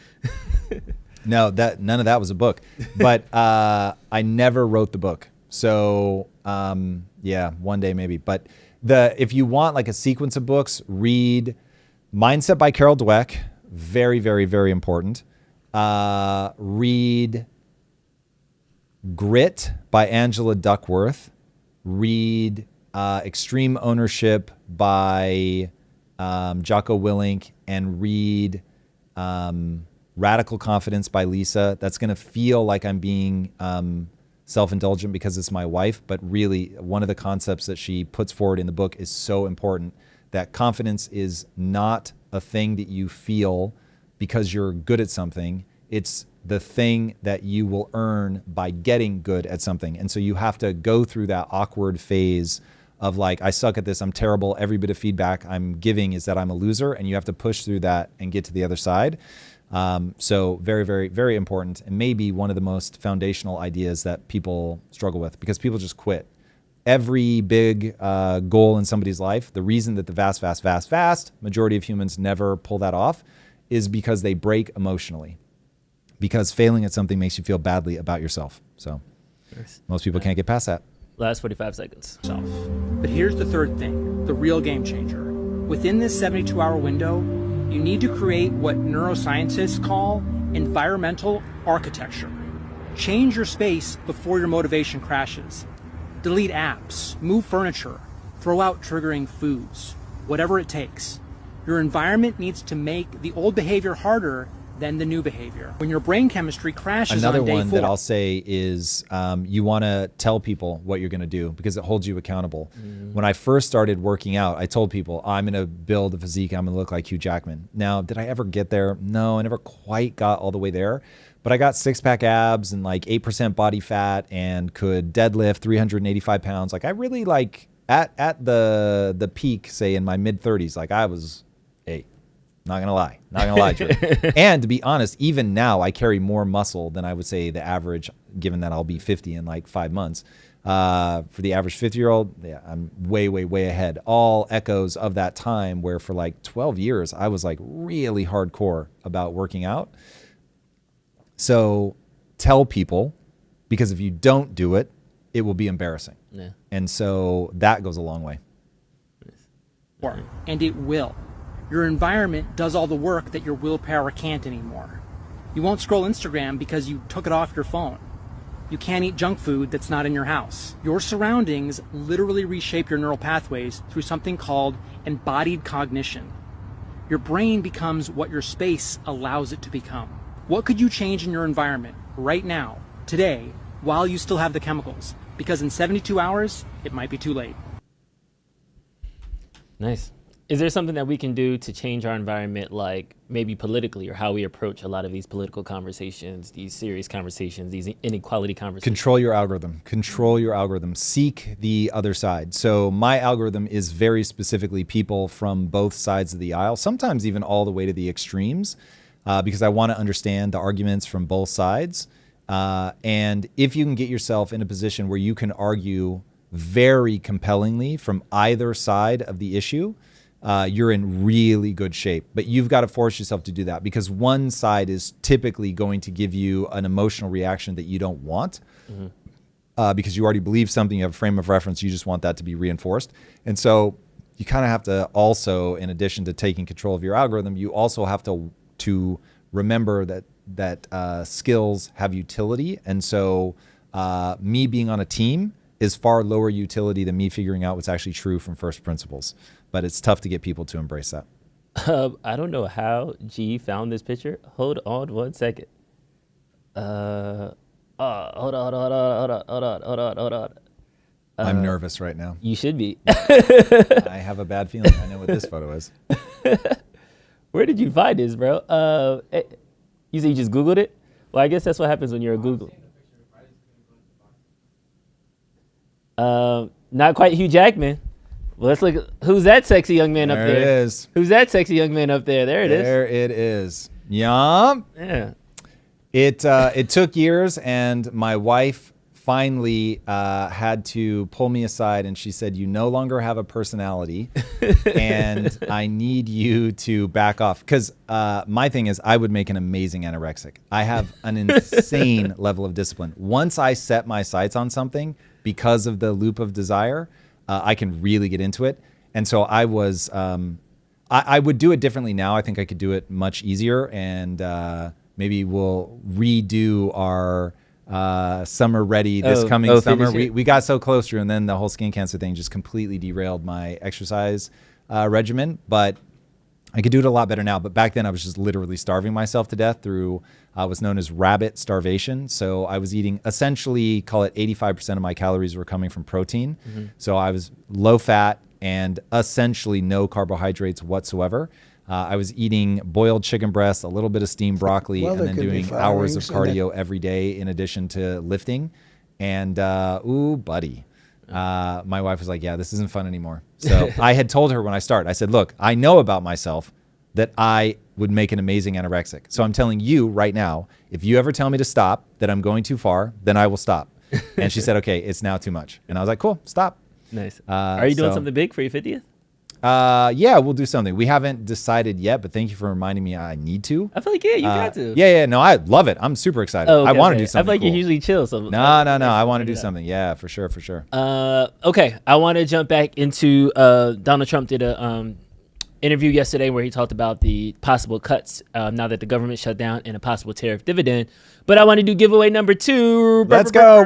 Speaker 1: No, none of that was a book. But I never wrote the book. So yeah, one day maybe. But if you want like a sequence of books, read Mindset by Carol Dweck. Very, very, very important. Read Grit by Angela Duckworth. Read Extreme Ownership by Jocko Willink. And read Radical Confidence by Lisa. That's going to feel like I'm being self-indulgent because it's my wife, but really one of the concepts that she puts forward in the book is so important, that confidence is not a thing that you feel because you're good at something. It's the thing that you will earn by getting good at something. And so you have to go through that awkward phase of like, I suck at this, I'm terrible, every bit of feedback I'm giving is that I'm a loser, and you have to push through that and get to the other side. So very, very, very important, and maybe one of the most foundational ideas that people struggle with because people just quit. Every big goal in somebody's life, the reason that the vast majority of humans never pull that off is because they break emotionally. Because failing at something makes you feel badly about yourself. So most people can't get past that.
Speaker 2: Last 45 seconds.
Speaker 13: But here's the third thing, the real game changer. Within this 72-hour window, you need to create what neuroscientists call environmental architecture. Change your space before your motivation crashes. Delete apps, move furniture, throw out triggering foods, whatever it takes. Your environment needs to make the old behavior harder than the new behavior. When your brain chemistry crashes
Speaker 1: Another
Speaker 13: on day
Speaker 1: one
Speaker 13: 4,
Speaker 1: that I'll say is you want to tell people what you're going to do because it holds you accountable. When I first started working out, I told people, I'm going to build a physique. I'm going to look like Hugh Jackman. Now, did I ever get there? No, I never quite got all the way there. But I got 6-pack abs and like 8% body fat and could deadlift 385 pounds. Like I really like at the peak, say in my mid 30s, like I was, not gonna lie, Drew. And to be honest, even now I carry more muscle than I would say the average, given that I'll be 50 in like 5 months. For the average 50-year-old, yeah, I'm way, way, way ahead. All echoes of that time where for like 12 years, I was like really hardcore about working out. So tell people, because if you don't do it, it will be embarrassing.
Speaker 2: Yeah.
Speaker 1: And so that goes a long way.
Speaker 13: And it will. Your environment does all the work that your willpower can't anymore. You won't scroll Instagram because you took it off your phone. You can't eat junk food that's not in your house. Your surroundings literally reshape your neural pathways through something called embodied cognition. Your brain becomes what your space allows it to become. What could you change in your environment right now, today, while you still have the chemicals? Because in 72 hours, it might be too late.
Speaker 2: Nice. Is there something that we can do to change our environment, like maybe politically, or how we approach a lot of these political conversations, these serious conversations, these inequality conversations?
Speaker 1: Control your algorithm. Control your algorithm. Seek the other side. So my algorithm is very specifically people from both sides of the aisle, sometimes even all the way to the extremes, because I want to understand the arguments from both sides. And if you can get yourself in a position where you can argue very compellingly from either side of the issue, you're in really good shape. But you've got to force yourself to do that because one side is typically going to give you an emotional reaction that you don't want because you already believe something, you have a frame of reference, you just want that to be reinforced. And so you kind of have to also, in addition to taking control of your algorithm, you also have to remember that skills have utility. And so me being on a team is far lower utility than me figuring out what's actually true from first principles. But it's tough to get people to embrace that.
Speaker 2: I don't know how G found this picture. Hold on 1 second. Hold on.
Speaker 1: I'm nervous right now.
Speaker 2: You should be.
Speaker 1: I have a bad feeling. I know what this photo is.
Speaker 2: Where did you find this, bro? You say you just Googled it? Well, I guess that's what happens when you're a Google. Not quite Hugh Jackman. Well, let's look. Who's that sexy young man up there?
Speaker 1: There it is.
Speaker 2: Who's that sexy young man up there? There it is.
Speaker 1: There it is. Yum.
Speaker 2: Yeah.
Speaker 1: It took years, and my wife finally had to pull me aside, and she said, "You no longer have a personality, and I need you to back off." Because my thing is, I would make an amazing anorexic. I have an insane level of discipline. Once I set my sights on something, because of the loop of desire, I can really get into it. And so I was, I would do it differently now. I think I could do it much easier, and maybe we'll redo our summer ready this coming summer. We got so close to, and then the whole skin cancer thing just completely derailed my exercise regimen. But I could do it a lot better now. But back then I was just literally starving myself to death through what's known as rabbit starvation. So I was eating essentially, call it 85% of my calories were coming from protein. Mm-hmm. So I was low fat and essentially no carbohydrates whatsoever. I was eating boiled chicken breast, a little bit of steamed broccoli, and then doing hours of cardio every day in addition to lifting. And ooh, buddy. My wife was like, yeah, this isn't fun anymore. So I had told her when I started, I said, look, I know about myself that I would make an amazing anorexic. So I'm telling you right now, if you ever tell me to stop, that I'm going too far, then I will stop. And she said, okay, it's now too much. And I was like, cool, stop.
Speaker 2: Nice. Are you doing something big for your 50th?
Speaker 1: Yeah, we'll do something. We haven't decided yet, but thank you for reminding me I need to.
Speaker 2: I feel like, yeah, you got to.
Speaker 1: Yeah, no, I love it. I'm super excited.
Speaker 2: Oh, okay,
Speaker 1: I want to do something
Speaker 2: I feel like
Speaker 1: cool.
Speaker 2: you're usually chill. So
Speaker 1: No. I want to do something. Yeah, for sure.
Speaker 2: Okay, I want to jump back into Donald Trump did a interview yesterday where he talked about the possible cuts now that the government shut down and a possible tariff dividend. But I want to do giveaway number 2.
Speaker 1: Let's go.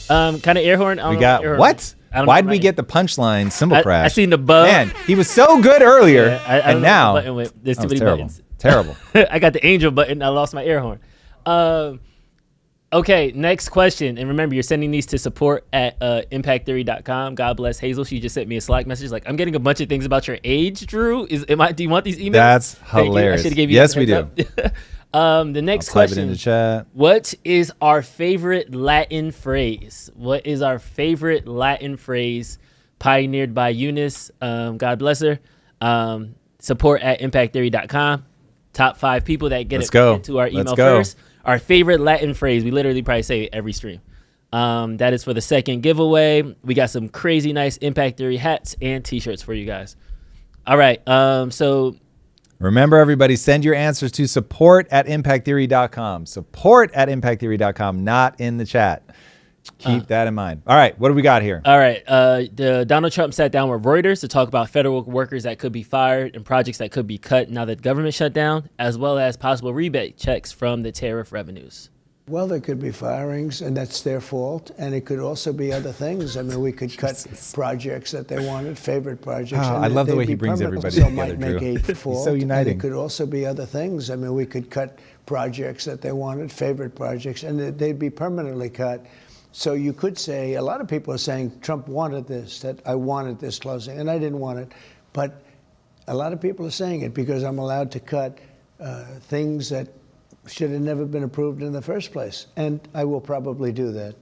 Speaker 2: Kind of air horn.
Speaker 1: We got what? Why did we get the punchline cymbal crash?
Speaker 2: I seen the bug.
Speaker 1: Man, he was so good earlier, and now
Speaker 2: there's too many buttons.
Speaker 1: Terrible.
Speaker 2: I got the angel button. I lost my air horn. Okay, next question. And remember, you're sending these to support at impacttheory.com. God bless Hazel. She just sent me a Slack message like, I'm getting a bunch of things about your age, Drew. Do you want these emails?
Speaker 1: That's hilarious.
Speaker 2: I should have gave you
Speaker 1: yes, we do.
Speaker 2: The next question.
Speaker 1: Type it in the chat.
Speaker 2: What is our favorite Latin phrase? What is our favorite Latin phrase pioneered by Eunice? God bless her. Support at impacttheory.com. Top 5 people that get into our email first. Our favorite Latin phrase. We literally probably say it every stream. That is for the second giveaway. We got some crazy nice Impact Theory hats and t-shirts for you guys. All right. So
Speaker 1: remember, everybody, send your answers to support at impacttheory.com. Support at impacttheory.com, not in the chat. Keep that in mind. All right, what do we got here?
Speaker 2: All right, Donald Trump sat down with Reuters to talk about federal workers that could be fired and projects that could be cut now that government shut down, as well as possible rebate checks from the tariff revenues.
Speaker 14: Well, there could be firings, and that's their fault. And it could also be other things. I mean, we could cut projects that they wanted, favorite projects.
Speaker 1: I love the way he brings everybody
Speaker 14: so
Speaker 1: together,
Speaker 14: might make
Speaker 1: Drew.
Speaker 14: a fault.
Speaker 1: He's so uniting.
Speaker 14: And it could also be other things. I mean, we could cut projects that they wanted, favorite projects, and they'd be permanently cut. So you could say, a lot of people are saying Trump wanted this, that I wanted this closing, and I didn't want it. But a lot of people are saying it because I'm allowed to cut things that should have never been approved in the first place. And I will probably do that.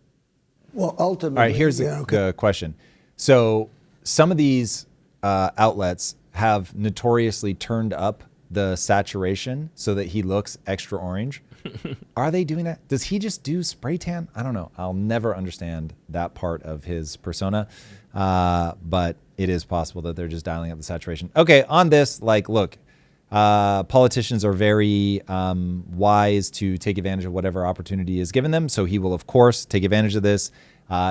Speaker 14: Well, ultimately.
Speaker 1: All right, here's the question. So some of these outlets have notoriously turned up the saturation so that he looks extra orange. Are they doing that? Does he just do spray tan? I don't know. I'll never understand that part of his persona. But it is possible that they're just dialing up the saturation. Okay, on this, look, politicians are very wise to take advantage of whatever opportunity is given them. So he will, of course, take advantage of this.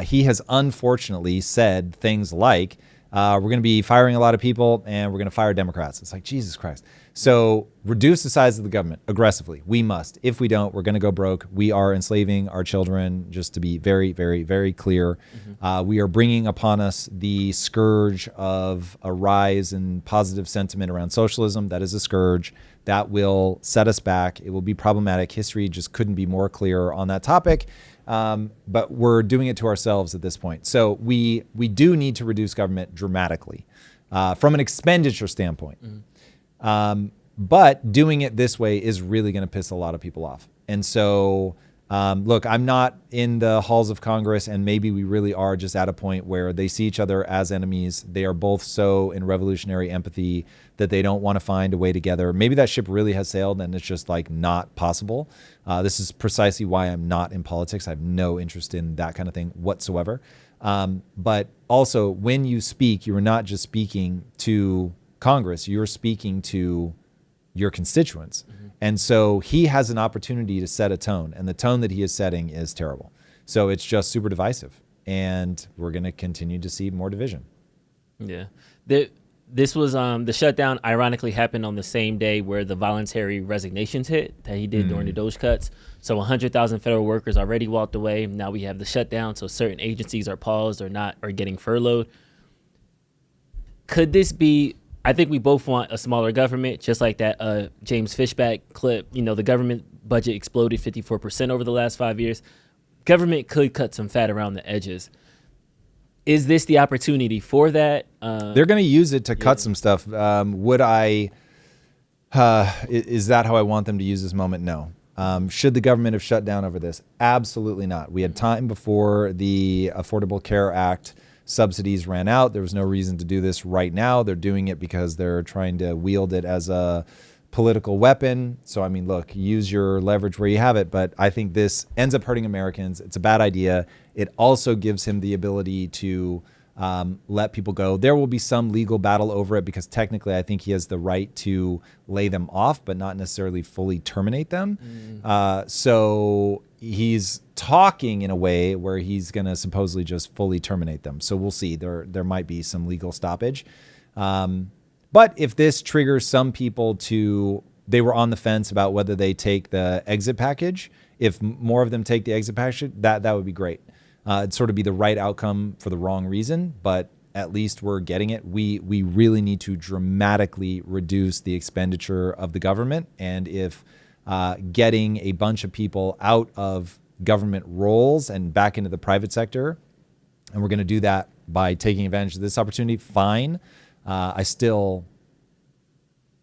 Speaker 1: He has unfortunately said things like We're going to be firing a lot of people, and we're going to fire Democrats. It's like, Jesus Christ. So reduce the size of the government aggressively. We must. If we don't, we're going to go broke. We are enslaving our children, just to be very, very, very clear. We are bringing upon us the scourge of a rise in positive sentiment around socialism. That is a scourge that will set us back. It will be problematic. History just couldn't be more clear on that topic. But we're doing it to ourselves at this point. So we do need to reduce government dramatically from an expenditure standpoint. But doing it this way is really going to piss a lot of people off. And so, look, I'm not in the halls of Congress, and maybe we really are just at a point where they see each other as enemies. They are both so in revolutionary empathy that they don't want to find a way together. Maybe that ship really has sailed and it's just like not possible. This is precisely why I'm not in politics. I have no interest in that kind of thing whatsoever. But also, when you speak, you are not just speaking to Congress, you're speaking to your constituents. And so he has an opportunity to set a tone, and the tone that he is setting is terrible. So it's just super divisive, and we're going to continue to see more division.
Speaker 2: Yeah. This was the shutdown ironically happened on the same day where the voluntary resignations hit that he did during the Doge cuts. So 100,000 federal workers already walked away. Now we have the shutdown, so certain agencies are paused or getting furloughed. Could this be, I think we both want a smaller government, just like that James Fishback clip. You know, the government budget exploded 54% over the last 5 years. Government could cut some fat around the edges. Is this the opportunity for that?
Speaker 1: They're going to use it to cut some stuff. Would I? Is that how I want them to use this moment? No. Should the government have shut down over this? Absolutely not. We had time before the Affordable Care Act subsidies ran out. There was no reason to do this right now. They're doing it because they're trying to wield it as a political weapon. So, I mean, look, use your leverage where you have it. But I think this ends up hurting Americans. It's a bad idea. It also gives him the ability to let people go. There will be some legal battle over it because technically I think he has the right to lay them off, but not necessarily fully terminate them. So he's talking in a way where he's going to supposedly just fully terminate them. So we'll see. There might be some legal stoppage. But if this triggers some people they were on the fence about whether they take the exit package. If more of them take the exit package, that would be great. It'd sort of be the right outcome for the wrong reason, but at least we're getting it. We really need to dramatically reduce the expenditure of the government. And if getting a bunch of people out of government roles and back into the private sector, and we're going to do that by taking advantage of this opportunity, fine. I still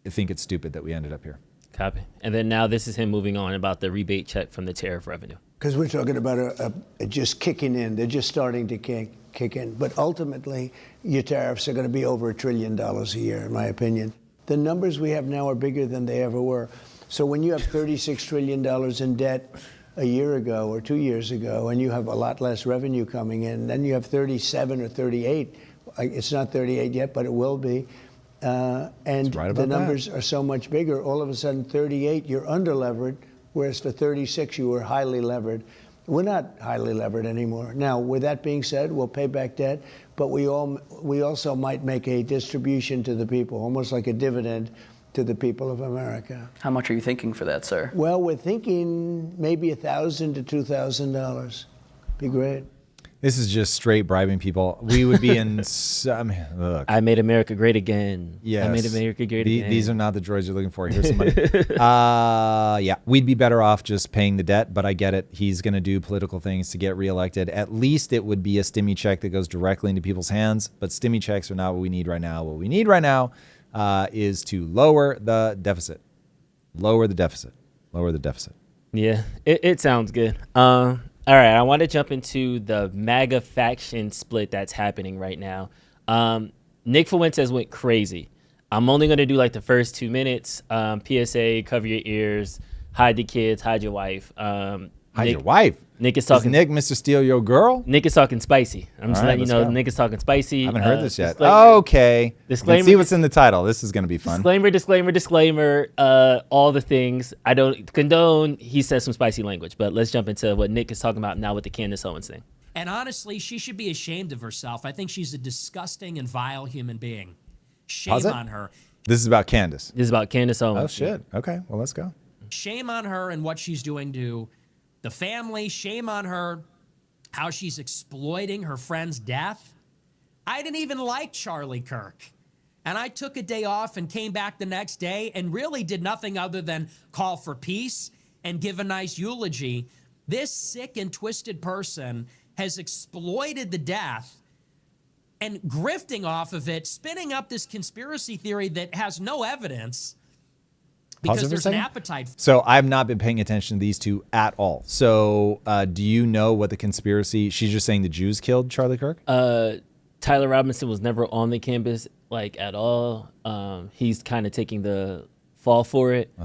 Speaker 1: think it's stupid that we ended up here.
Speaker 2: Copy. And then now this is him moving on about the rebate check from the tariff revenue.
Speaker 14: Because we're talking about a just kicking in. They're just starting to kick in. But ultimately, your tariffs are going to be over $1 trillion a year, in my opinion. The numbers we have now are bigger than they ever were. So when you have $36 trillion in debt a year ago or 2 years ago, and you have a lot less revenue coming in, then you have 37 or 38. It's not 38 yet, but it will be. And the numbers are so much bigger. All of a sudden, 38, you're under-levered, whereas for 36, you were highly levered. We're not highly levered anymore. Now, with that being said, we'll pay back debt, but we also might make a distribution to the people, almost like a dividend to the people of America.
Speaker 15: How much are you thinking for that, sir?
Speaker 14: Well, we're thinking maybe $1,000 to $2,000. Be great.
Speaker 1: This is just straight bribing people. We would be in. Look.
Speaker 2: I made America great again.
Speaker 1: Yes.
Speaker 2: I made America great again.
Speaker 1: These are not the droids you're looking for. Here's some money. Yeah, we'd be better off just paying the debt, but I get it. He's going to do political things to get reelected. At least it would be a stimmy check that goes directly into people's hands, but stimmy checks are not what we need right now. What we need right now is to lower the deficit. Lower the deficit. Lower the deficit.
Speaker 2: Yeah, it sounds good. All right, I want to jump into the MAGA faction split that's happening right now. Nick Fuentes went crazy. I'm only going to do like the first 2 minutes. PSA, cover your ears, hide the kids, hide your wife.
Speaker 1: Hide your wife?
Speaker 2: Nick is talking.
Speaker 1: Is Nick Mr. Steal Your Girl?
Speaker 2: Nick is talking spicy. I'm just letting you know Nick is talking spicy.
Speaker 1: I haven't heard this yet. Okay.
Speaker 2: Disclaimer.
Speaker 1: Let's see what's in the title. This is going to be fun.
Speaker 2: Disclaimer, all the things. I don't condone. He says some spicy language, but let's jump into what Nick is talking about now with the Candace Owens thing.
Speaker 15: And honestly, she should be ashamed of herself. I think she's a disgusting and vile human being. Shame on her.
Speaker 1: This is about Candace.
Speaker 2: This is about Candace Owens.
Speaker 1: Oh, shit. Okay, well, let's go.
Speaker 15: Shame on her and what she's doing to the family. Shame on her, how she's exploiting her friend's death. I didn't even like Charlie Kirk. And I took a day off and came back the next day and really did nothing other than call for peace and give a nice eulogy. This sick and twisted person has exploited the death and grifting off of it, spinning up this conspiracy theory that has no evidence because there's an appetite.
Speaker 1: So I've not been paying attention to these two at all. So do you know what the conspiracy? She's just saying the Jews killed Charlie Kirk?
Speaker 2: Tyler Robinson was never on the campus at all. He's kind of taking the fall for it.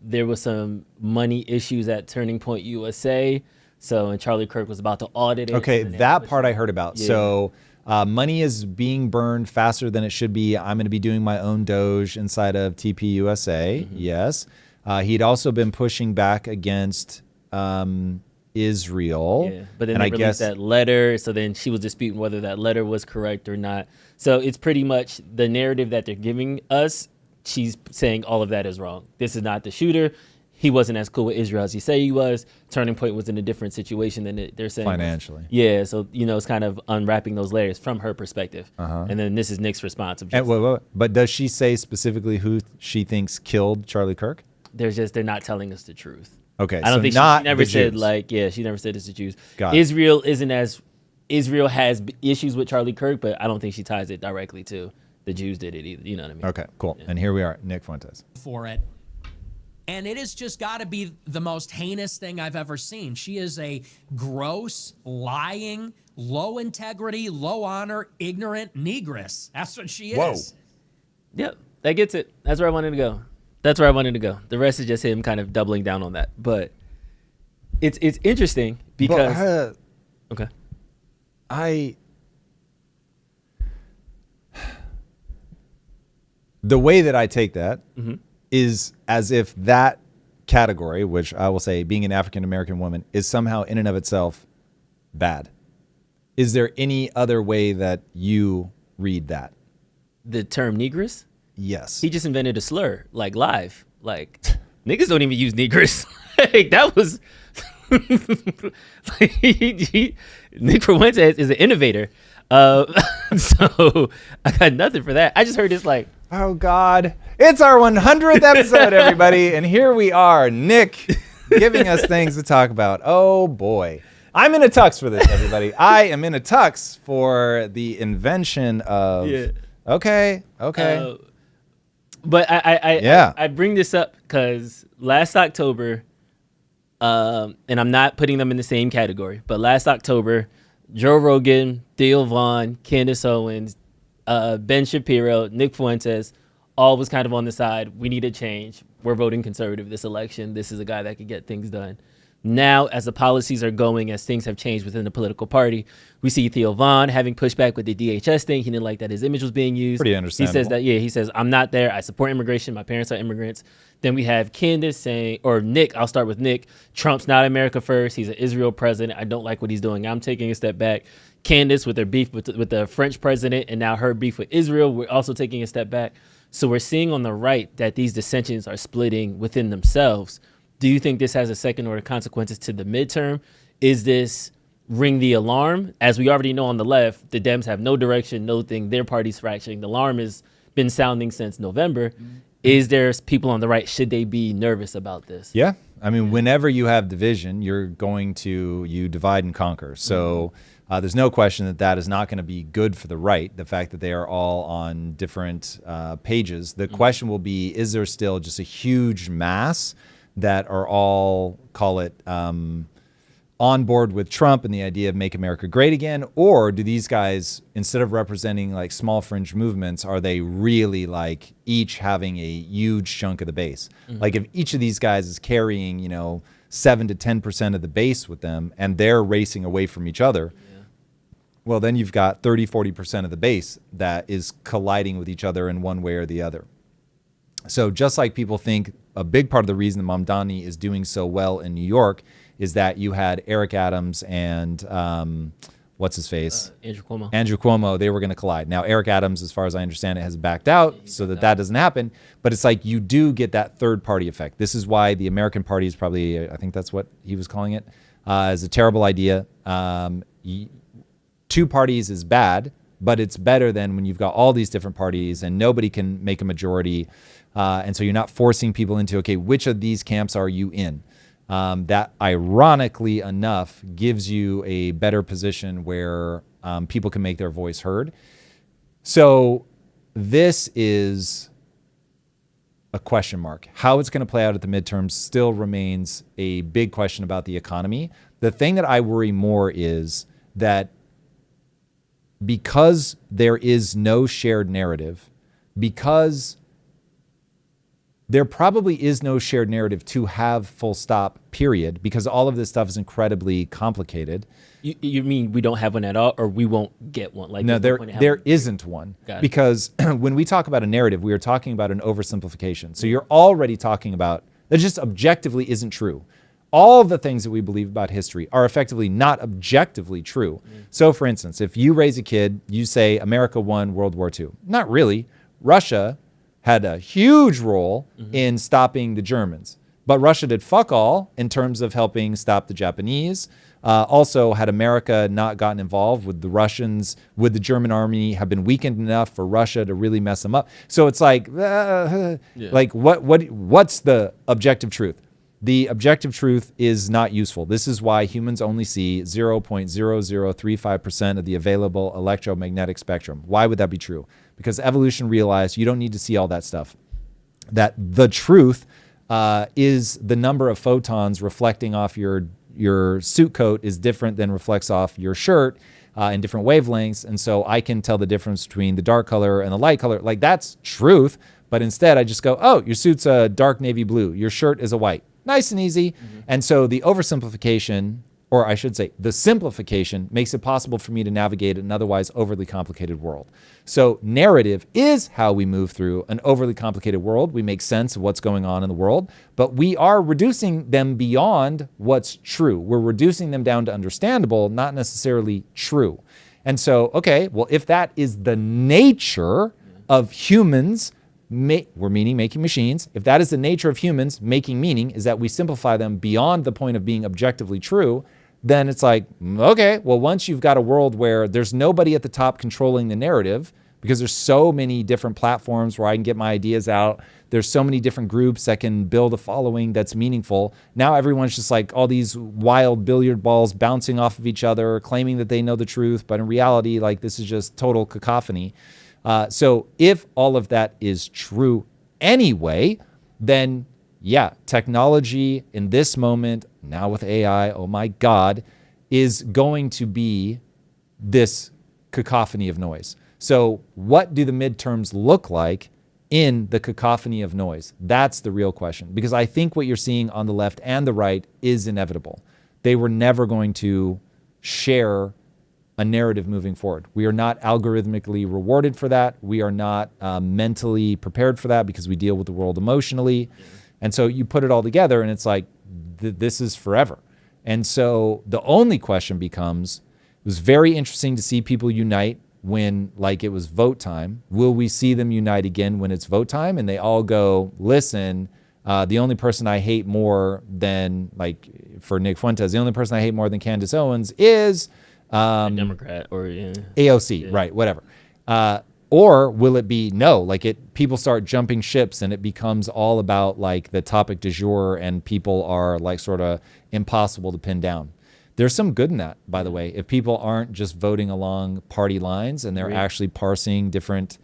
Speaker 2: There was some money issues at Turning Point USA. And Charlie Kirk was about to audit it.
Speaker 1: Okay, that part I heard about.
Speaker 2: Yeah.
Speaker 1: So money is being burned faster than it should be. I'm going to be doing my own Doge inside of TP USA. Yes. He'd also been pushing back against Israel.
Speaker 2: Yeah, but then they released that letter. So then she was disputing whether that letter was correct or not. So it's pretty much the narrative that they're giving us. She's saying all of that is wrong. This is not the shooter. He wasn't as cool with Israel as he said he was. Turning Point was in a different situation than they're saying.
Speaker 1: Financially.
Speaker 2: Yeah, so, it's kind of unwrapping those layers from her perspective. And then this is Nick's response.
Speaker 1: But does she say specifically who she thinks killed Charlie Kirk?
Speaker 2: They're not telling us the truth.
Speaker 1: Okay,
Speaker 2: I don't think she never said
Speaker 1: Jews.
Speaker 2: She never said it's the Jews.
Speaker 1: Got it.
Speaker 2: Israel has issues with Charlie Kirk, but I don't think she ties it directly to the Jews did it either. You know what I mean?
Speaker 1: Okay, cool. Yeah. And here we are, Nick Fuentes.
Speaker 15: For it. And it has just got to be the most heinous thing I've ever seen. She is a gross, lying, low integrity, low honor, ignorant negress. That's what she is.
Speaker 2: Yep, that gets it. That's where I wanted to go. The rest is just him kind of doubling down on that. But it's interesting because
Speaker 1: the way that I take that is as if that category, which I will say being an African-American woman, is somehow in and of itself bad. Is there any other way that you read that?
Speaker 2: The term negress?
Speaker 1: Yes.
Speaker 2: He just invented a slur, live. Niggas don't even use negress. That was... Nick Fuentes is an innovator. So I got nothing for that. I just heard this
Speaker 1: oh God, it's our 100th episode, everybody. And here we are, Nick giving us things to talk about. Oh boy. I'm in a tux for this, everybody. I am in a tux for the invention of, okay.
Speaker 2: But I bring this up because last October, and I'm not putting them in the same category, but last October, Joe Rogan, Theo Vaughn, Candace Owens, Ben Shapiro, Nick Fuentes, all was kind of on the side. We need a change. We're voting conservative this election. This is a guy that could get things done. Now, as the policies are going, as things have changed within the political party, we see Theo Vaughn having pushback with the DHS thing. He didn't like that his image was being used.
Speaker 1: Pretty understandable.
Speaker 2: He says, I'm not there. I support immigration. My parents are immigrants. Then we have Candace saying, or Nick, I'll start with Nick. Trump's not America first. He's an Israel president. I don't like what he's doing. I'm taking a step back. Candace with her beef with the French president and now her beef with Israel, we're also taking a step back. So we're seeing on the right that these dissensions are splitting within themselves. Do you think this has a second order consequences to the midterm? Is this ring the alarm? As we already know on the left, the Dems have no direction, no thing. Their party's fracturing. The alarm has been sounding since November. Is there people on the right, should they be nervous about this?
Speaker 1: Yeah. I mean, whenever you have division, you divide and conquer. So there's no question that is not going to be good for the right, the fact that they are all on different pages. The question will be, is there still just a huge mass that are all, call it, on board with Trump and the idea of make America great again? Or do these guys, instead of representing small fringe movements, are they really each having a huge chunk of the base? If each of these guys is carrying, 7 to 10% of the base with them and they're racing away from each other, well, then you've got 30, 40% of the base that is colliding with each other in one way or the other. So just like people think a big part of the reason Mamdani is doing so well in New York is that you had Eric Adams and what's his face?
Speaker 2: Andrew Cuomo.
Speaker 1: Andrew Cuomo, they were going to collide. Now, Eric Adams, as far as I understand it, has backed out so that doesn't happen. But it's like you do get that third party effect. This is why the American Party is probably, I think that's what he was calling it, is a terrible idea. Two parties is bad, but it's better than when you've got all these different parties and nobody can make a majority. And so you're not forcing people into, okay, which of these camps are you in? That ironically enough gives you a better position where people can make their voice heard. So this is a question mark. How it's going to play out at the midterms still remains a big question about the economy. The thing that I worry more is that because there is no shared narrative, because there probably is no shared narrative to have full stop, period, because all of this stuff is incredibly complicated.
Speaker 2: You mean we don't have one at all, or we won't get one? Like
Speaker 1: no, there isn't one. Because when we talk about a narrative, we are talking about an oversimplification. So you're already talking about, that just objectively isn't true. All the things that we believe about history are effectively not objectively true. So for instance, if you raise a kid, you say America won World War II. Not really. Russia had a huge role in stopping the Germans. But Russia did fuck all in terms of helping stop the Japanese. Also, had America not gotten involved, would the Russians, would the German army have been weakened enough for Russia to really mess them up? So it's like, like what's the objective truth? The objective truth is not useful. This is why humans only see 0.0035% of the available electromagnetic spectrum. Why would that be true? Because evolution realized you don't need to see all that stuff. That the truth is the number of photons reflecting off your suit coat is different than reflects off your shirt in different wavelengths. And so I can tell the difference between the dark color and the light color. Like that's truth. But instead I just go, oh, your suit's a dark navy blue. Your shirt is a white. Nice and easy. And so the oversimplification, or I should say the simplification, makes it possible for me to navigate an otherwise overly complicated world. So narrative is how we move through an overly complicated world. We make sense of what's going on in the world, but we are reducing them beyond what's true. We're reducing them down to understandable, not necessarily true. And so, okay, well, if that is the nature of humans, we're meaning making machines. If that is the nature of humans making meaning, is that we simplify them beyond the point of being objectively true, then it's like, okay, well, once you've got a world where there's nobody at the top controlling the narrative, because there's so many different platforms where I can get my ideas out, there's so many different groups that can build a following that's meaningful. Now everyone's just like all these wild billiard balls bouncing off of each other, claiming that they know the truth, but in reality, like this is just total cacophony. So if all of that is true anyway, then yeah, technology in this moment, now with AI, oh my God, is going to be this cacophony of noise. So what do the midterms look like in the cacophony of noise? That's the real question, because I think what you're seeing on the left and the right is inevitable. They were never going to share a narrative moving forward. We are not algorithmically rewarded for that. We are not mentally prepared for that because we deal with the world emotionally. And so you put it all together and it's like, this is forever. And so the only question becomes, it was very interesting to see people unite when like it was vote time. Will we see them unite again when it's vote time? And they all go, listen, the only person I hate more than, like for Nick Fuentes, the only person I hate more than Candace Owens is
Speaker 2: a Democrat or
Speaker 1: AOC, right, whatever. Or will it be no, like people start jumping ships and it becomes all about like the topic du jour and people are like sort of impossible to pin down. There's some good in that, by the way. If people aren't just voting along party lines and they're actually parsing different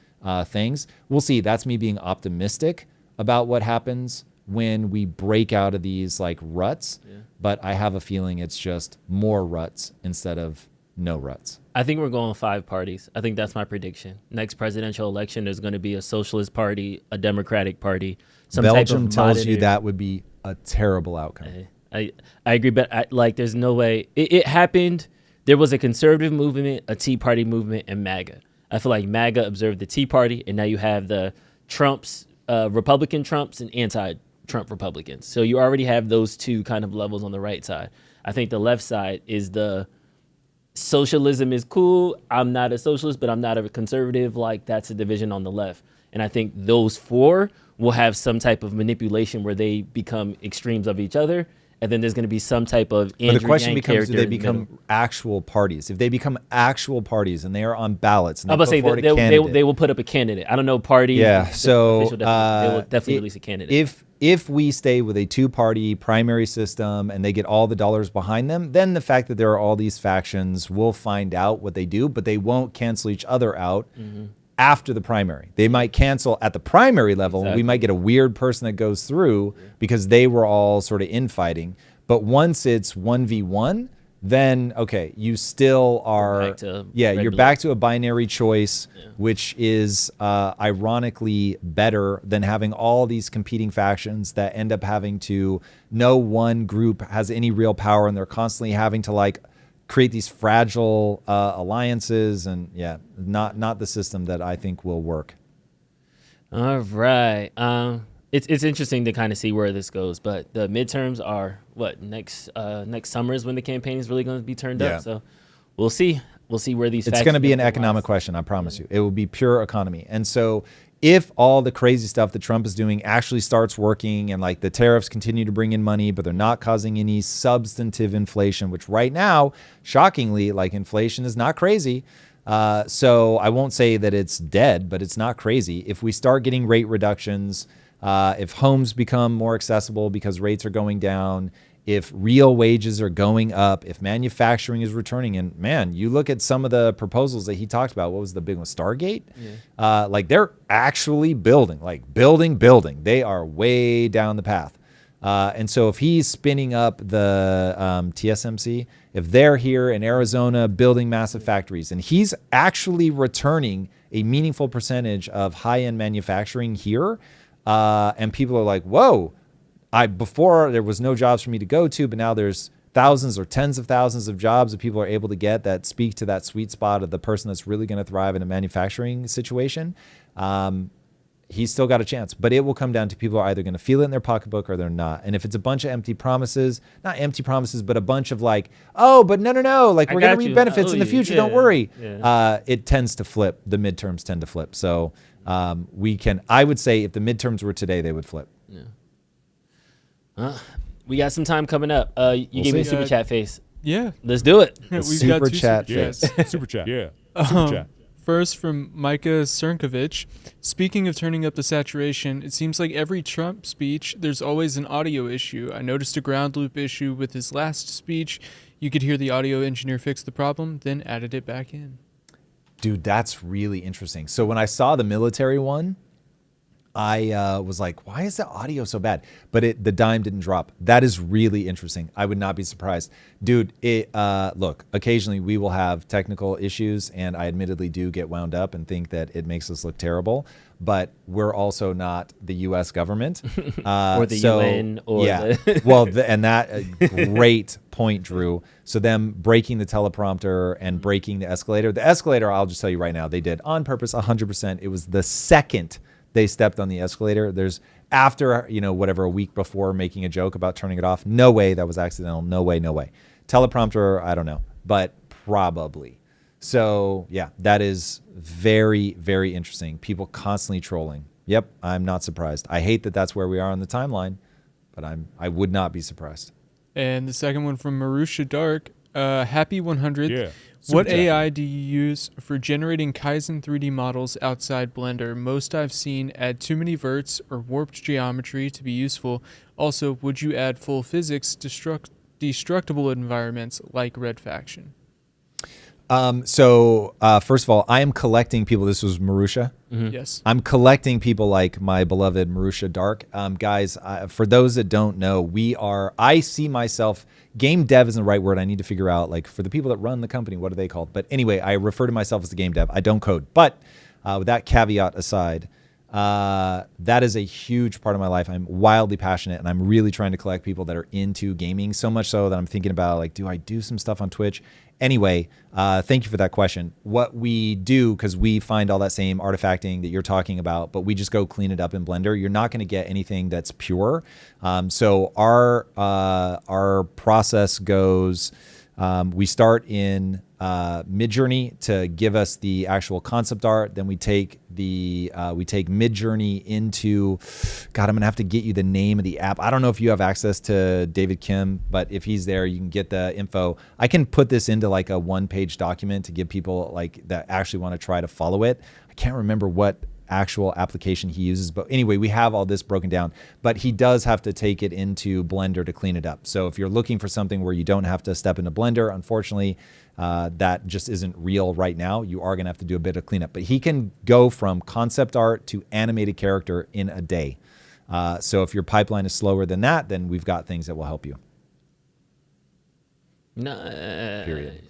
Speaker 1: things, we'll see. That's me being optimistic about what happens when we break out of these like ruts. But I have a feeling it's just more ruts instead of no ruts.
Speaker 2: I think we're going 5 parties. I think that's my prediction. Next presidential election, there's going to be a socialist party, a Democratic party.
Speaker 1: Belgium tells you that would be a terrible outcome.
Speaker 2: I agree, but there's no way. It happened. There was a conservative movement, a Tea Party movement, and MAGA. I feel like MAGA observed the Tea Party, and now you have the Trumps, Republican Trumps, and anti-Trump Trump Republicans. So you already have those two kind of levels on the right side. I think the left side is the socialism is cool. I'm not a socialist, but I'm not a conservative. Like, that's a division on the left. And I think those four will have some type of manipulation where they become extremes of each other. And then there's going to be some type of Andrew
Speaker 1: But the question
Speaker 2: Yang
Speaker 1: becomes, do they
Speaker 2: character in the
Speaker 1: become
Speaker 2: middle.
Speaker 1: actual parties? If they become actual parties and they are on ballots, and
Speaker 2: I'm
Speaker 1: they
Speaker 2: about to say
Speaker 1: put forward a
Speaker 2: they
Speaker 1: candidate,
Speaker 2: will put up a candidate. I don't know party.
Speaker 1: yeah. So
Speaker 2: they will definitely release a candidate.
Speaker 1: If we stay with a two-party primary system and they get all the dollars behind them, then the fact that there are all these factions, we'll find out what they do, but they won't cancel each other out after the primary. They might cancel at the primary level.
Speaker 2: Exactly.
Speaker 1: We might get a weird person that goes through because they were all sort of infighting. But once it's 1v1, then okay, you still are you're back to a binary choice, which is ironically better than having all these competing factions that end up having to, no one group has any real power and they're constantly having to like create these fragile alliances, and not the system that I think will work.
Speaker 2: All right. It's interesting to kind of see where this goes, but the midterms are next summer is when the campaign is really going to be turned up. So we'll see. We'll see where these.
Speaker 1: It's going to be an economic question, I promise you. It will be pure economy. And so if all the crazy stuff that Trump is doing actually starts working, and like the tariffs continue to bring in money, but they're not causing any substantive inflation, which right now, shockingly, like inflation is not crazy. So I won't say that it's dead, but it's not crazy. If we start getting rate reductions, if homes become more accessible because rates are going down, if real wages are going up, if manufacturing is returning, and man, you look at some of the proposals that he talked about. What was the big one? Stargate? Like they're actually building. They are way down the path. And so if he's spinning up the TSMC, if they're here in Arizona building massive factories, and he's actually returning a meaningful percentage of high-end manufacturing here, and people are like, whoa, before there was no jobs for me to go to, but now there's thousands or tens of thousands of jobs that people are able to get that speak to that sweet spot of the person that's really going to thrive in a manufacturing situation. He's still got a chance, but it will come down to people are either going to feel it in their pocketbook or they're not. And if it's a bunch of empty promises, not empty promises, but a bunch of like, oh, but no, like we're going to reap benefits in the future. Don't worry. It tends to flip. The midterms tend to flip. So I would say if the midterms were today, they would flip.
Speaker 2: We got some time coming up. You gave me a super chat face.
Speaker 5: Yeah.
Speaker 2: Let's do it.
Speaker 5: We've got two
Speaker 1: chat face.
Speaker 16: Super chat. Yeah. Super chat.
Speaker 5: First from Micah Cernkovich. Speaking of turning up the saturation, it seems like every Trump speech, there's always an audio issue. I noticed a ground loop issue with his last speech. You could hear the audio engineer fix the problem, then added it back in.
Speaker 1: Dude, that's really interesting. So when I saw the military one, I was like, why is the audio so bad? But the dime didn't drop. That is really interesting. I would not be surprised. Dude, look, occasionally we will have technical issues, and I admittedly do get wound up and think that it makes us look terrible. But we're also not the U.S. government.
Speaker 2: Or the UN. Or
Speaker 1: Great point, Drew. So them breaking the teleprompter and breaking the escalator. The escalator, I'll just tell you right now, they did on purpose 100%. It was the second they stepped on the escalator. There's after, a week before making a joke about turning it off. No way that was accidental. No way. Teleprompter, I don't know, but probably. So yeah, that is very, very interesting. People constantly trolling. Yep, I'm not surprised. I hate that that's where we are on the timeline, but I would not be surprised.
Speaker 5: And the second one from Marusha Dark. Happy 100th.
Speaker 16: Yeah.
Speaker 5: What AI do you use for generating Kaizen 3D models outside Blender? Most I've seen add too many verts or warped geometry to be useful. Also, would you add full physics destructible environments like Red Faction?
Speaker 1: So first of all, I am collecting people. This was Marusha.
Speaker 5: Mm-hmm. Yes.
Speaker 1: I'm collecting people like my beloved Marusha Dark. Guys, for those that don't know, I see myself, game dev isn't the right word. I need to figure out, like, for the people that run the company, what are they called? But anyway, I refer to myself as the game dev. I don't code. But with that caveat aside, that is a huge part of my life. I'm wildly passionate, and I'm really trying to collect people that are into gaming, so much so that I'm thinking about, like, do I do some stuff on Twitch? Anyway, thank you for that question. What we do, because we find all that same artifacting that you're talking about, but we just go clean it up in Blender. You're not going to get anything that's pure. So our process goes, we start in Midjourney to give us the actual concept art. Then we take Midjourney into, God, I'm gonna have to get you the name of the app. I don't know if you have access to David Kim, but if he's there, you can get the info. I can put this into like a 1-page document to give people like that actually want to try to follow it. I can't remember what actual application he uses, but anyway, we have all this broken down, but he does have to take it into Blender to clean it up. So if you're looking for something where you don't have to step into Blender, unfortunately, that just isn't real right now. You are going to have to do a bit of cleanup, but he can go from concept art to animated character in a day. So if your pipeline is slower than that, then we've got things that will help you.
Speaker 2: Nice.
Speaker 1: Period.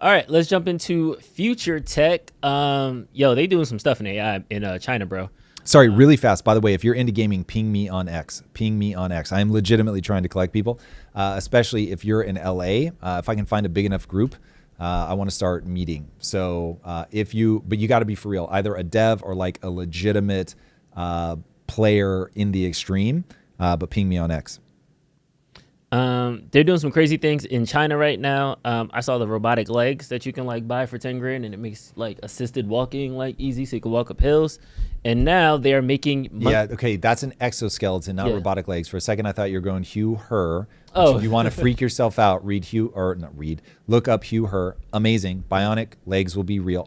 Speaker 2: All right, let's jump into future tech. Yo, they doing some stuff in AI in China, bro.
Speaker 1: Sorry, really fast. By the way, if you're into gaming, ping me on X. Ping me on X. I am legitimately trying to collect people, especially if you're in LA. If I can find a big enough group, I want to start meeting. So but you got to be for real, either a dev or like a legitimate player in the extreme. But ping me on X.
Speaker 2: They're doing some crazy things in China right now. I saw the robotic legs that you can like buy for 10 grand, and it makes like assisted walking like easy, so you can walk up hills. And now they are making
Speaker 1: okay, that's an exoskeleton, not robotic legs. For a second, I thought you were going Hugh Her.
Speaker 2: Oh,
Speaker 1: if you want to freak yourself out, look up Hugh Her. Amazing, bionic legs will be real,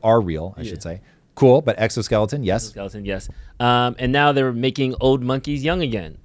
Speaker 1: I should say. Cool, but exoskeleton, yes.
Speaker 2: Exoskeleton, yes. And now they're making old monkeys young again.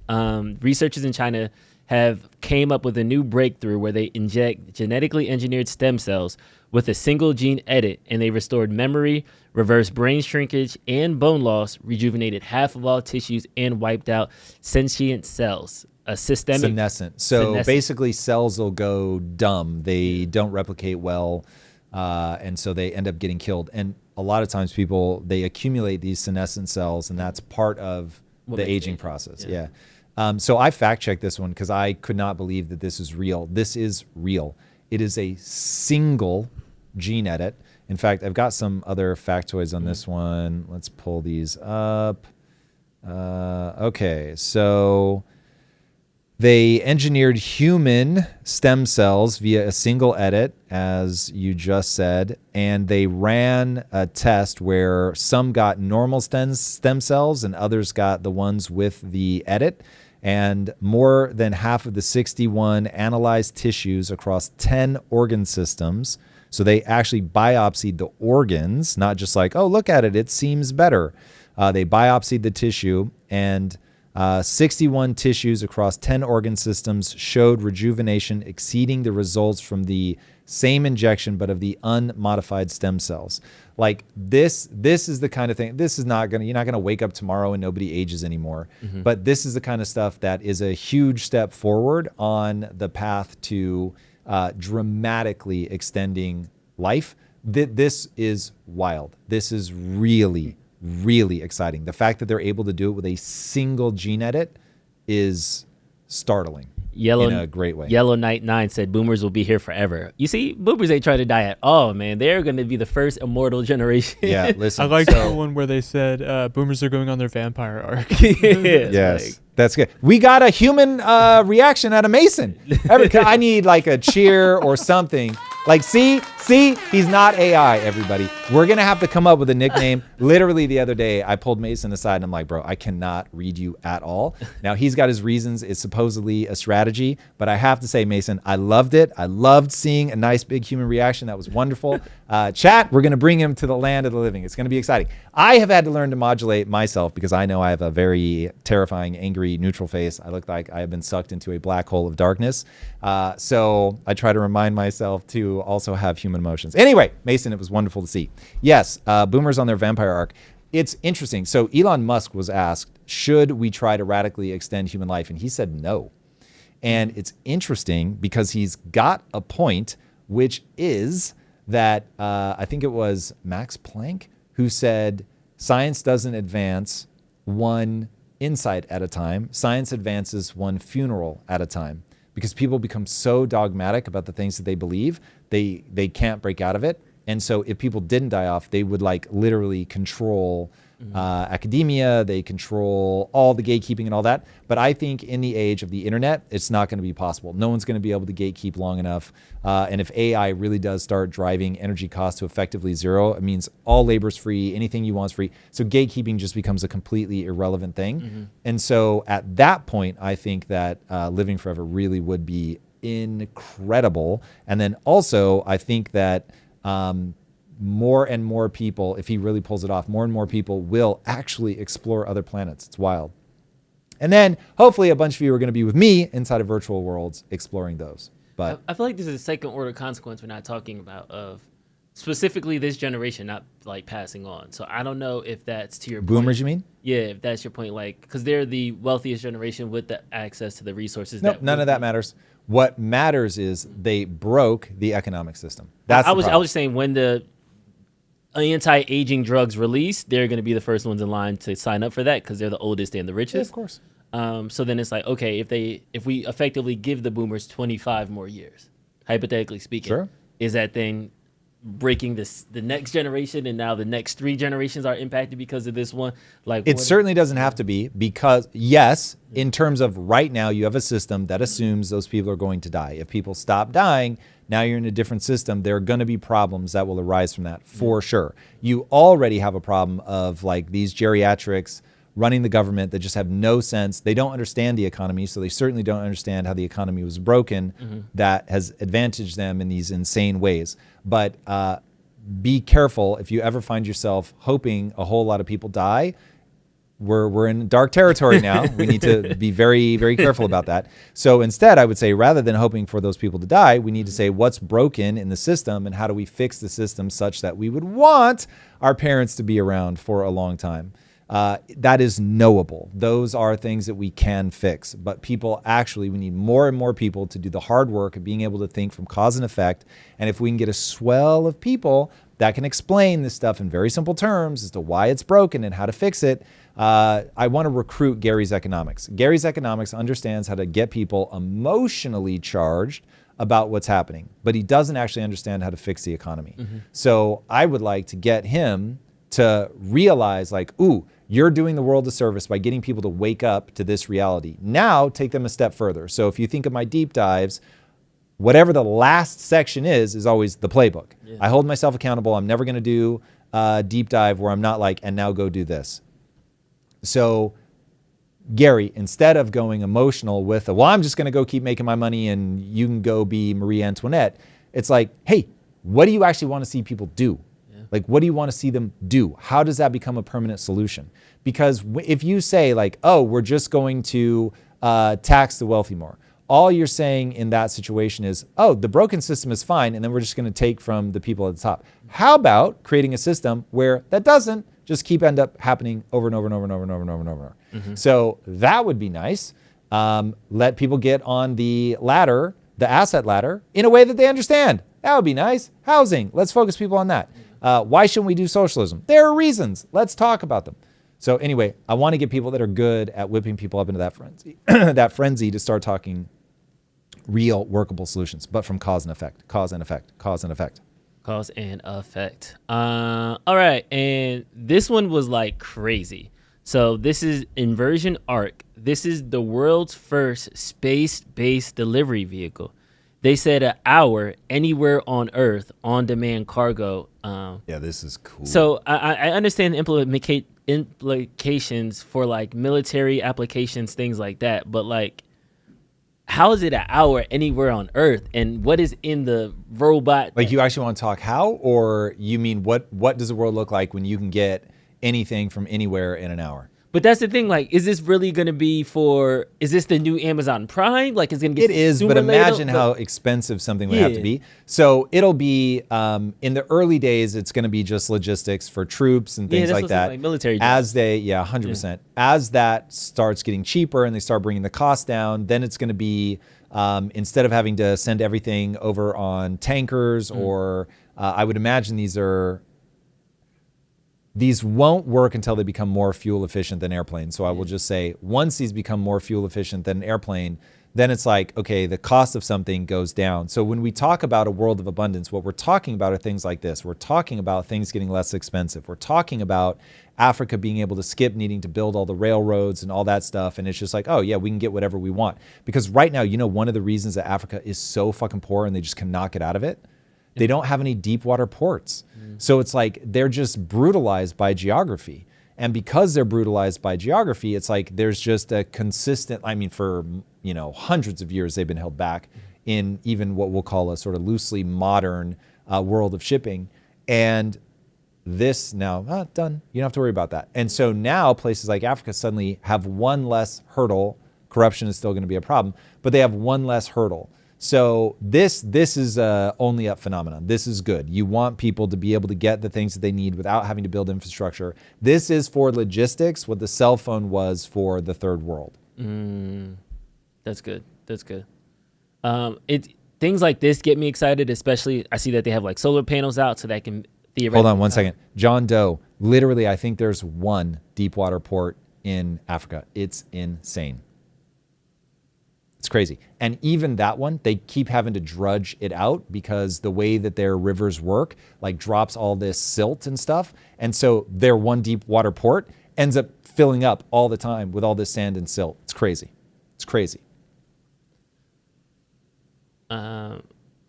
Speaker 2: Researchers in China have came up with a new breakthrough where they inject genetically engineered stem cells with a single gene edit, and they restored memory, reversed brain shrinkage and bone loss, rejuvenated half of all tissues, and wiped out sentient cells. A systemic
Speaker 1: senescent. So basically cells will go dumb. They don't replicate well, and so they end up getting killed. And a lot of times people, they accumulate these senescent cells, and that's part of the aging process. Yeah. So I fact-checked this one because I could not believe that this is real. This is real. It is a single gene edit. In fact, I've got some other factoids on this one. Let's pull these up. Okay, so they engineered human stem cells via a single edit, as you just said, and they ran a test where some got normal stem cells and others got the ones with the edit. And more than half of the 61 analyzed tissues across 10 organ systems. So they actually biopsied the organs, not just like, oh, look at it, it seems better. They biopsied the tissue, and 61 tissues across 10 organ systems showed rejuvenation exceeding the results from the same injection, but of the unmodified stem cells. Like this is the kind of thing, you're not gonna wake up tomorrow and nobody ages anymore. Mm-hmm. But this is the kind of stuff that is a huge step forward on the path to dramatically extending life. This is wild. This is really, really exciting. The fact that they're able to do it with a single gene edit is startling. In a great way.
Speaker 2: Yellow Knight 9 said boomers will be here forever. You see, boomers ain't trying to die at all, man. They're going to be the first immortal generation.
Speaker 1: Yeah, listen.
Speaker 5: I like the one where they said boomers are going on their vampire arc.
Speaker 1: Yes, that's good. We got a human reaction out of Mason. I need like a cheer or something. Like, see, he's not AI, everybody. We're going to have to come up with a nickname. Literally the other day, I pulled Mason aside and I'm like, bro, I cannot read you at all. Now, he's got his reasons. It's supposedly a strategy. But I have to say, Mason, I loved it. I loved seeing a nice big human reaction. That was wonderful. Chat, we're going to bring him to the land of the living. It's going to be exciting. I have had to learn to modulate myself because I know I have a very terrifying, angry, neutral face. I look like I have been sucked into a black hole of darkness. So I try to remind myself to also have human emotions. Anyway, Mason, it was wonderful to see. Yes, boomers on their vampire arc. It's interesting. So Elon Musk was asked, should we try to radically extend human life? And he said no. And it's interesting because he's got a point, which is that I think it was Max Planck who said science doesn't advance one insight at a time. Science advances one funeral at a time, because people become so dogmatic about the things that they believe, they can't break out of it. And so if people didn't die off, they would like literally control academia, they control all the gatekeeping and all that. But I think in the age of the internet, it's not going to be possible. No one's going to be able to gatekeep long enough. And if AI really does start driving energy costs to effectively zero, it means all labor's free, anything you want is free. So gatekeeping just becomes a completely irrelevant thing. And so at that point, I think that living forever really would be incredible. And then also, I think that more and more people, if he really pulls it off, more and more people will actually explore other planets. It's wild. And then hopefully a bunch of you are going to be with me inside of virtual worlds exploring those. But
Speaker 2: I feel like this is a second order consequence we're not talking about of specifically this generation not like passing on. So I don't know if that's to your
Speaker 1: boomers,
Speaker 2: point.
Speaker 1: you mean?
Speaker 2: Yeah, if that's your point, like, because they're the wealthiest generation with the access to the resources.
Speaker 1: Nope, none of that matters. What matters is they broke the economic system. That's
Speaker 2: I was saying when the anti-aging drugs release, they're going to be the first ones in line to sign up for that because they're the oldest and the richest.
Speaker 1: Yeah, of course.
Speaker 2: So then it's like, okay, if we effectively give the boomers 25 more years, hypothetically speaking,
Speaker 1: sure,
Speaker 2: is that thing breaking the next generation, and now the next 3 generations are impacted because of this one? Like,
Speaker 1: it certainly doesn't have to be, because yes, in terms of right now, you have a system that assumes those people are going to die. If people stop dying, now you're in a different system. There are going to be problems that will arise from that for sure. You already have a problem of like these geriatrics running the government that just have no sense. They don't understand the economy, so they certainly don't understand how the economy was broken. That has advantaged them in these insane ways. But be careful if you ever find yourself hoping a whole lot of people die. We're in dark territory now. We need to be very, very careful about that. So instead, I would say, rather than hoping for those people to die, we need to say what's broken in the system and how do we fix the system such that we would want our parents to be around for a long time. That is knowable. Those are things that we can fix. But people actually, we need more and more people to do the hard work of being able to think from cause and effect. And if we can get a swell of people that can explain this stuff in very simple terms as to why it's broken and how to fix it, I want to recruit Gary's economics. Gary's economics understands how to get people emotionally charged about what's happening, but he doesn't actually understand how to fix the economy. So I would like to get him to realize like, ooh, you're doing the world a service by getting people to wake up to this reality. Now take them a step further. So if you think of my deep dives, whatever the last section is always the playbook. Yeah. I hold myself accountable. I'm never going to do a deep dive where I'm not like, and now go do this. So Gary, instead of going emotional with, well, I'm just going to go keep making my money and you can go be Marie Antoinette, it's like, hey, what do you actually want to see people do? Like, what do you want to see them do? How does that become a permanent solution? Because if you say like, oh, we're just going to tax the wealthy more, all you're saying in that situation is, oh, the broken system is fine, and then we're just going to take from the people at the top. How about creating a system where that doesn't just end up happening over and over and over and over and over and over and over? So that would be nice. Let people get on the ladder, the asset ladder, in a way that they understand. That would be nice. Housing. Let's focus people on that. Why shouldn't we do socialism? There are reasons. Let's talk about them. So anyway, I want to get people that are good at whipping people up into that frenzy, that frenzy to start talking real workable solutions, but from cause and effect, cause and effect, cause and effect.
Speaker 2: Cause and effect. All right. And this one was like crazy. So this is Inversion Arc. This is the world's first space-based delivery vehicle. They said an hour anywhere on Earth, on-demand cargo.
Speaker 1: Yeah, this is cool.
Speaker 2: So I understand the implications for like military applications, things like that. But like, how is it an hour anywhere on Earth? And what is in the robot?
Speaker 1: Like, you actually want to talk how, or you mean what does the world look like when you can get anything from anywhere in an hour?
Speaker 2: But that's the thing, like, is this really going to be is this the new Amazon Prime? Like, it's going to get
Speaker 1: It is, but imagine how expensive something would have to be. So it'll be, in the early days, it's going to be just logistics for troops and things like that.
Speaker 2: Like military
Speaker 1: jobs. 100%. Yeah. As that starts getting cheaper and they start bringing the cost down, then it's going to be, instead of having to send everything over on tankers or I would imagine these are, these won't work until they become more fuel efficient than airplanes. So I will just say, once these become more fuel efficient than an airplane, then it's like, okay, the cost of something goes down. So when we talk about a world of abundance, what we're talking about are things like this. We're talking about things getting less expensive. We're talking about Africa being able to skip needing to build all the railroads and all that stuff. And it's just like, oh yeah, we can get whatever we want. Because right now, one of the reasons that Africa is so fucking poor and they just cannot get out of it, they don't have any deep water ports. So it's like they're just brutalized by geography. And because they're brutalized by geography, it's like there's just a consistent, for hundreds of years they've been held back in even what we'll call a sort of loosely modern world of shipping. And this now, done. You don't have to worry about that. And so now places like Africa suddenly have one less hurdle. Corruption is still going to be a problem, but they have one less hurdle. So this is a only up phenomenon. This is good. You want people to be able to get the things that they need without having to build infrastructure. This is for logistics what the cell phone was for the third world.
Speaker 2: That's good. That's good. Things like this get me excited, especially I see that they have like solar panels out so that can theoretically.
Speaker 1: Hold on one second. John Doe, literally, I think there's one deep water port in Africa. It's insane. It's crazy. And even that one, they keep having to drudge it out because the way that their rivers work, like drops all this silt and stuff. And so their one deep water port ends up filling up all the time with all this sand and silt. It's crazy. It's crazy.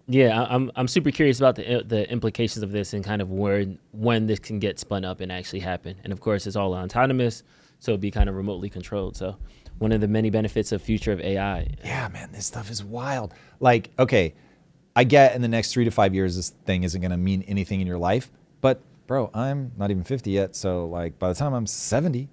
Speaker 2: Yeah, I'm super curious about the implications of this and kind of when this can get spun up and actually happen. And of course, it's all autonomous, so it'd be kind of remotely controlled. So one of the many benefits of future of AI.
Speaker 1: Yeah, man, this stuff is wild. Like, okay, I get in the next 3 to 5 years, this thing isn't going to mean anything in your life. But bro, I'm not even 50 yet. So like by the time I'm 70,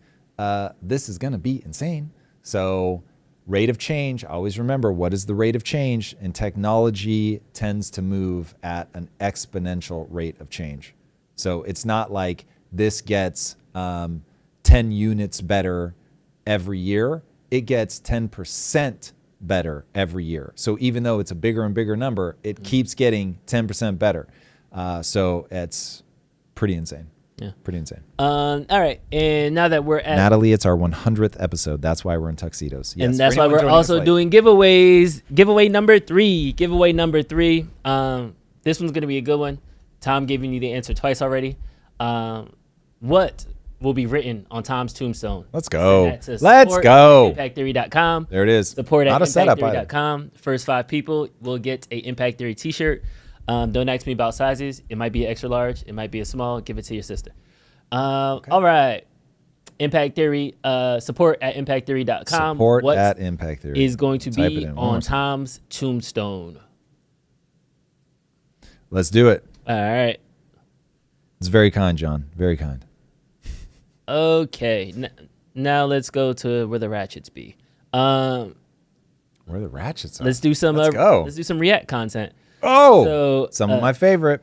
Speaker 1: this is going to be insane. So rate of change, always remember, what is the rate of change? And technology tends to move at an exponential rate of change. So it's not like this gets 10 units better every year. It gets 10% better every year. So even though it's a bigger and bigger number, it keeps getting 10% better. So it's pretty insane.
Speaker 2: Yeah.
Speaker 1: Pretty insane.
Speaker 2: All right. And now that we're at
Speaker 1: Natalie, it's our 100th episode. That's why we're in tuxedos. Yes,
Speaker 2: and that's why we're also doing giveaways. Giveaway number 3. This one's going to be a good one. Tom giving you the answer twice already. What will be written on Tom's tombstone?
Speaker 1: Let's go.
Speaker 2: Let's go. ImpactTheory.com.
Speaker 1: There it is.
Speaker 2: Support at
Speaker 1: Not a setup
Speaker 2: ImpactTheory.com. First 5 people will get a Impact Theory t-shirt. Don't ask me about sizes. It might be an extra large. It might be a small. Give it to your sister. Okay. All right. Impact Theory. Support at ImpactTheory.com.
Speaker 1: Support at Impact Theory
Speaker 2: is going to be on Tom's tombstone.
Speaker 1: Let's do it.
Speaker 2: All right.
Speaker 1: It's very kind, John. Very kind.
Speaker 2: Okay. Now let's go to where the ratchets be.
Speaker 1: Where the ratchets are.
Speaker 2: Let's do some.
Speaker 1: Let's go.
Speaker 2: Let's do some React content.
Speaker 1: Oh,
Speaker 2: so,
Speaker 1: some of my favorite.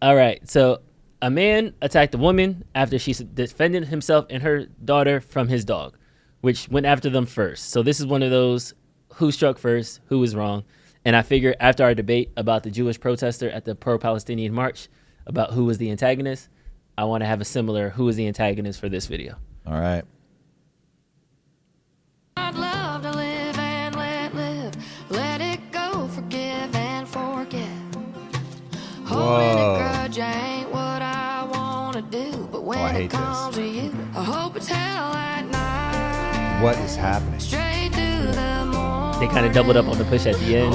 Speaker 2: All right. So a man attacked a woman after she defended himself and her daughter from his dog, which went after them first. So this is one of those who struck first, who was wrong. And I figured after our debate about the Jewish protester at the pro-Palestinian march about who was the antagonist, I want to have a similar who is the antagonist for this video.
Speaker 1: All right.
Speaker 17: I'd love to live and live. Let it go, forgive and forget. Holding a grudge ain't what I want to do, but when it comes to you, I hope it's hell at night.
Speaker 1: What is happening?
Speaker 17: Straight to the morning.
Speaker 2: They kind of doubled up on the push at the end,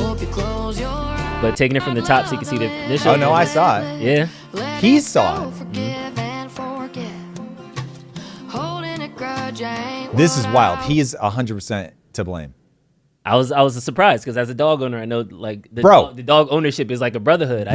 Speaker 2: but taking it from the top so you can see the initial.
Speaker 1: Oh no, I saw it.
Speaker 2: Yeah,
Speaker 1: he saw it. This is wild. He is 100% to blame.
Speaker 2: I was surprised because as a dog owner, I know like the dog ownership is like a brotherhood.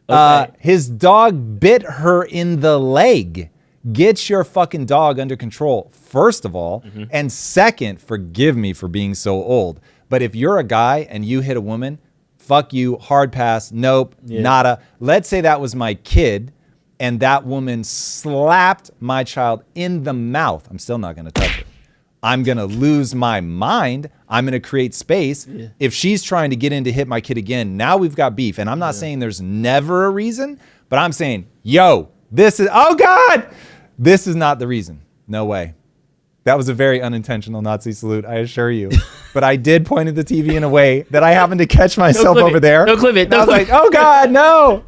Speaker 1: Okay. His dog bit her in the leg. Get your fucking dog under control, first of all. And second, forgive me for being so old, but if you're a guy and you hit a woman, fuck you, hard pass, nope, nada. Let's say that was my kid and that woman slapped my child in the mouth. I'm still not going to touch her. I'm going to lose my mind. I'm going to create space. Yeah. If she's trying to get in to hit my kid again, now we've got beef. And I'm not saying there's never a reason, but I'm saying, yo, This is, oh God, this is not the reason. No way. That was a very unintentional Nazi salute, I assure you. But I did point at the TV in a way that I happened to catch myself over there.
Speaker 2: Don't clip it.
Speaker 1: I was like, oh God, no.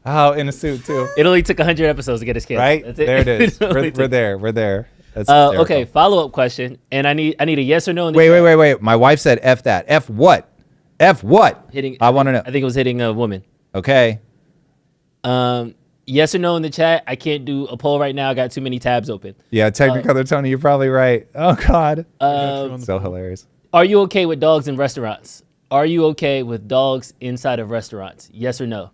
Speaker 1: Oh, in a suit too.
Speaker 2: It only took 100 episodes to get us canceled.
Speaker 1: Right?
Speaker 2: That's it.
Speaker 1: There it is. We're there. We're there. That's
Speaker 2: okay, follow-up question. And I need a yes or no. In the
Speaker 1: wait. My wife said F that. F what? F what? I want to know.
Speaker 2: I think it was hitting a woman.
Speaker 1: Okay.
Speaker 2: Yes or no in the chat. I can't do a poll right now. I got too many tabs open.
Speaker 1: Yeah, Technicolor Tony, you're probably right. Oh God. So hilarious.
Speaker 2: Are you okay with dogs in restaurants? Are you okay with dogs inside of restaurants? Yes or no?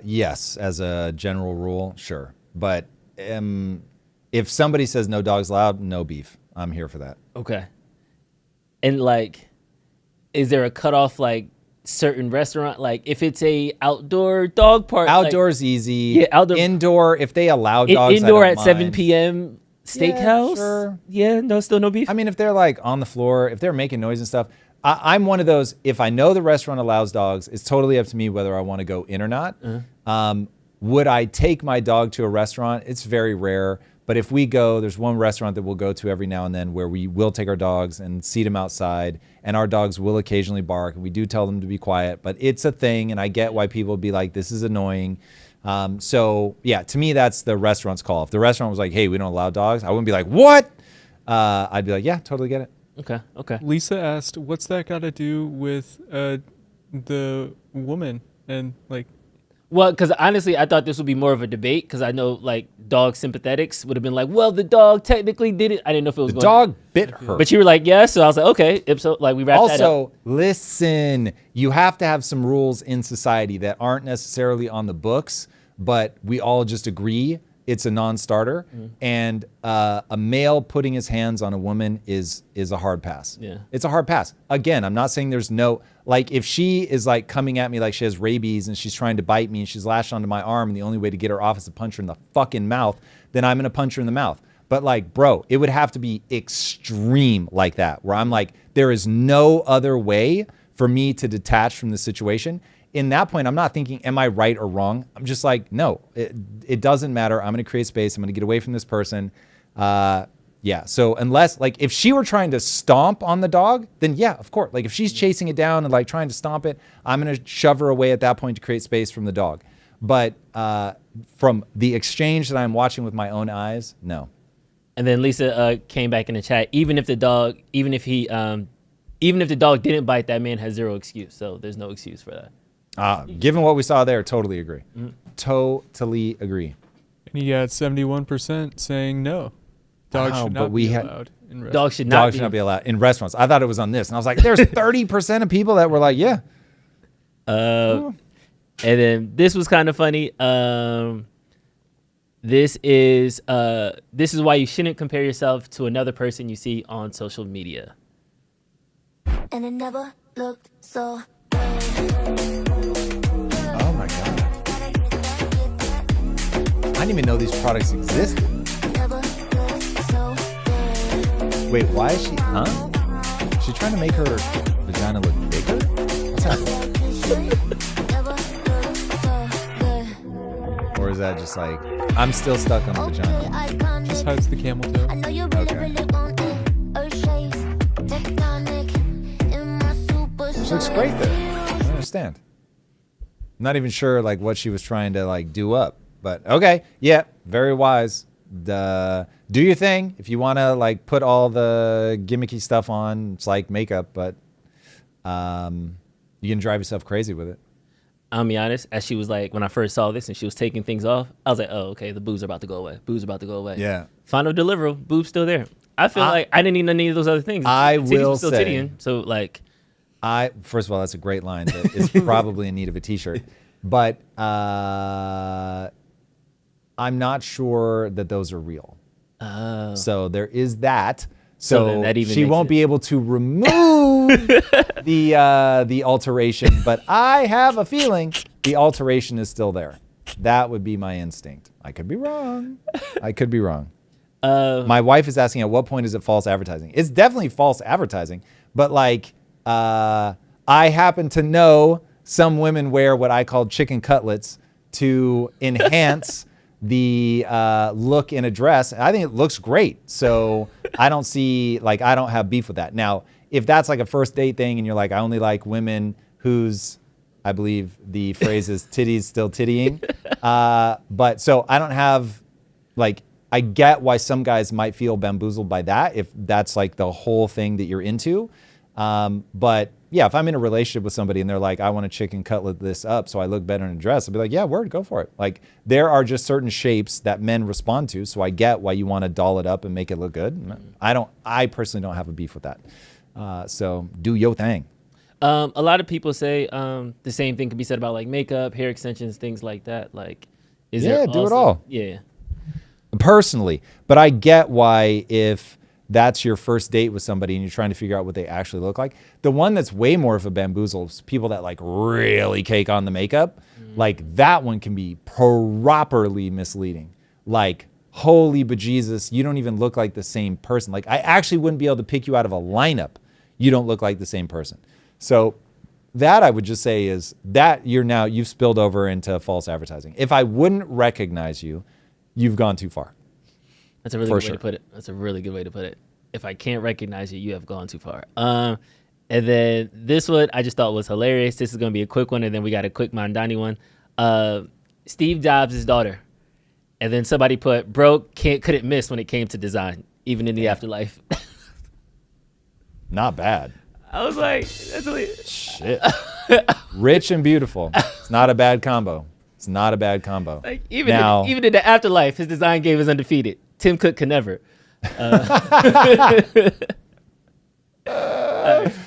Speaker 1: Yes, as a general rule, sure. But if somebody says no dogs allowed, no beef. I'm here for that.
Speaker 2: Okay. And like, is there a cutoff, like certain restaurant, like if it's a outdoor dog park?
Speaker 1: Outdoors easy.
Speaker 2: Yeah, outdoor.
Speaker 1: Indoor, if they allow dogs,
Speaker 2: indoor
Speaker 1: I don't
Speaker 2: at 7
Speaker 1: mind.
Speaker 2: p.m. steakhouse.
Speaker 1: Yeah, sure.
Speaker 2: Yeah, no, still no beef.
Speaker 1: I mean, if they're like on the floor, if they're making noise and stuff, I'm one of those. If I know the restaurant allows dogs, it's totally up to me whether I want to go in or not. Would I take my dog to a restaurant? It's very rare. But if we go, there's one restaurant that we'll go to every now and then where we will take our dogs and seat them outside, and our dogs will occasionally bark, and we do tell them to be quiet, but it's a thing, and I get why people would be like, this is annoying. So yeah, to me, that's the restaurant's call. If the restaurant was like, hey, we don't allow dogs, I wouldn't be like, what? I'd be like, yeah, totally get it.
Speaker 2: Okay.
Speaker 5: Lisa asked, what's that got to do with the woman and like?
Speaker 2: Well, because honestly, I thought this would be more of a debate because I know like dog sympathetics would have been like, well, the dog technically did it. I didn't know if it was
Speaker 1: The dog bit her.
Speaker 2: But you were like, yes. So I was like, okay. So like we wrapped that up.
Speaker 1: Also, listen, you have to have some rules in society that aren't necessarily on the books, but we all just agree it's a non-starter. And a male putting his hands on a woman is a hard pass.
Speaker 2: Yeah.
Speaker 1: It's a hard pass. Again, I'm not saying there's no, like if she is like coming at me like she has rabies and she's trying to bite me and she's lashed onto my arm and the only way to get her off is to punch her in the fucking mouth, then I'm going to punch her in the mouth. But like, bro, it would have to be extreme like that, where I'm like, there is no other way for me to detach from the situation. In that point, I'm not thinking, am I right or wrong? I'm just like, no, it doesn't matter. I'm going to create space. I'm going to get away from this person. Yeah. So unless, like, if she were trying to stomp on the dog, then yeah, of course. Like, if she's chasing it down and like trying to stomp it, I'm going to shove her away at that point to create space from the dog. But from the exchange that I'm watching with my own eyes, no.
Speaker 2: And then Lisa came back in the chat. Even if the dog didn't bite, that man has zero excuse. So there's no excuse for that.
Speaker 1: Given what we saw there, totally agree. Totally agree.
Speaker 5: And you got 71% saying no. Dogs should not be allowed in restaurants.
Speaker 2: Dogs should
Speaker 1: not be allowed in restaurants. I thought it was on this. And I was like, there's 30% of people that were like, yeah.
Speaker 2: And then this was kind of funny. This is why you shouldn't compare yourself to another person you see on social media.
Speaker 17: And it never looked so
Speaker 1: Oh my God. I didn't even know these products existed. Wait, why is she, Is she trying to make her vagina look bigger? What's happening? Or is that just like, I'm still stuck on the vagina?
Speaker 5: Just hides the camel toe.
Speaker 1: This looks great there. I don't understand. I'm not even sure like what she was trying to like do up, but okay. Yeah, very wise. Do your thing. If you want to like put all the gimmicky stuff on, it's like makeup, but you can drive yourself crazy with it.
Speaker 2: I'll be honest, as she was like, when I first saw this and she was taking things off, I was like, oh, okay, the boobs are about to go away. Boobs are about to go away.
Speaker 1: Yeah.
Speaker 2: Final deliverable, boobs still there. I feel like I didn't need any of those other things.
Speaker 1: I
Speaker 2: Titties
Speaker 1: will
Speaker 2: were still
Speaker 1: say,
Speaker 2: tittying, so like,
Speaker 1: first of all, that's a great line that is probably in need of a t-shirt, but I'm not sure that those are real.
Speaker 2: Oh.
Speaker 1: So there is that.
Speaker 2: So
Speaker 1: So
Speaker 2: then that even
Speaker 1: she
Speaker 2: makes
Speaker 1: won't
Speaker 2: it-
Speaker 1: be able to remove the alteration, but I have a feeling the alteration is still there. That would be my instinct. I could be wrong. I could be wrong. My wife is asking, at what point is it false advertising? It's definitely false advertising, but like I happen to know some women wear what I call chicken cutlets to enhance the look in a dress. I think it looks great. So I don't have beef with that. Now, if that's like a first date thing and you're like, I only like women whose, I believe the phrase is titties still tittying. But so I don't have I get why some guys might feel bamboozled by that if that's like the whole thing that you're into. But yeah, if I'm in a relationship with somebody and they're like, I want a chicken cutlet this up so I look better in a dress, I'll be like, yeah, word, go for it. Like there are just certain shapes that men respond to. So I get why you want to doll it up and make it look good. I personally don't have a beef with that. So do your thing.
Speaker 2: A lot of people say the same thing can be said about like makeup, hair extensions, things like that. Like,
Speaker 1: do it all.
Speaker 2: Yeah.
Speaker 1: Personally, but I get why if that's your first date with somebody and you're trying to figure out what they actually look like. The one that's way more of a bamboozle is people that like really cake on the makeup. Like that one can be properly misleading. Like, holy bejesus, you don't even look like the same person. Like I actually wouldn't be able to pick you out of a lineup. You don't look like the same person. So that I would just say is that you've spilled over into false advertising. If I wouldn't recognize you, you've gone too far.
Speaker 2: That's a really good way to put it. That's a really good way to put it. If I can't recognize you, you have gone too far. And then this one I just thought was hilarious. This is going to be a quick one, and then we got a quick Mandani one. Steve Jobs' daughter. And then somebody put, broke, couldn't miss when it came to design, even in the afterlife.
Speaker 1: Not bad.
Speaker 2: I was like, that's really...
Speaker 1: Shit. Rich and beautiful. It's not a bad combo. It's not a bad combo.
Speaker 2: Like even in the afterlife, his design game is undefeated. Tim Cook can never. That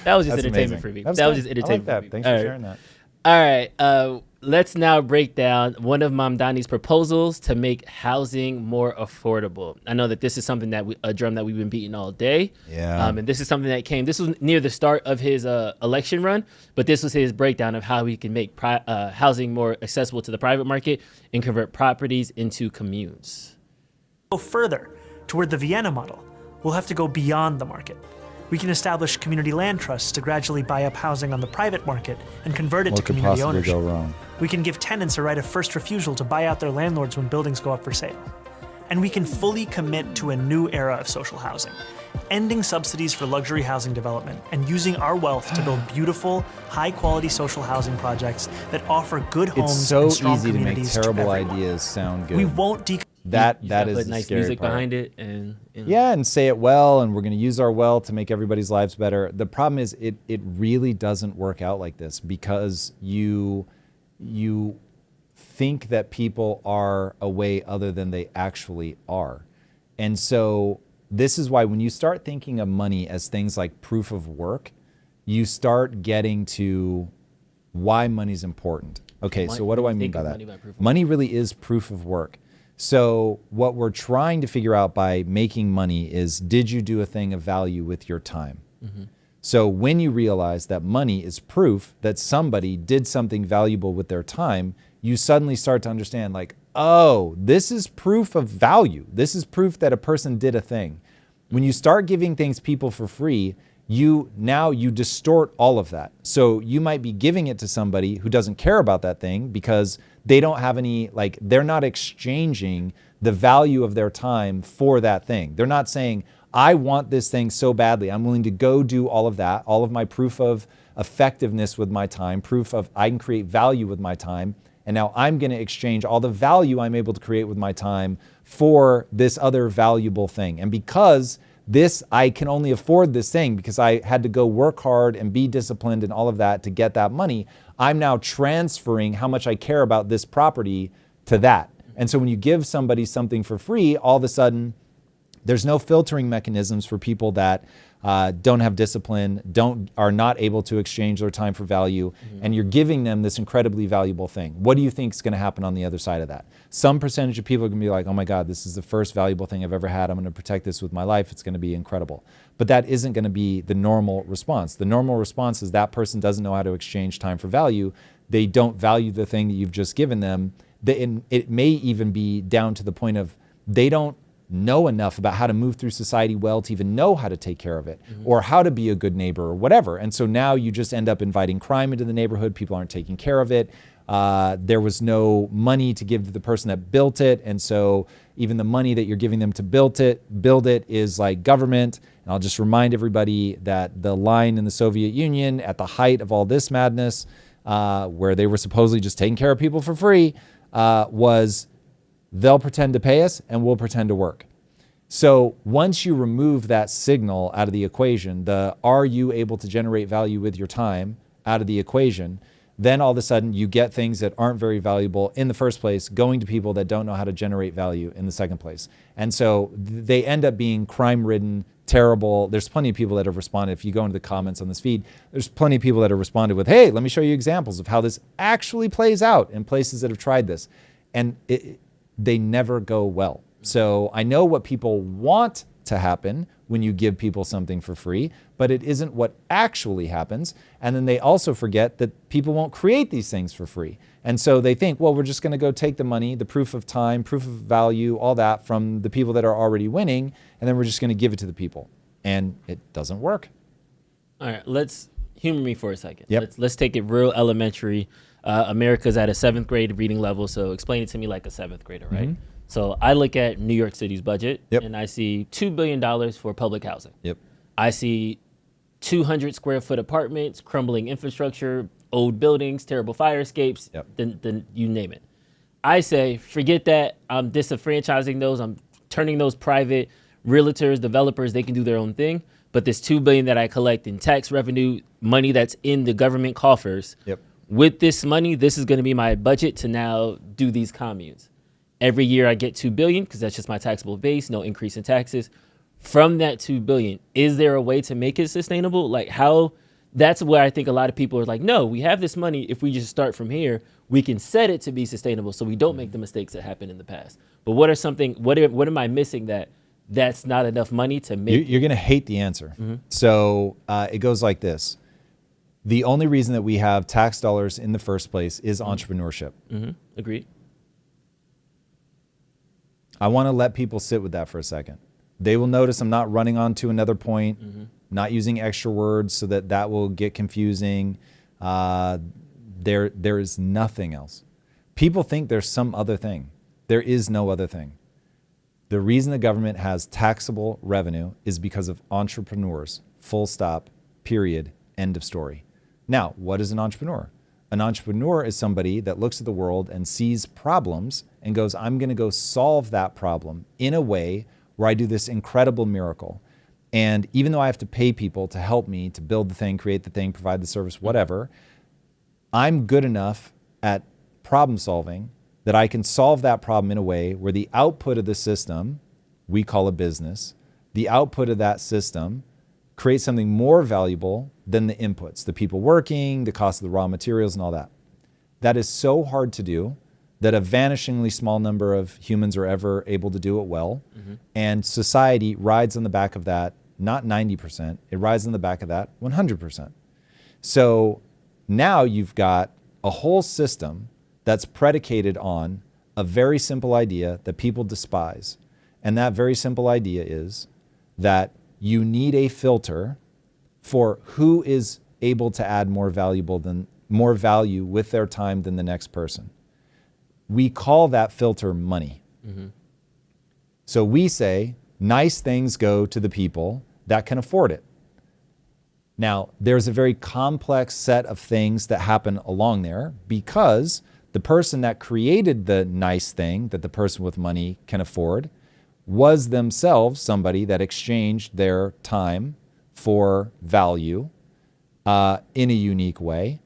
Speaker 2: was just entertainment for me. That was just entertainment for me.
Speaker 1: Thanks for sharing that.
Speaker 2: All right. Let's now break down one of Mamdani's proposals to make housing more affordable. I know that this is something that a drum that we've been beating all day.
Speaker 1: Yeah.
Speaker 2: And this is something that this was near the start of his election run, but this was his breakdown of how we can make housing more accessible to the private market and convert properties into communes.
Speaker 18: Go further toward the Vienna model. We'll have to go beyond the market. We can establish community land trusts to gradually buy up housing on the private market and convert it to community ownership.
Speaker 1: What could possibly go wrong?
Speaker 18: We can give tenants a right of first refusal to buy out their landlords when buildings go up for sale. And we can fully commit to a new era of social housing, ending subsidies for luxury housing development and using our wealth to build beautiful, high-quality social housing projects that offer good homes
Speaker 1: It's so
Speaker 18: and strong
Speaker 1: easy to make
Speaker 18: communities
Speaker 1: terrible
Speaker 18: everyone.
Speaker 1: ideas sound good.
Speaker 18: We won't
Speaker 1: that
Speaker 2: You
Speaker 1: is
Speaker 2: put
Speaker 1: the
Speaker 2: nice
Speaker 1: scary
Speaker 2: music
Speaker 1: part.
Speaker 2: behind it, and
Speaker 1: Yeah, and say it well, and we're going to use our wealth to make everybody's lives better. The problem is it really doesn't work out like this because you think that people are a way other than they actually are. And so this is why when you start thinking of money as things like proof of work, you start getting to why money's important. Okay, so what do I mean by that? Money really is proof of work. So what we're trying to figure out by making money is, did you do a thing of value with your time?
Speaker 2: Mm-hmm.
Speaker 1: So when you realize that money is proof that somebody did something valuable with their time, you suddenly start to understand like, oh, this is proof of value. This is proof that a person did a thing. When you start giving things people for free, you distort all of that. So you might be giving it to somebody who doesn't care about that thing because they don't have any, like, they're not exchanging the value of their time for that thing. They're not saying, I want this thing so badly, I'm willing to go do all of that, all of my proof of effectiveness with my time, proof of I can create value with my time, and now I'm going to exchange all the value I'm able to create with my time for this other valuable thing. And because I can only afford this thing because I had to go work hard and be disciplined and all of that to get that money, I'm now transferring how much I care about this property to that. And so when you give somebody something for free, all of a sudden, there's no filtering mechanisms for people that don't have discipline, are not able to exchange their time for value, and you're giving them this incredibly valuable thing. What do you think is going to happen on the other side of that? Some percentage of people are going to be like, oh my God, this is the first valuable thing I've ever had. I'm going to protect this with my life. It's going to be incredible. But that isn't going to be the normal response. The normal response is that person doesn't know how to exchange time for value. They don't value the thing that you've just given them. It may even be down to the point of they don't know enough about how to move through society well to even know how to take care of it or how to be a good neighbor or whatever. And so now you just end up inviting crime into the neighborhood. People aren't taking care of it. There was no money to give to the person that built it. And so even the money that you're giving them to build it is like government. And I'll just remind everybody that the line in the Soviet Union at the height of all this madness, where they were supposedly just taking care of people for free, was they'll pretend to pay us and we'll pretend to work. So once you remove that signal out of the equation, are you able to generate value with your time out of the equation, then all of a sudden you get things that aren't very valuable in the first place going to people that don't know how to generate value in the second place. And so they end up being crime-ridden, terrible. There's plenty of people that have responded. If you go into the comments on this feed, there's plenty of people that have responded with, hey, let me show you examples of how this actually plays out in places that have tried this. And they never go well. So I know what people want to happen when you give people something for free, but it isn't what actually happens. And then they also forget that people won't create these things for free. And so they think, well, we're just going to go take the money, the proof of time, proof of value, all that from the people that are already winning, and then we're just going to give it to the people. And it doesn't work.
Speaker 2: All right, let's humor me for a second.
Speaker 1: Yep.
Speaker 2: Let's take it real elementary. America's at a 7th grade reading level, so explain it to me like a 7th grader, right?
Speaker 1: Mm-hmm.
Speaker 2: So I look at New York City's budget,
Speaker 1: Yep.
Speaker 2: and I see $2 billion for public housing.
Speaker 1: Yep.
Speaker 2: I see 200 square foot apartments, crumbling infrastructure, old buildings, terrible fire escapes, then you name it. I say, forget that. I'm disenfranchising those. I'm turning those private realtors, developers, they can do their own thing. But this $2 billion that I collect in tax revenue, money that's in the government coffers, with this money, this is going to be my budget to now do these communes. Every year I get $2 billion because that's just my taxable base, no increase in taxes. From that $2 billion, is there a way to make it sustainable? Like how? That's where I think a lot of people are like, no, we have this money. If we just start from here, we can set it to be sustainable so we don't make the mistakes that happened in the past. But what am I missing that's not enough money to make?
Speaker 1: You're going to hate the answer.
Speaker 2: Mm-hmm.
Speaker 1: So it goes like this. The only reason that we have tax dollars in the first place is entrepreneurship.
Speaker 2: Mm-hmm. Agreed.
Speaker 1: I want to let people sit with that for a second. They will notice I'm not running on to another point, not using extra words so that will get confusing. There is nothing else. People think there's some other thing. There is no other thing. The reason the government has taxable revenue is because of entrepreneurs. Full stop, period, end of story. Now, what is an entrepreneur? An entrepreneur is somebody that looks at the world and sees problems and goes, I'm going to go solve that problem in a way where I do this incredible miracle. And even though I have to pay people to help me to build the thing, create the thing, provide the service, whatever, I'm good enough at problem solving that I can solve that problem in a way where the output of the system, we call a business, the output of that system create something more valuable than the inputs, the people working, the cost of the raw materials and all that. That is so hard to do that a vanishingly small number of humans are ever able to do it well. And society rides on the back of that, not 90%, it rides on the back of that 100%. So now you've got a whole system that's predicated on a very simple idea that people despise. And that very simple idea is that you need a filter for who is able to add more value with their time than the next person. We call that filter money. So we say nice things go to the people that can afford it. Now, there's a very complex set of things that happen along there because the person that created the nice thing that the person with money can afford was themselves somebody that exchanged their time for value in a unique way.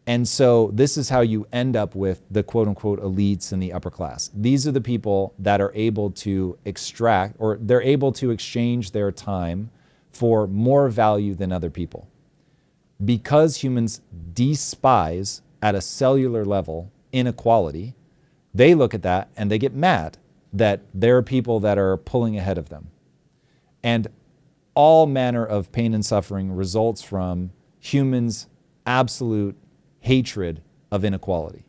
Speaker 1: And so this is how you end up with the quote unquote elites and the upper class. These are the people that are able to extract, or they're able to exchange their time for more value than other people. Because humans despise at a cellular level inequality, they look at that and they get mad that there are people that are pulling ahead of them. And all manner of pain and suffering results from humans' absolute hatred of inequality.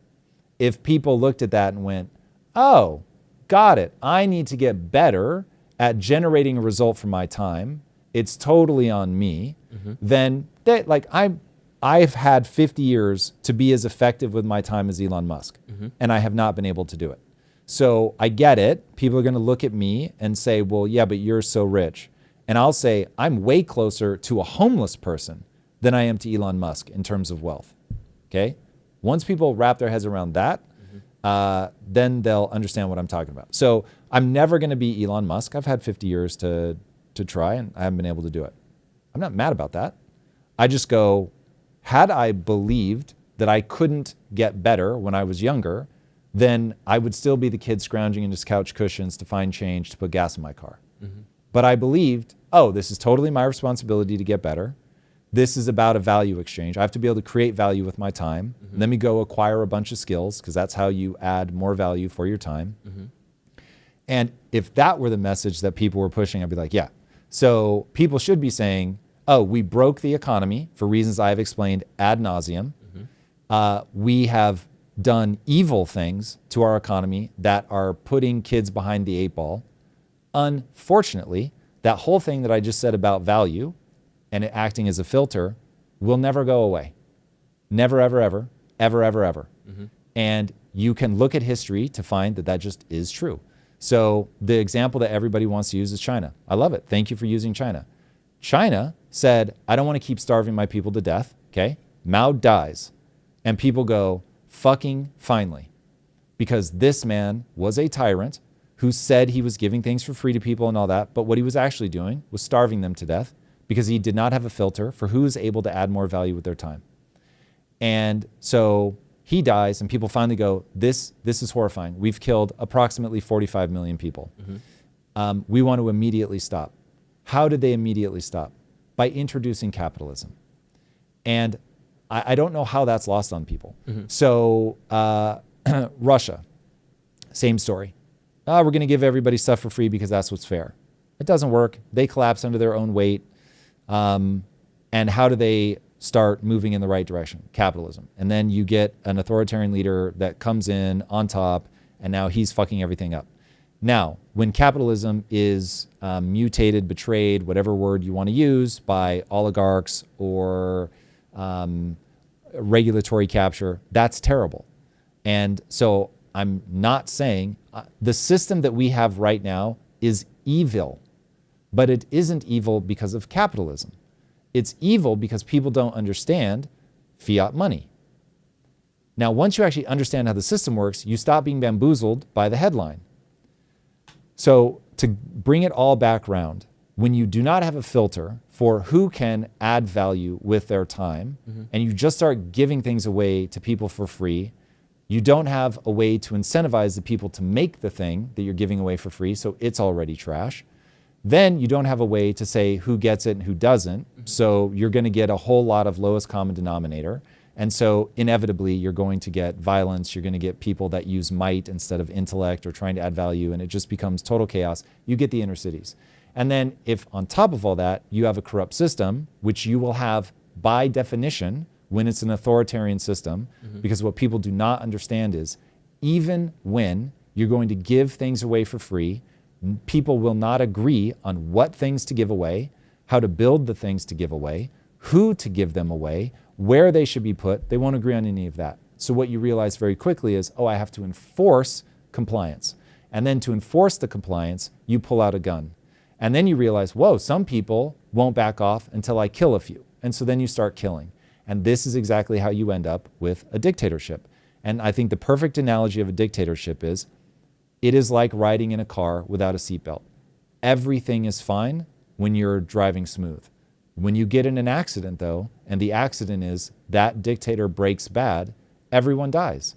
Speaker 1: If people looked at that and went, oh, got it, I need to get better at generating a result for my time, it's totally on me, then I I've had 50 years to be as effective with my time as Elon Musk, and I have not been able to do it. So I get it. People are going to look at me and say, well, yeah, but you're so rich. And I'll say, I'm way closer to a homeless person than I am to Elon Musk in terms of wealth. Okay? Once people wrap their heads around that, then they'll understand what I'm talking about. So I'm never going to be Elon Musk. I've had 50 years to try, and I haven't been able to do it. I'm not mad about that. I just go, had I believed that I couldn't get better when I was younger, then I would still be the kid scrounging into couch cushions to find change to put gas in my car. But I believed, oh, this is totally my responsibility to get better. This is about a value exchange. I have to be able to create value with my time. Let me go acquire a bunch of skills, because that's how you add more value for your time. And if that were the message that people were pushing, I'd be like, yeah. So people should be saying, oh, we broke the economy for reasons I've explained ad nauseum. We have done evil things to our economy that are putting kids behind the 8 ball. Unfortunately, that whole thing that I just said about value and it acting as a filter will never go away. Never, ever, ever, ever, ever, ever. And you can look at history to find that that just is true. So the example that everybody wants to use is China. I love it. Thank you for using China. China said, I don't want to keep starving my people to death. Okay. Mao dies. And people go, fucking finally. Because this man was a tyrant who said he was giving things for free to people and all that. But what he was actually doing was starving them to death because he did not have a filter for who is able to add more value with their time. And so he dies and people finally go, this is horrifying. We've killed approximately 45 million people. We want to immediately stop. How did they immediately stop? By introducing capitalism. And I don't know how that's lost on people. So Russia, same story. We're going to give everybody stuff for free because that's what's fair. It doesn't work. They collapse under their own weight. And how do they start moving in the right direction? Capitalism. And then you get an authoritarian leader that comes in on top, and now he's fucking everything up. Now, when capitalism is mutated, betrayed, whatever word you want to use, by oligarchs or regulatory capture, that's terrible. And so I'm not saying the system that we have right now is evil, but it isn't evil because of capitalism. It's evil because people don't understand fiat money. Now, once you actually understand how the system works, you stop being bamboozled by the headline. So to bring it all back around, when you do not have a filter for who can add value with their time, and you just start giving things away to people for free, you don't have a way to incentivize the people to make the thing that you're giving away for free, so it's already trash. Then you don't have a way to say who gets it and who doesn't, so you're going to get a whole lot of lowest common denominator. And so inevitably, you're going to get violence. You're going to get people that use might instead of intellect or trying to add value, and it just becomes total chaos. You get the inner cities. And then if on top of all that, you have a corrupt system, which you will have by definition when it's an authoritarian system, because what people do not understand is even when you're going to give things away for free, people will not agree on what things to give away, how to build the things to give away, who to give them away, where they should be put. They won't agree on any of that. So what you realize very quickly is, oh, I have to enforce compliance. And then to enforce the compliance, you pull out a gun. And then you realize, whoa, some people won't back off until I kill a few. And so then you start killing. And this is exactly how you end up with a dictatorship. And I think the perfect analogy of a dictatorship is, it is like riding in a car without a seatbelt. Everything is fine when you're driving smooth. When you get in an accident, though, and the accident is that dictator breaks bad, everyone dies.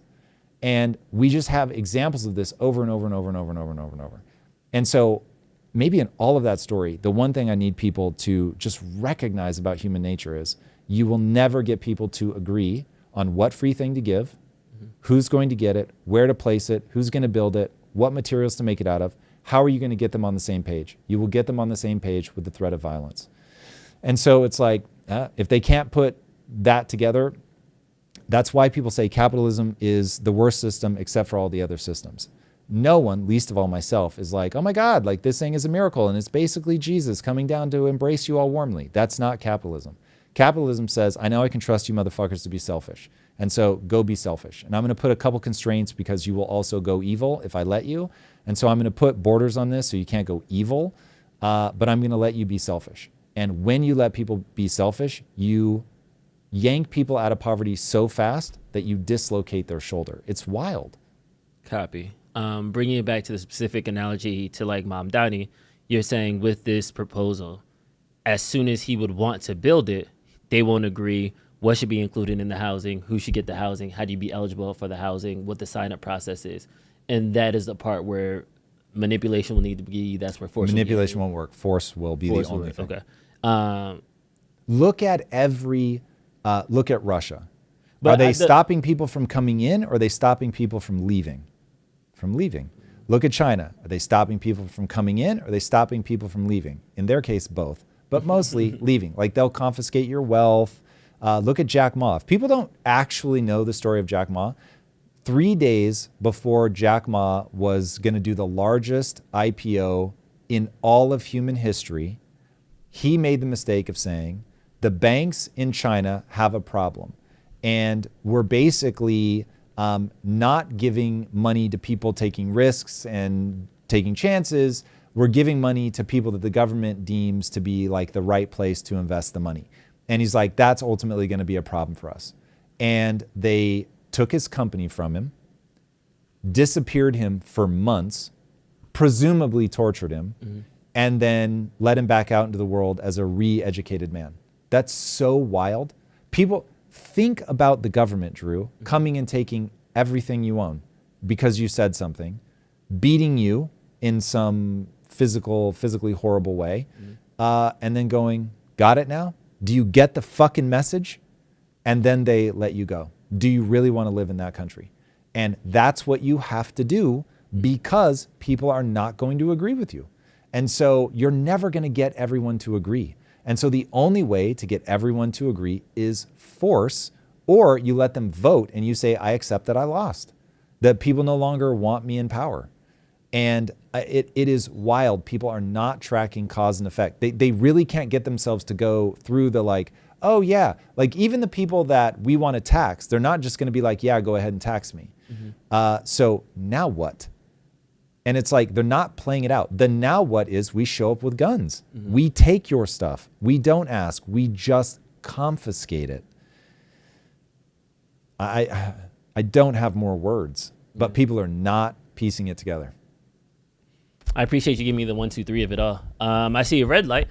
Speaker 1: And we just have examples of this over and over and over and over and over and over and over. And so maybe in all of that story, the one thing I need people to just recognize about human nature is you will never get people to agree on what free thing to give, who's going to get it, where to place it, who's going to build it, what materials to make it out of. How are you going to get them on the same page? You will get them on the same page with the threat of violence. And so it's like, if they can't put that together, that's why people say capitalism is the worst system except for all the other systems. No one, least of all myself, is like, oh my God, like this thing is a miracle and it's basically Jesus coming down to embrace you all warmly. That's not capitalism. Capitalism says, I know I can trust you motherfuckers to be selfish. And so go be selfish. And I'm going to put a couple constraints because you will also go evil if I let you. And so I'm going to put borders on this so you can't go evil, but I'm going to let you be selfish. And when you let people be selfish, you yank people out of poverty so fast that you dislocate their shoulder. It's wild.
Speaker 2: Copy. Bringing it back to the specific analogy to like Mom Donnie, you're saying with this proposal, as soon as he would want to build it, they won't agree what should be included in the housing, who should get the housing, how do you be eligible for the housing, what the sign-up process is. And that is the part where manipulation will need to be, that's where force
Speaker 1: Manipulation won't work. Force will be the only thing.
Speaker 2: Okay.
Speaker 1: Look at Russia. Are they stopping people from coming in, or are they stopping people from leaving? From leaving. Look at China. Are they stopping people from coming in, or are they stopping people from leaving? In their case, both, but mostly leaving. Like they'll confiscate your wealth. Look at Jack Ma. If people don't actually know the story of Jack Ma, 3 days before Jack Ma was going to do the largest IPO in all of human history, he made the mistake of saying, the banks in China have a problem. And we're basically not giving money to people taking risks and taking chances. We're giving money to people that the government deems to be like the right place to invest the money. And he's like, that's ultimately going to be a problem for us. And they took his company from him, disappeared him for months, presumably tortured him, and then let him back out into the world as a re-educated man. That's so wild. People think about the government, Drew, coming and taking everything you own because you said something, beating you in some physically horrible way, and then going, got it now? Do you get the fucking message? And then they let you go. Do you really want to live in that country? And that's what you have to do because people are not going to agree with you. And so you're never going to get everyone to agree. And so the only way to get everyone to agree is force, or you let them vote and you say, I accept that I lost, that people no longer want me in power. And it is wild. People are not tracking cause and effect. They really can't get themselves to go through the like, oh yeah, like even the people that we want to tax, they're not just going to be like, yeah, go ahead and tax me. So now what? And it's like, they're not playing it out. The now what is we show up with guns. We take your stuff. We don't ask. We just confiscate it. I don't have more words, but people are not piecing it together.
Speaker 2: I appreciate you giving me the 1, 2, 3 of it all. I see a red light.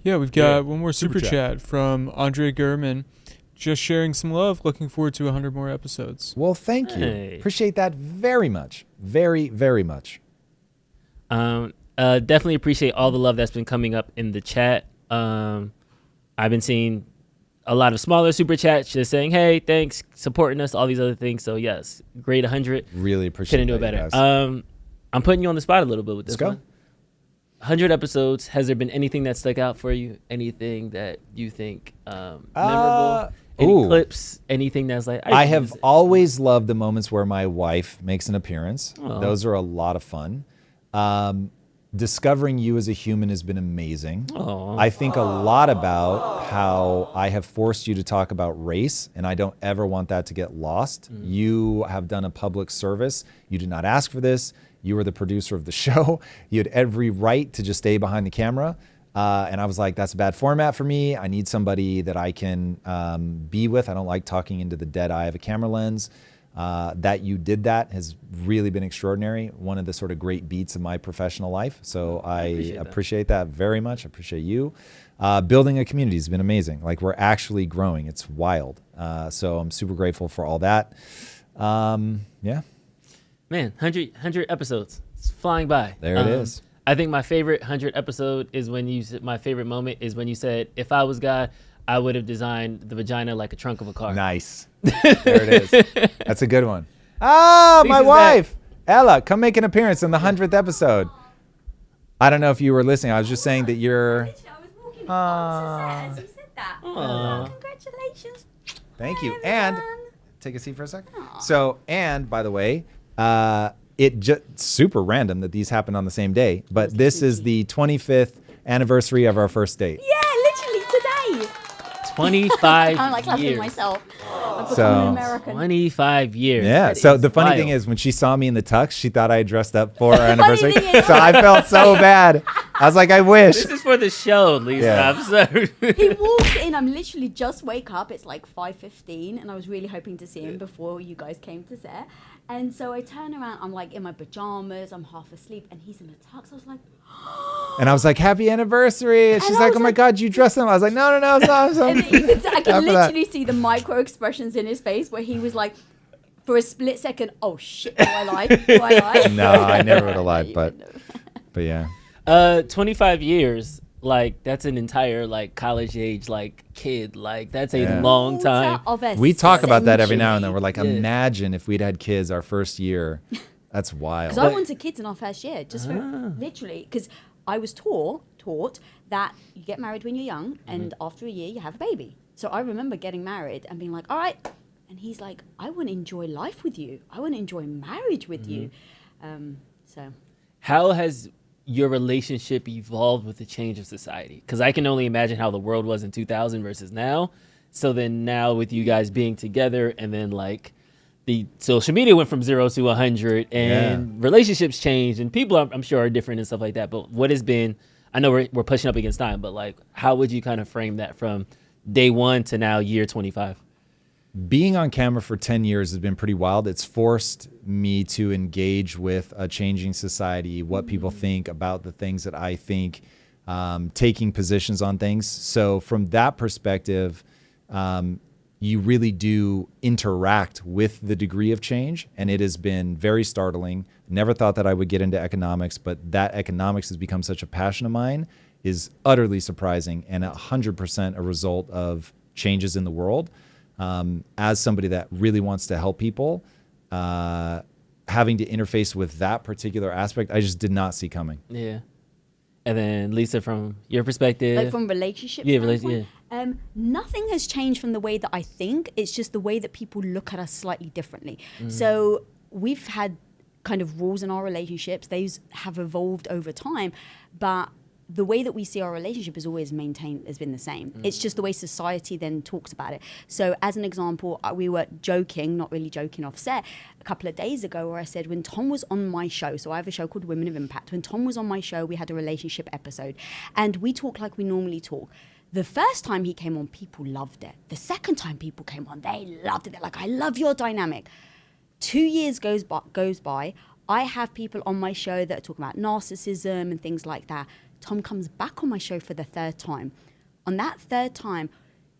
Speaker 5: Yeah, we've got one more super chat from Andre Gurman. Just sharing some love. Looking forward to 100 more episodes.
Speaker 1: Well, thank you. Appreciate that very much. Very, very much.
Speaker 2: Definitely appreciate all the love that's been coming up in the chat. I've been seeing a lot of smaller super chats just saying, hey, thanks, supporting us, all these other things. So, yes, great 100.
Speaker 1: Really appreciate it.
Speaker 2: Couldn't do it better. I'm putting you on the spot a little bit with this one. 100 episodes. Has there been anything that stuck out for you? Anything that you think memorable? Any clips? Anything that's like...
Speaker 1: I have always loved the moments where my wife makes an appearance.
Speaker 2: Aww.
Speaker 1: Those are a lot of fun. Discovering you as a human has been amazing.
Speaker 2: Aww.
Speaker 1: I think a lot about how I have forced you to talk about race, and I don't ever want that to get lost. You have done a public service. You did not ask for this. You were the producer of the show. You had every right to just stay behind the camera. And I was like, that's a bad format for me. I need somebody that I can be with. I don't like talking into the dead eye of a camera lens. That you did that has really been extraordinary. One of the sort of great beats of my professional life. So I appreciate that very much. I appreciate you. Building a community has been amazing. Like we're actually growing. It's wild. So I'm super grateful for all that. Yeah.
Speaker 2: Man, 100 episodes. It's flying by.
Speaker 1: There it is.
Speaker 2: I think my favorite 100 episode is when my favorite moment is when you said, if I was God, I would have designed the vagina like a trunk of a car.
Speaker 1: Nice. There it is. That's a good one. Ah, my wife, Ella, come make an appearance in the 100th episode. I don't know if you were listening. I was just saying that you're...
Speaker 19: I was walking up to set as you said that. Congratulations.
Speaker 1: Thank you. And take a seat for a second. So, and by the way, it just super random that these happened on the same day, but this is the 25th anniversary of our first date.
Speaker 19: Yeah, literally today.
Speaker 2: 25
Speaker 19: I'm like clapping
Speaker 2: years.
Speaker 19: myself. I've become
Speaker 1: So-
Speaker 19: an American.
Speaker 2: 25 years.
Speaker 1: Yeah.
Speaker 2: That
Speaker 1: So
Speaker 2: is
Speaker 1: the funny
Speaker 2: wild.
Speaker 1: thing is, when she saw me in the tux, she thought I had dressed up for our
Speaker 19: funny
Speaker 1: anniversary.
Speaker 19: thing is-
Speaker 1: So I felt so bad. I was like, I wish.
Speaker 2: This is for the show, Lisa.
Speaker 1: Yeah.
Speaker 2: I'm sorry.
Speaker 19: He walks in. I'm literally just wake up. It's like 5:15, and I was really hoping to see him before you guys came to set. And so I turn around. I'm like in my pajamas. I'm half asleep, and he's in a tux. I was like,
Speaker 1: And I was like, happy anniversary. And she's
Speaker 19: I
Speaker 1: like,
Speaker 19: was
Speaker 1: oh my
Speaker 19: like-
Speaker 1: God, you dressed him. I was like, no, it's not.
Speaker 19: and then you could, I
Speaker 1: After
Speaker 19: could
Speaker 1: that.
Speaker 19: literally see the micro expressions in his face where he was like, for a split second, oh shit, do I lie? Do I lie?
Speaker 1: No, I never would have lied, but yeah.
Speaker 2: 25 years, like that's an entire like college age like kid. Like that's a
Speaker 1: Yeah.
Speaker 2: long time.
Speaker 1: We talk about that every now and then. We're like,
Speaker 2: Yeah.
Speaker 1: imagine if we'd had kids our first year. That's wild.
Speaker 19: Because I wanted kids in our first year, just for literally, because I was taught that you get married when you're young, and after a year you have a baby. So I remember getting married and being like, all right. And he's like, I want to enjoy life with you. I want to enjoy marriage with you. So
Speaker 2: How has your relationship evolved with the change of society? Because I can only imagine how the world was in 2000 versus now. So then now with you guys being together, and then like the social media went from 0 to 100, and relationships changed, and people I'm sure are different and stuff like that. But what has been, I know we're pushing up against time, but like how would you kind of frame that from day one to now year 25?
Speaker 1: Being on camera for 10 years has been pretty wild. It's forced me to engage with a changing society, what people think about the things that I think, taking positions on things. So from that perspective, you really do interact with the degree of change, and it has been very startling. Never thought that I would get into economics, but that economics has become such a passion of mine is utterly surprising and 100% a result of changes in the world. As somebody that really wants to help people, having to interface with that particular aspect, I just did not see coming.
Speaker 2: Yeah. And then Lisa, from your perspective,
Speaker 19: like from relationship standpoint, nothing has changed from the way that I think. It's just the way that people look at us slightly differently. So we've had kind of rules in our relationships. Those have evolved over time, but the way that we see our relationship has always maintained, has been the same. It's just the way society then talks about it. So as an example, we were joking, not really joking off set, a couple of days ago where I said when Tom was on my show, so I have a show called Women of Impact. When Tom was on my show, we had a relationship episode and we talk like we normally talk. The first time he came on, people loved it. The second time people came on, they loved it. They're like, I love your dynamic. 2 years goes by. I have people on my show that are talking about narcissism and things like that. Tom comes back on my show for the third time. On that third time,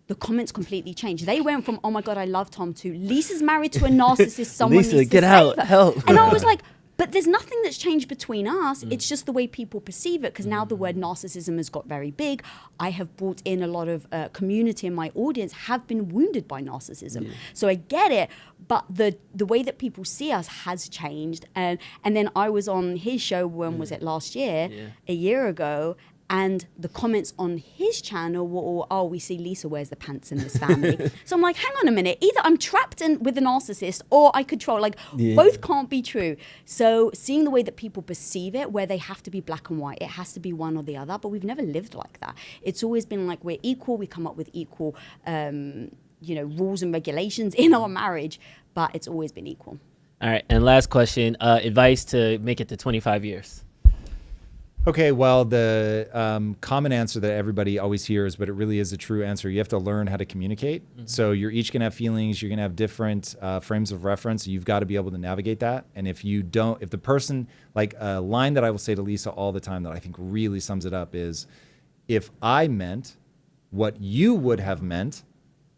Speaker 19: the comments completely changed. They went from, oh my God, I love Tom, to Lisa's married to a narcissist, someone
Speaker 2: Lisa,
Speaker 19: needs
Speaker 2: get
Speaker 19: to
Speaker 2: out,
Speaker 19: save her.
Speaker 2: help.
Speaker 19: And I was like, but there's nothing that's changed between us. It's just the way people perceive it, because now the word narcissism has got very big. I have brought in a lot of community in my audience have been wounded by narcissism. So I get it, but the way that people see us has changed. And then I was on his show, when was it, last year, a year ago, and the comments on his channel were all, oh, we see Lisa wears the pants in this family. So I'm like, hang on a minute. Either I'm trapped with a narcissist or I control. Like, both can't be true. So seeing the way that people perceive it, where they have to be black and white, it has to be one or the other. But we've never lived like that. It's always been like we're equal. We come up with equal, rules and regulations in our marriage. But it's always been equal.
Speaker 2: All right. And last question, advice to make it to 25 years.
Speaker 1: Okay, well, the common answer that everybody always hears, but it really is a true answer, you have to learn how to communicate. So you're each going to have feelings, you're going to have different frames of reference. You've got to be able to navigate that. And if the person, like a line that I will say to Lisa all the time that I think really sums it up is, if I meant what you would have meant,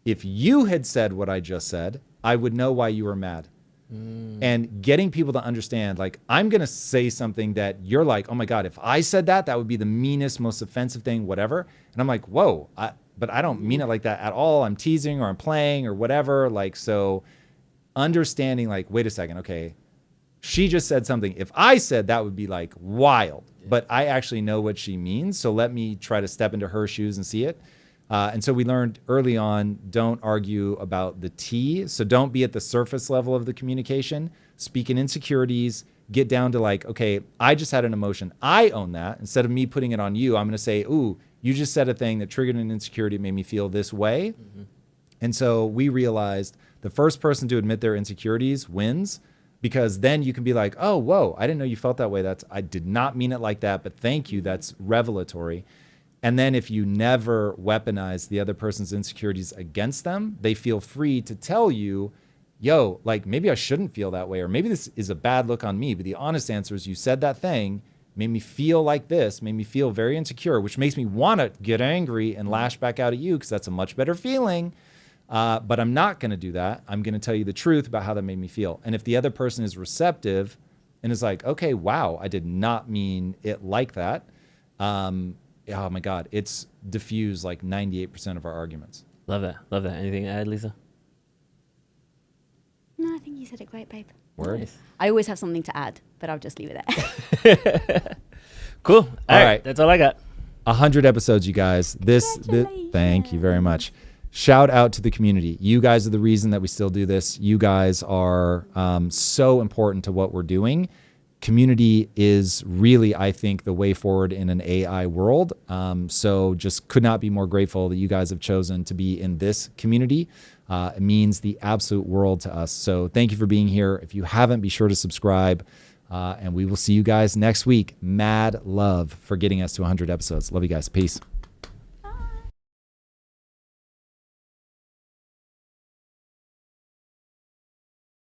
Speaker 1: if you had said what I just said, I would know why you were mad. And getting people to understand, like, I'm going to say something that you're like, oh my God, if I said that, that would be the meanest, most offensive thing, whatever. And I'm like, whoa, but I don't mean it like that at all. I'm teasing or I'm playing or whatever. Like, so understanding, like, wait a second, okay, she just said something. If I said that would be like wild, but I actually know what she means. So let me try to step into her shoes and see it. And so we learned early on, don't argue about the tea. So don't be at the surface level of the communication. speak in insecurities, get down to like, okay, I just had an emotion. I own that. Instead of me putting it on you, I'm going to say, ooh, you just said a thing that triggered an insecurity, made me feel this way. And so we realized the first person to admit their insecurities wins, because then you can be like, oh, whoa, I didn't know you felt that way. I did not mean it like that, but thank you. That's revelatory. And then if you never weaponize the other person's insecurities against them, they feel free to tell you, yo, like maybe I shouldn't feel that way, or maybe this is a bad look on me. But the honest answer is you said that thing, made me feel like this, made me feel very insecure, which makes me want to get angry and lash back out at you because that's a much better feeling. But I'm not going to do that. I'm going to tell you the truth about how that made me feel. And if the other person is receptive and is like, okay, wow, I did not mean it like that. Oh my God, it's diffused like 98% of our arguments.
Speaker 2: Love that. Love that. Anything to add, Lisa?
Speaker 19: No, I think you said it great, babe.
Speaker 1: Word.
Speaker 2: Nice.
Speaker 19: I always have something to add, but I'll just leave it there.
Speaker 2: Cool. All right. That's all I got.
Speaker 1: 100 episodes, you guys. This thank you very much. Shout out to the community. You guys are the reason that we still do this. You guys are so important to what we're doing. Community is really, I think, the way forward in an AI world. So just could not be more grateful that you guys have chosen to be in this community. It means the absolute world to us. So thank you for being here. If you haven't, be sure to subscribe. And we will see you guys next week. Mad love for getting us to 100 episodes. Love you guys. Peace.